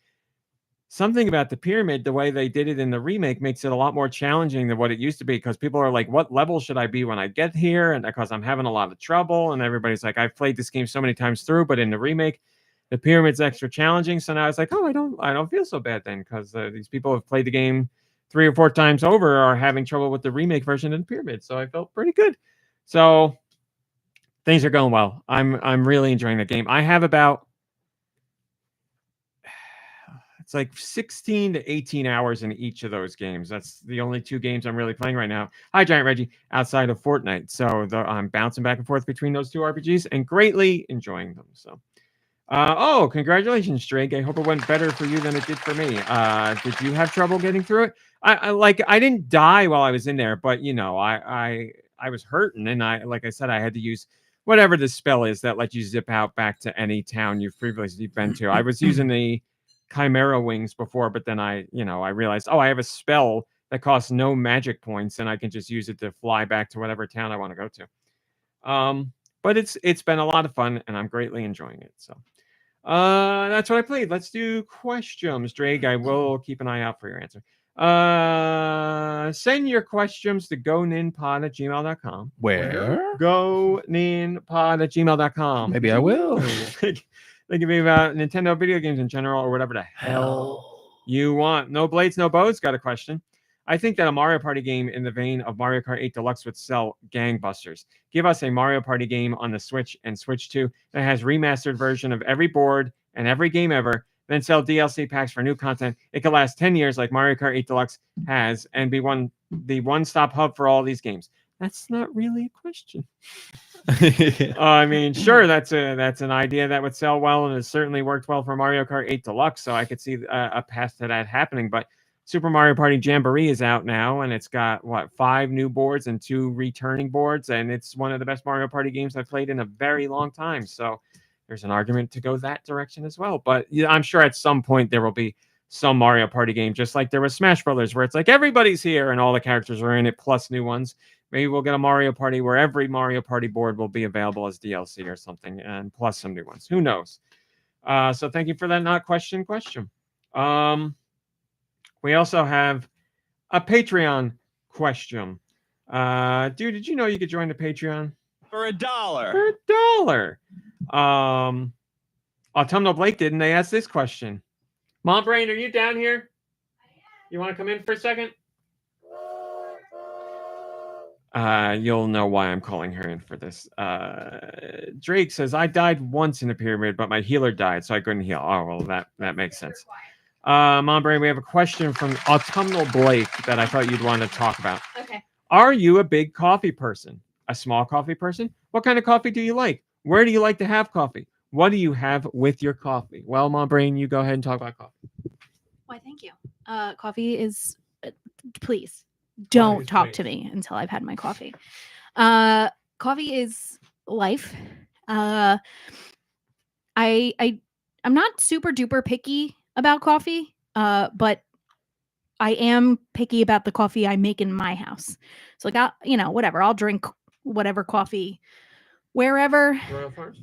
something about the pyramid, the way they did it in the remake makes it a lot more challenging than what it used to be, because people are like, what level should I be when I get here? And because I'm having a lot of trouble, and everybody's like, I've played this game so many times through, but in the remake the pyramid's extra challenging. So now I was like, oh, I don't feel so bad then, because these people have played the game 3 or 4 times over are having trouble with the remake version of the pyramid. So I felt pretty good. So things are going well. I'm really enjoying the game. I have about, it's like 16 to 18 hours in each of those games. That's the only 2 games I'm really playing right now. Hi, Giant Reggie, outside of Fortnite. So I'm bouncing back and forth between those 2 RPGs and greatly enjoying them. So, oh, congratulations, Drake. I hope it went better for you than it did for me. Did you have trouble getting through it? I didn't die while I was in there, but you know, I was hurting, and like I said, I had to use whatever the spell is that lets you zip out back to any town you've previously been to. I was using the Chimera wings before, but then I realized, oh, I have a spell that costs no magic points, and I can just use it to fly back to whatever town I want to go to. But it's been a lot of fun, and I'm greatly enjoying it. So that's what I played. Let's do questions, Drake. I will keep an eye out for your answer. Send your questions to goninpod@gmail.com. Where? goninpod@gmail.com. Maybe I will. They can be about Nintendo video games in general or whatever the hell you want. No Blades, No Bows got a question. I think that a Mario Party game in the vein of Mario Kart 8 Deluxe would sell gangbusters. Give us a Mario Party game on the Switch and Switch 2 that has remastered version of every board and every game ever, then sell DLC packs for new content. It could last 10 years like Mario Kart 8 Deluxe has and be the one-stop hub for all these games. That's not really a question. I mean, sure, that's an idea that would sell well, and it certainly worked well for Mario Kart 8 Deluxe, so I could see a path to that happening. But Super Mario Party Jamboree is out now, and it's got 5 new boards and 2 returning boards, and it's one of the best Mario Party games I've played in a very long time. So there's an argument to go that direction as well. But yeah, I'm sure at some point there will be some Mario Party game, just like there was Smash Brothers, where it's like everybody's here and all the characters are in it, plus new ones. Maybe we'll get a Mario Party where every Mario Party board will be available as DLC or something, and plus some new ones. Who knows? So thank you for that not question. We also have a Patreon question. Dude, did you know you could join the Patreon? For $1. For $1. AutumnalBlake did, and they asked this question. Mom Brain, are you down here? You want to come in for a second? You'll know why I'm calling her in for this. Drake says, I died once in the pyramid, but my healer died, so I couldn't heal. Oh, well, that makes sense. Mom Brain, we have a question from AutumnalBlake that I thought you'd want to talk about. Okay. Are you a big coffee person? A small coffee person? What kind of coffee do you like? Where do you like to have coffee? What do you have with your coffee? Well, Mom Brain, you go ahead and talk about coffee. Why, thank you. Coffee is, please don't Please, talk please. to me until I've had my coffee. Coffee is life. I'm not super duper picky about coffee, but I am picky about the coffee I make in my house. So like, whatever, I'll drink whatever coffee wherever, Royal Farms.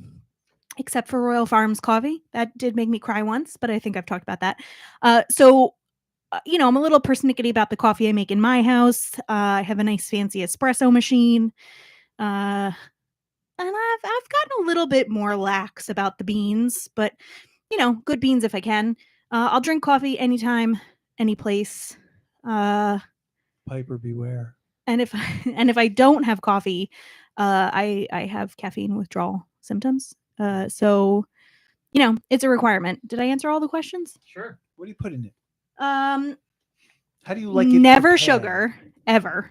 except for Royal Farms coffee. That did make me cry once, but I think I've talked about that. So I'm a little persnickety about the coffee I make in my house. I have a nice fancy espresso machine. And I've gotten a little bit more lax about the beans, but good beans if I can. I'll drink coffee anytime, any place. Piper beware. And if I don't have coffee, I have caffeine withdrawal symptoms. So it's a requirement. Did I answer all the questions? Sure. What do you put in it? How do you like it Never prepared? sugar, ever.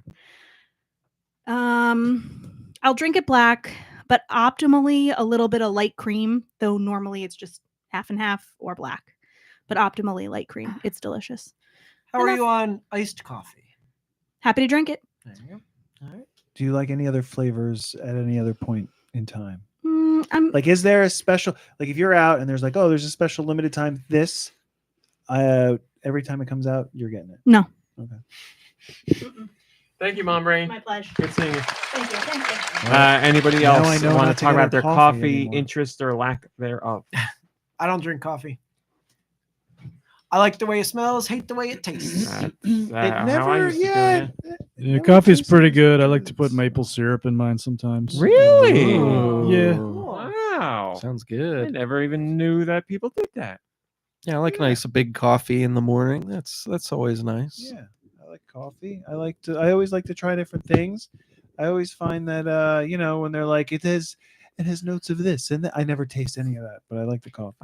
I'll drink it black, but optimally a little bit of light cream, though normally it's just half and half or black. But optimally light cream. It's delicious. How are you on iced coffee? Happy to drink it. There you go. All right. Do you like any other flavors at any other point in time? I'm Like, is there a special, like if you're out and there's like, oh, there's a special limited time, this, every time it comes out, you're getting it? No. Okay. Thank you, Mom Brain. My pleasure. Good seeing you. Thank you. Thank you. Anybody Now else I know want not to to talk get about her their coffee coffee anymore. interest or lack thereof? I don't drink coffee. I like the way it smells, hate the way it tastes. That's, It how I never, used to do it, yeah. Yeah, coffee's pretty good. I like to put maple syrup in mine sometimes. Really? Ooh. Yeah. Wow. Sounds I good. never even knew that people did that. Yeah, I like a nice big coffee in the morning. That's always nice. Yeah, I like coffee. I always like to try different things. I always find that when they're like it has notes of this and that, I never taste any of that, but I like the coffee.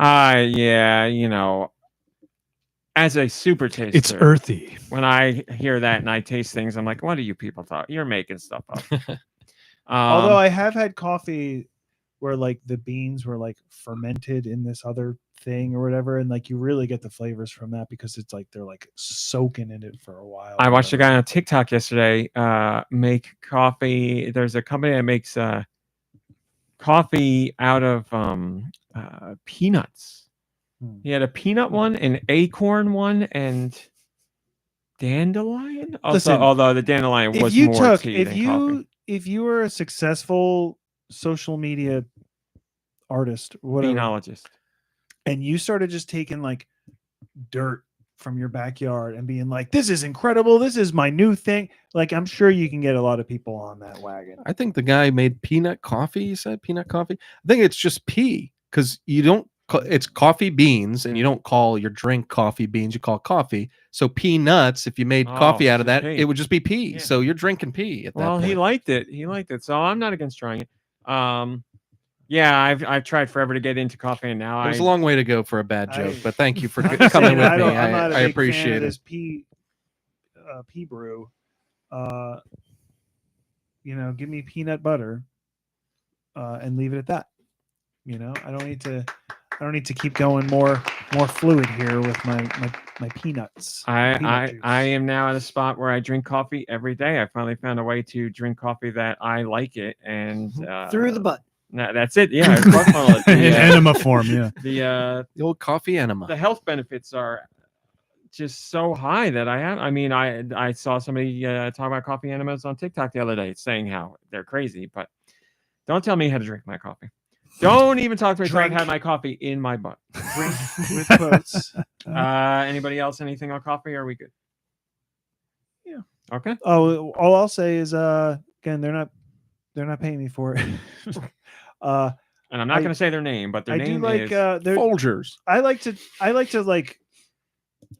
Yeah, as a super taster, It's earthy. when I hear that and I taste things, I'm like, what are you people talking? You're making stuff up. Although I have had coffee where like the beans were like fermented in this other thing or whatever, and like you really get the flavors from that because it's like they're like soaking in it for a while. I or watched a whatever. guy on TikTok yesterday make coffee. There's a company that makes coffee out of peanuts. He had a peanut one, an acorn one, and dandelion. Also, Listen, although the dandelion was more tea than coffee. if you were a successful social media artist, whatever, Phenologist. and you started just taking like dirt from your backyard and being like, this is incredible, this is my new thing, like I'm sure you can get a lot of people on that wagon. I think the guy made peanut coffee. You said peanut coffee. I think it's just pea because you don't. It's coffee beans, and you don't call your drink coffee beans. You call it coffee. So peanuts. If you made coffee out of that, pea. it would just be pea. Yeah. So you're drinking pea at that Well, point. he liked it. He liked it. So I'm not against trying it. Yeah, I've tried forever to get into coffee, and now There's a long way to go for a bad joke, but thank you for I'm just coming saying, with I me. don't- I'm not a I big fan appreciate of it. this pea brew. Give me peanut butter and leave it at that. I don't need to keep going more fluid here with my peanuts. Peanut I juice. am now at a spot where I drink coffee every day. I finally found a way to drink coffee that I like it, and Through the butt. that's it. Yeah, it's butt funnel. In enema form, yeah. The old coffee enema. The health benefits are just so high that I saw somebody talk about coffee enemas on TikTok the other day, saying how they're crazy. But don't tell me how to drink my coffee. Don't even talk to me until I've had my coffee in my butt. Drink with quotes. Anybody else? Anything on coffee? Or are we good? Yeah. Okay. Oh, all I'll say is again, they're not paying me for it. And I'm not going to say their name, but their name is Folgers. I like to like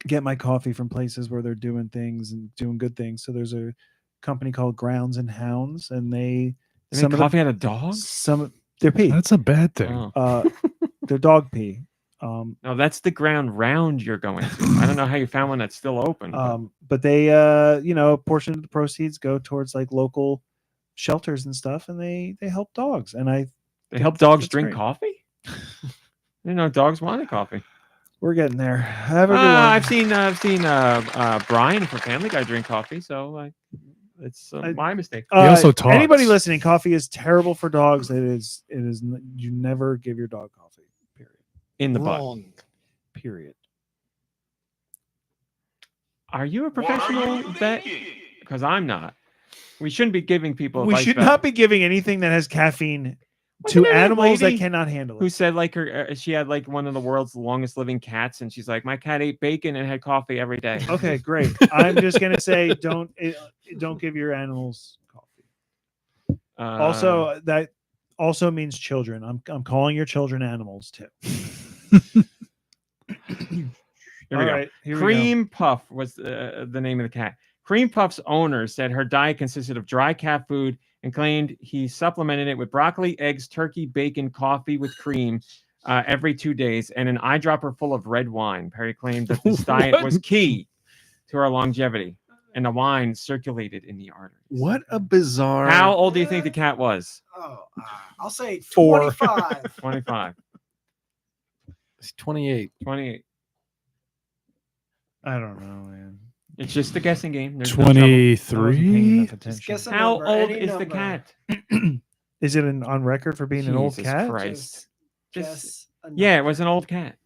get my coffee from places where they're doing things and doing good things. So there's a company called Grounds and Hounds, and they make coffee out of dogs. They're pee. That's a bad thing. They're dog pee. No, that's the ground round you're going to. I don't know how you found one that's still open. But they a portion of the proceeds go towards like local shelters and stuff, and they help dogs. And they help dogs that's drink great. coffee. Dogs wanted coffee. We're getting there. Have a good one. I've seen Brian from Family Guy drink coffee, so it's my mistake. He also talks. Anybody listening, coffee is terrible for dogs. It is. You never give your dog coffee. Period. In the Wrong. butt. Period. Are you a professional vet? Because I'm not. We shouldn't be giving people. We advice should about- not be giving anything that has caffeine Wasn't to there that animals that lady cannot handle who it. said like she had like one of the world's longest living cats, and she's like, my cat ate bacon and had coffee every day. Okay, great. I'm just gonna say, don't give your animals coffee. Also, that also means children. I'm calling your children animals too. Here we All go. right, here we go. Cream Puff was the name of the cat. Cream Puff's owner said her diet consisted of dry cat food and claimed he supplemented it with broccoli, eggs, turkey, bacon, coffee with cream every 2 days, and an eyedropper full of red wine. Perry claimed that this diet was key to her longevity, and the wine circulated in the arteries. What a bizarre. How old do you think the cat was? Oh, I'll say 4. 25. 25. It's 28. 28. I don't know, man. It's just a guessing game. There's no trouble. 23. Just guess a How number, old any is the number. cat? Is it on record for being an old Jesus cat? Christ. Just Just- guess a Yeah, it number. was an old cat.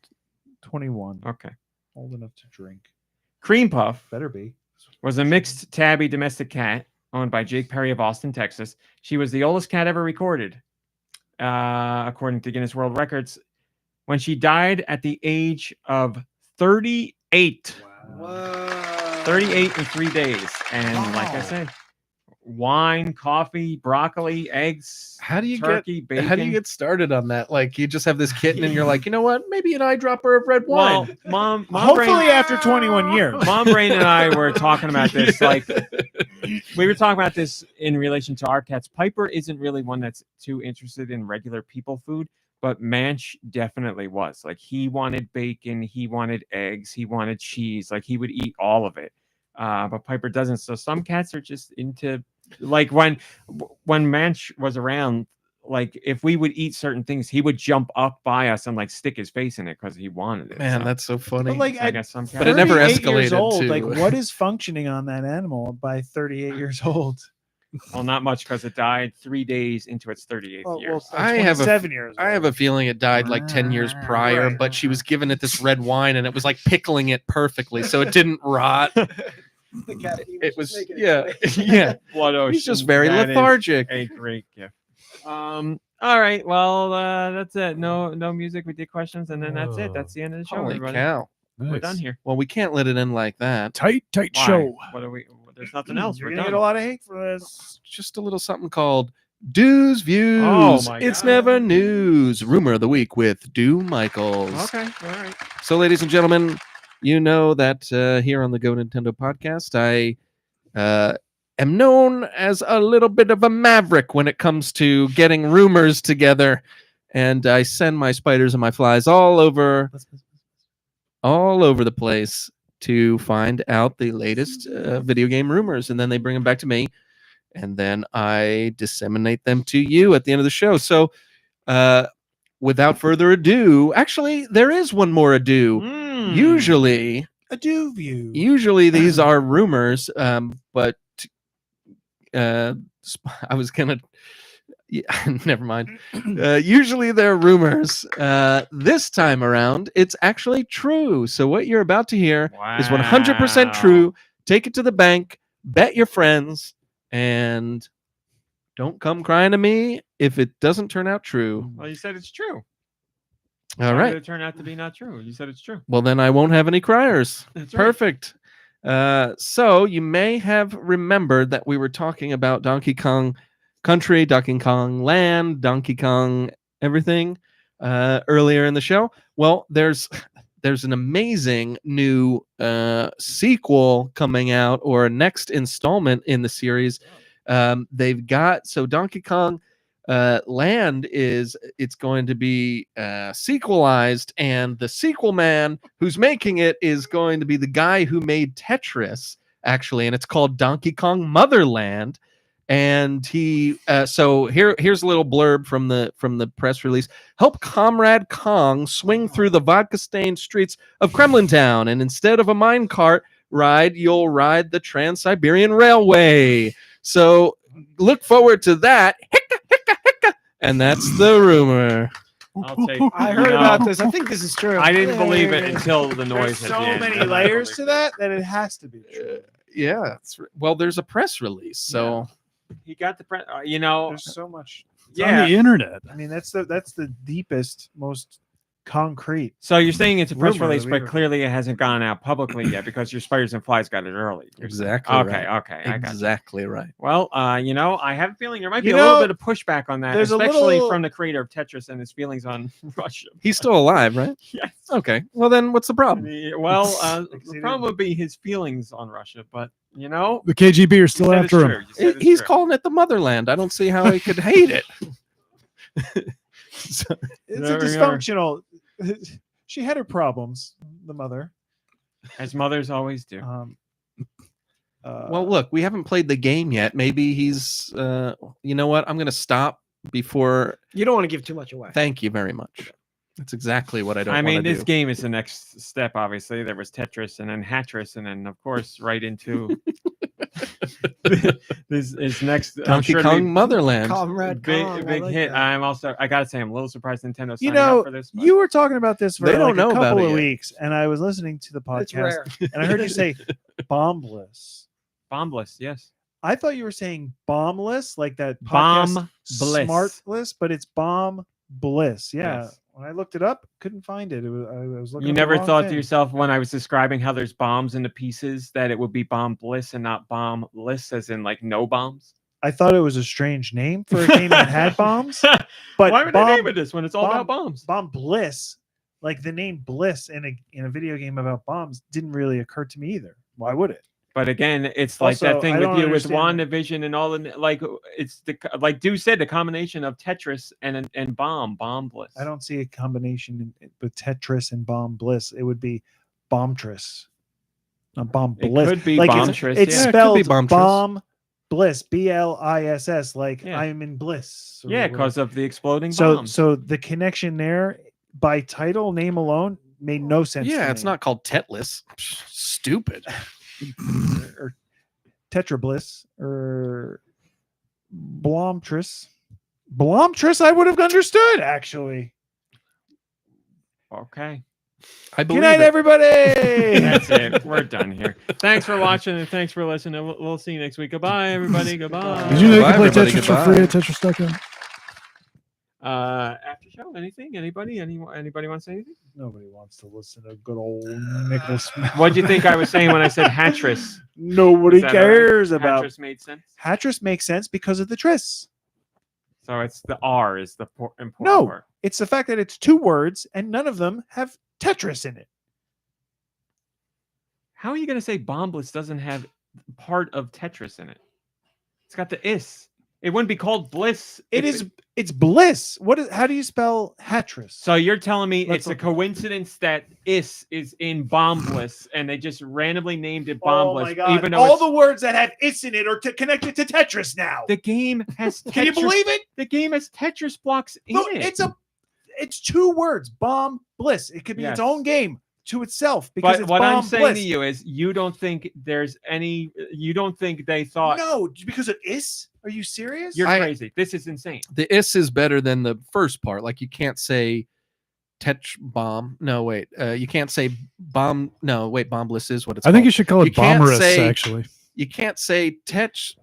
21. Okay. Old enough to drink. Cream Puff Better be. was a mixed tabby domestic cat owned by Jake Perry of Austin, Texas. She was the oldest cat ever recorded, according to Guinness World Records, when she died at the age of 38. Whoa. 38 in 3 days. And like I Wow. said, wine, coffee, broccoli, eggs, How do you turkey, bacon. How do you get started on that? Like you just have this kitten and you're like, you know what? Maybe an eyedropper of red wine. Well, Mom Hopefully Brain, after 21 years. Mom Brain and I were talking about this. Like, we were talking about this in relation to our cats. Piper isn't really one that's too interested in regular people food, but Manch definitely was. Like, he wanted bacon, he wanted eggs, he wanted cheese. Like, he would eat all of it. But Piper doesn't. So some cats are just into, like, when Manch was around, like, if we would eat certain things, he would jump up by us and like stick his face in it because he wanted it. Man, So, that's so funny. But like I at guess some cats. But it never 38 years escalated old, to- like what is functioning on that animal by 38 years old? Well, not much because it died 3 days into its 38th year. I have a- 27 years. I have a feeling it died like 10 years prior, Right. but she was giving it this red wine and it was like pickling it perfectly, so it didn't rot. The cat, he It just was, making it yeah, quick. yeah. Blood ocean. He's just very That is lethargic. a great gift. All right. Well, that's it. No music. We did questions, and then that's it. That's the end of the show. Holy everybody. cow. We're done here. Well, we can't let it end like that. Tight Why? show. What are we? There's nothing else. You're We're gonna done. get a lot of hate for this. Just a little something called Deux Views. Oh, my It's God. never news. Rumor of the week with Deux Michaels. Okay. All right. So, ladies and gentlemen, you know that here on the GoNintendo Podcast, I am known as a little bit of a maverick when it comes to getting rumors together, and I send my spiders and my flies all over the place to find out the latest video game rumors, and then they bring them back to me, and then I disseminate them to you at the end of the show. So, without further ado, actually, there is one more ado. Usually A do view. these are rumors, but I was gonna, yeah, never mind. Usually they're rumors. This time around, it's actually true. So what you're about to hear is 100% true. Take it to the bank, bet your friends, and don't come crying to me if it doesn't turn out true. Well, you said it's true. All Why right. did it turn out to be not true? You said it's true. Well, then I won't have any criers. That's right. Perfect. So you may have remembered that we were talking about Donkey Kong Country, Donkey Kong Land, Donkey Kong everything earlier in the show. Well, there's an amazing new sequel coming out, or a next installment in the series. They've got, so Donkey Kong Land it's going to be sequelized, and the sequel man who's making it is going to be the guy who made Tetris, actually, and it's called Donkey Kong Motherland. And he so here's a little blurb from the press release. Help Comrade Kong swing through the vodka-stained streets of Kremlin Town, and instead of a minecart ride, you'll ride the Trans-Siberian Railway. So look forward to that. And that's the rumor. I'll take. I heard about this. I think this is true. I didn't believe it until the There's noise. at so the end. many I'm not layers believing to it. that that it has to be true. Yeah. Well, there's a press release, so He got the you know. There's so much. It's on the internet. I mean, that's the deepest, most concrete. So you're saying it's a press Rumor that release, we but were- clearly it hasn't gone out publicly yet because your Spiders and Flies got it early. You're saying. Exactly. Okay, right. okay, I got you. Exactly right. Well, you know, I have a feeling there might be You a little know, bit of pushback on that, there's a especially little- from the creator of Tetris and his feelings on Russia. He's still alive, right? Yes. Okay. Well, then what's the problem? Well, the problem would be his feelings on Russia, but you know, The KGB are you still said it's after true. him. You said it's He's true. calling it the motherland. I don't see how he could hate it. So- It's There a we are. dysfunctional. She had her problems, the mother. as mothers always do. well, look, we haven't played the game yet. Maybe he's. You know what? I'm going to stop before. You don't want to give too much away. Thank you very much. That's exactly what I don't. I mean, wanna this do. game is the next step. Obviously, there was Tetris, and then Hatris, and then of course, right into this is next. I'm Donkey sure Kong they- Motherland. Comrade big Kong, I big like hit. that. I gotta say, I'm a little surprised Nintendo You signed up know, for this. but- you were talking about this for They don't like know a about couple it of yet. weeks, and I was listening to the It's podcast, rare. and I heard you say bombless. Bombless, yes. I thought you were saying bombless, like that podcast Bomb bliss. Smartless, but it's bomb bliss. Yeah. Yes. When I looked it up, couldn't find it. I was looking. You up the never wrong thought to thing. yourself when I was describing how there's bombs in the pieces that it would be bomb bliss and not bomb bliss, as in like no bombs. I thought it was a strange name for a game that had bombs. But Why would bomb, they name it this when it's all about bombs? bomb bliss, like the name bliss in a video game about bombs, didn't really occur to me either. Why would it? But again, it's like Also, that thing I with don't you with understand- WandaVision and all the like. It's the like Deux said, the combination of Tetris and bomb bliss. I don't see a combination with Tetris and bomb bliss. It would be bombtress, not bomb It bliss. could be like bombtress, it's yeah. It could be spelled bombtress. bomb bliss, BLISS. Like Yeah. I'm in bliss. or Yeah, whatever. because of the exploding so bombs. so the connection there by title name alone made no sense. Yeah, to it's me. not called Tetlis. Stupid. or Tetra Bliss or Blomtress. Blomtress, I would have understood actually. Okay. I Good believe night, it. everybody. That's it. We're done here. Thanks for watching and thanks for listening. We'll see you next week. Goodbye, everybody. Goodbye. Did you know you Bye, can play everybody. Tetris for free at Tetris.com? After show, anything? Anybody want to say anything? Nobody wants to listen to good old Nicholas. What do you think I was saying when I said Hatris? Nobody Is that all right? cares about Hatris made sense. Hatris makes sense because of the tris. So it's the R is the important No. word. It's the fact that it's two words and none of them have Tetris in it. How are you going to say Bombless doesn't have part of Tetris in it? It's got the is. It wouldn't be called Bliss. It's bliss. How do you spell Hatris? So you're telling me Let's it's a look- coincidence that is in Bombless and they just randomly named it Oh Bombless, my god! even though All it's, the words that have "is" in it are connected to Tetris now. the game has Tetris. Can you believe it? The game has Tetris blocks in No, it. it's two words. Bomb bliss. It could be its Yes. own game to itself because But it's what bomb I'm saying bliss. to you is, you don't think there's any. You don't think they thought No, because of is. Are you serious? you're I- crazy. This is insane. The is better than the first part. Like you can't say Tetch bomb. No, wait. You can't say bomb. No, wait. Bombless is what it's I think you called. should call You it can't Bomberus, say- actually. You can't say Tetch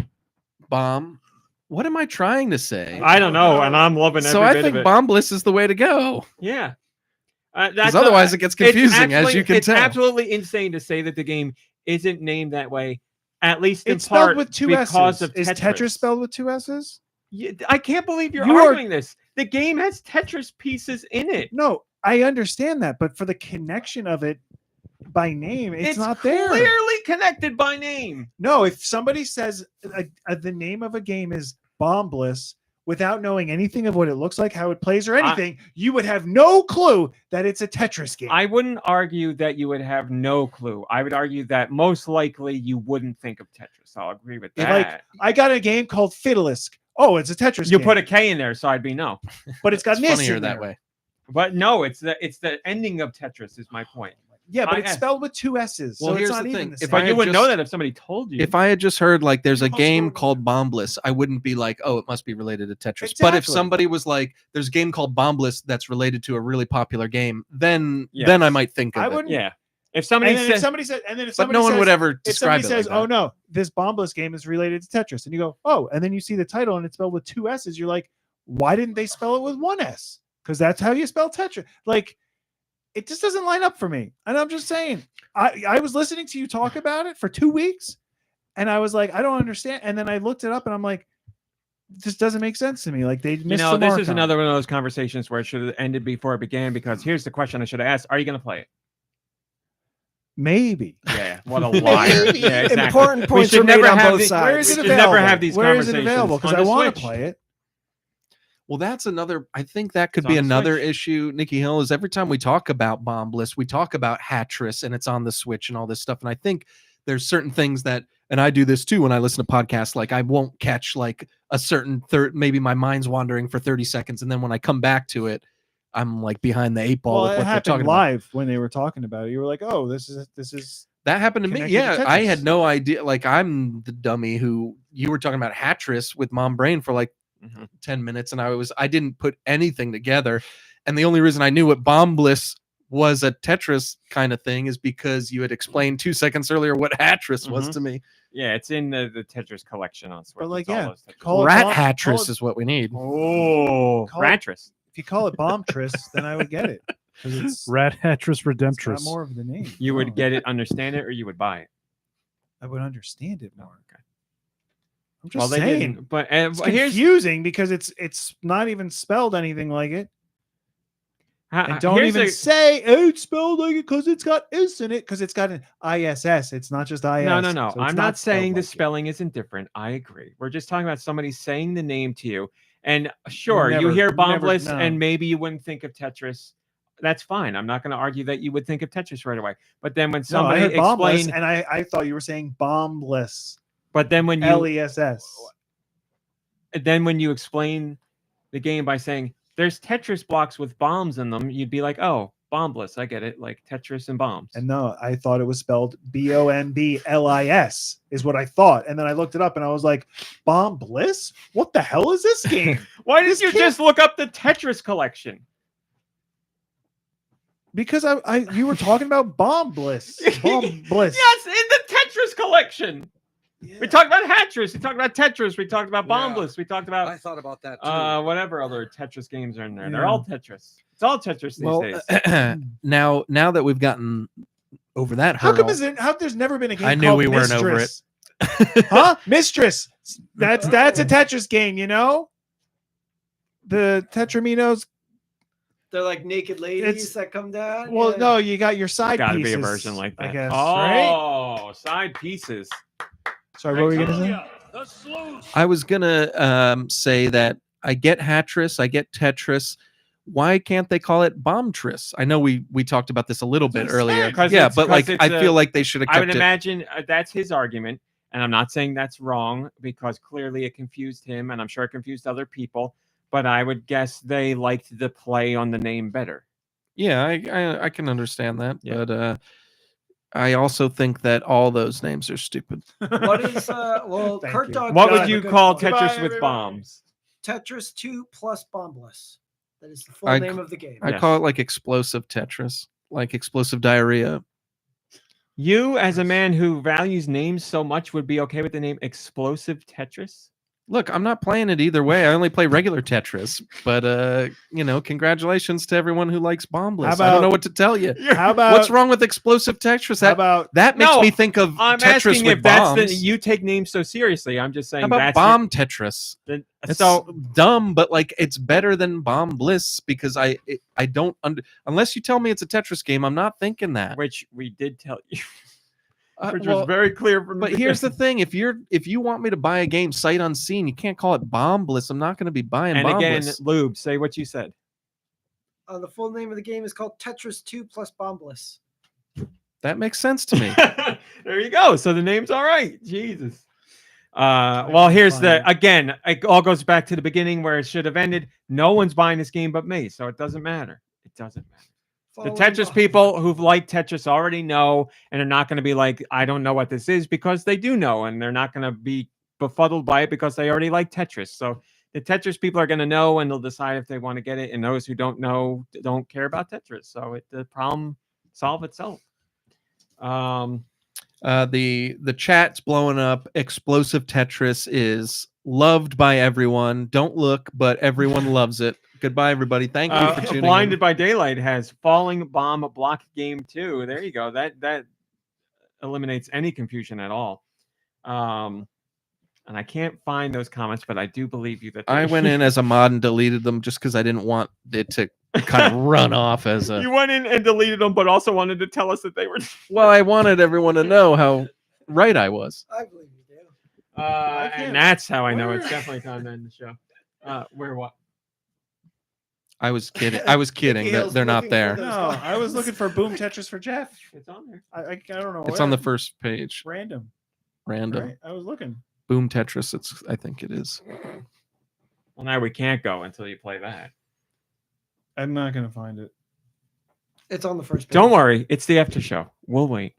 bomb. What am I trying to say? I don't know, and I'm loving every So I bit think of it. Bombless is the way to go. Yeah. Because otherwise it gets confusing, as you can it's tell. absolutely insane to say that the game isn't named that way, at least in It's part spelled with two because S's. of Is Tetris spelled with two S's? I can't believe you're You are- arguing this. The game has Tetris pieces in it. No, I understand that, but for the connection of it by name, it's not there. Clearly connected by name. No, if somebody says the name of a game is Bombless without knowing anything of what it looks like, how it plays, or anything, you would have no clue that it's a Tetris game. I wouldn't argue that you would have no clue. I would argue that most likely you wouldn't think of Tetris. I'll agree with If, that. like, I got a game called Fiddlisk. Oh, it's a Tetris You game. put a K in there, so I'd be no. but it's got It's this funnier in that there. way. But no, it's the ending of Tetris is my point. Yeah, but I- it's spelled with two S's. Well, so here's it's not the even thing. the If same. I But you had wouldn't know just- that if somebody told you. If I had just heard like there's a Also- game called Bombless, I wouldn't be like, oh, it must be related to Tetris. But if Exactly. somebody was like, there's a game called Bombless that's related to a really popular game, then Yes. then I might think of I it. wouldn't. yeah. If somebody And then said if somebody says, and then if But somebody no one says, would ever if describe somebody it says, like "Oh that. no, this Bombless game is related to Tetris," and you go, "Oh," and then you see the title and it's spelled with two S's, you're like, Why didn't they spell it with one S? Because that's how you spell Tetris. Like, it just doesn't line up for me. And I'm just saying, I was listening to you talk about it for 2 weeks, and I was like, I don't understand. And then I looked it up, and I'm like, this doesn't make sense to me. Like, they missed the this mark is on another it. one of those conversations where it should have ended before it began, because here's the question I should have asked. Are you going to play it? Maybe. Yeah, what a liar. Maybe. Yeah, exactly. Important We points should are made never on have both the- sides. Where is it we should available? never have these Where is it conversations available? Because on I the want to Switch. play it. Well, that's another. I think that could It's be on the another Switch. issue, Nicky Hill. Is every time we talk about Bomb Bliss, we talk about Hatris, and it's on the Switch and all this stuff. And I think there's certain things that, and I do this too when I listen to podcasts. Like, I won't catch like a certain maybe my mind's wandering for 30 seconds, and then when I come back to it, I'm like behind the 8 ball. Well, with it what they're happened talking about. live when they were talking about it. You were like, "Oh, this is." That happened to me. connected Yeah, to I had Tetris. no idea. Like, I'm the dummy who you were talking about Hatris with Mom Brain for like 10 minutes, and I didn't put anything together. And the only reason I knew what Bomb Bliss was a Tetris kind of thing is because you had explained 2 seconds earlier what Hatris was to me. Yeah, it's in the Tetris collection on Switch. But, like, It's all yeah, those Tetris. call it Rat Bomb- Hatris call it- is what we need. Oh, Call it- Ratris. If you call it Bomb Tris, then I would get it. 'Cause it's Rat Hatris it's got Redemptress. more of the name. You Oh, would get it, understand it, or you would buy it. I would understand it more. Okay. I'm just Well, they saying. didn't. But It's here's confusing because it's not even spelled anything like it. And don't here's even a- say it's spelled like it because it's got is in it, because it's got an ISS. It's not just IS. No. so it's I'm not spelled saying the like it. spelling isn't different. I agree. We're just talking about somebody saying the name to you. And sure, you Never- hear never- Bombless, no. and maybe you wouldn't think of Tetris. That's fine. I'm not going to argue that you would think of Tetris right away. But then when No, I somebody heard bombless, explained, and I thought you were saying bombless. but then when you LESS. then when you explain the game by saying there's Tetris blocks with bombs in them, you'd be like, oh, bombless. I get it. Like Tetris and bombs. And no, I thought it was spelled BOMBLIS is what I thought. And then I looked it up and I was like, Bomb Bliss? What the hell is this game? Why did this you kid- just look up the Tetris collection? Because you were talking about Bomb Bliss. Bomb Bliss. Yes, in the Tetris collection. We talked about Hatris. We talked about Tetris. We talked about Bombless. We talked about thought about that too. whatever other Tetris games are in there. They're Yeah. all Tetris. It's all Tetris these Well, days. now that we've gotten over that How hurdle, come how there's never been a game I knew called we weren't over Mistress? Huh? Mistress. That's a Tetris game, you know? The Tetraminos. They're like naked ladies It's- that come down. Well, yeah. no, you got your side Got to pieces. be a version like that. I guess, right? Oh, side pieces. Sorry, what were you going to say? I was gonna say that I get Hatris, I get Tetris. Why can't they call it Bombtris? I know we talked about this a little bit what I earlier. said. 'Cause Yeah, it's- but like 'cause I it's feel like they should have I would kept it. imagine that's his argument, and I'm not saying that's wrong because clearly it confused him, and I'm sure it confused other people. But I would guess they liked the play on the name better. Yeah, I can understand that, Yeah. but I also think that all those names are stupid. What is well, Thank Kurt you. Dog? What got would a you good call one. Tetris Goodbye, with everybody. bombs? Tetris 2 plus Bombless. That is the full I name c- of the game. I Yes. call it like explosive Tetris, like explosive diarrhea. You, as a man who values names so much, would be okay with the name Explosive Tetris? Look, I'm not playing it either way. I only play regular Tetris, but congratulations to everyone who likes Bombless. I don't know about- what to tell you. How about What's wrong with explosive Tetris? How That about that makes No, me think of I'm Tetris asking with if that's bombs. the you take names so seriously. I'm just saying How about that's bomb Tetris? It's so so dumb, but like it's better than Bomb Bliss because I don't unless you tell me it's a Tetris game, I'm not thinking that. which we did tell you, which Well, was very clear from the but here's the beginning. thing: if you want me to buy a game sight unseen, you can't call it Bomb Bliss. I'm not going to be buying And Bomb again, Bliss. Lube, say what you said. The full name of the game is called Tetris 2 plus Bombless. That makes sense to me. There you go. So the name's all right. Jesus. Well, here's the again. It all goes back to the beginning where it should have ended. No one's buying this game but me, so it doesn't matter. It doesn't matter. The Following Tetris behind. people who've liked Tetris already know, and are not going to be like, I don't know what this is, because they do know, and they're not going to be befuddled by it because they already like Tetris. So the Tetris people are going to know, and they'll decide if they want to get it. And those who don't know don't care about Tetris. So the problem solve itself. The chat's blowing up. Explosive Tetris is loved by everyone. Don't look, but everyone loves it. Goodbye, everybody. Thank you for tuning Blinded in. by Daylight has Falling Bomb Block Game 2. There you go. That eliminates any confusion at all. And I can't find those comments, but I do believe you that I went in as a mod and deleted them just because I didn't want it to kind of run off as a. You went in and deleted them, but also wanted to tell us that they were. Well, I wanted everyone to know how right I was. I believe you do. And that's how I know it's definitely time to end the show. Where what? I was kidding. I was kidding. Nikhil's They're not looking for there. those No, I was comments. looking for Boom Tetris for Jeff. It's on there. I don't know. It's on the where. first page. Random. Random. Right? I was looking. Boom Tetris. I think it is. Well, now we can't go until you play that. I'm not gonna find it. It's on the first page. Don't worry, it's the after show. We'll wait.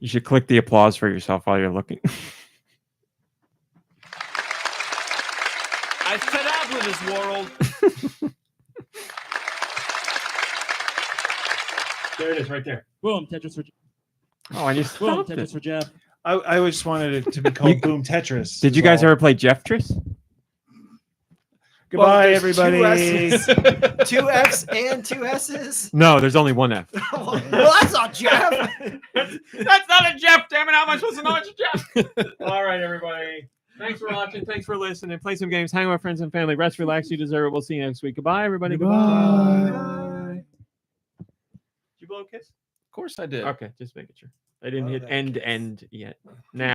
You should click the applause for yourself while you're looking. I fed up with this world. There it is, right there. Boom, Tetris for Oh, and you boom, stopped Tetris it. for Jeff. I just wanted it to be called Boom Tetris. Did you guys ever play Jefftress? Goodbye, there's everybody. 2 F's and 2 S's. No, there's only one F. Well, that's not Jeff. That's not a Jeff, damn it. How am I supposed to know it's a Jeff? All right, everybody. Thanks for watching. Thanks for listening. Play some games. Hang out with friends and family. Rest, relax. You deserve it. We'll see you next week. Goodbye, everybody. Goodbye. Did you blow a kiss? Of course I did. Okay, just making sure. I didn't Oh, hit that end kiss. end yet. Now.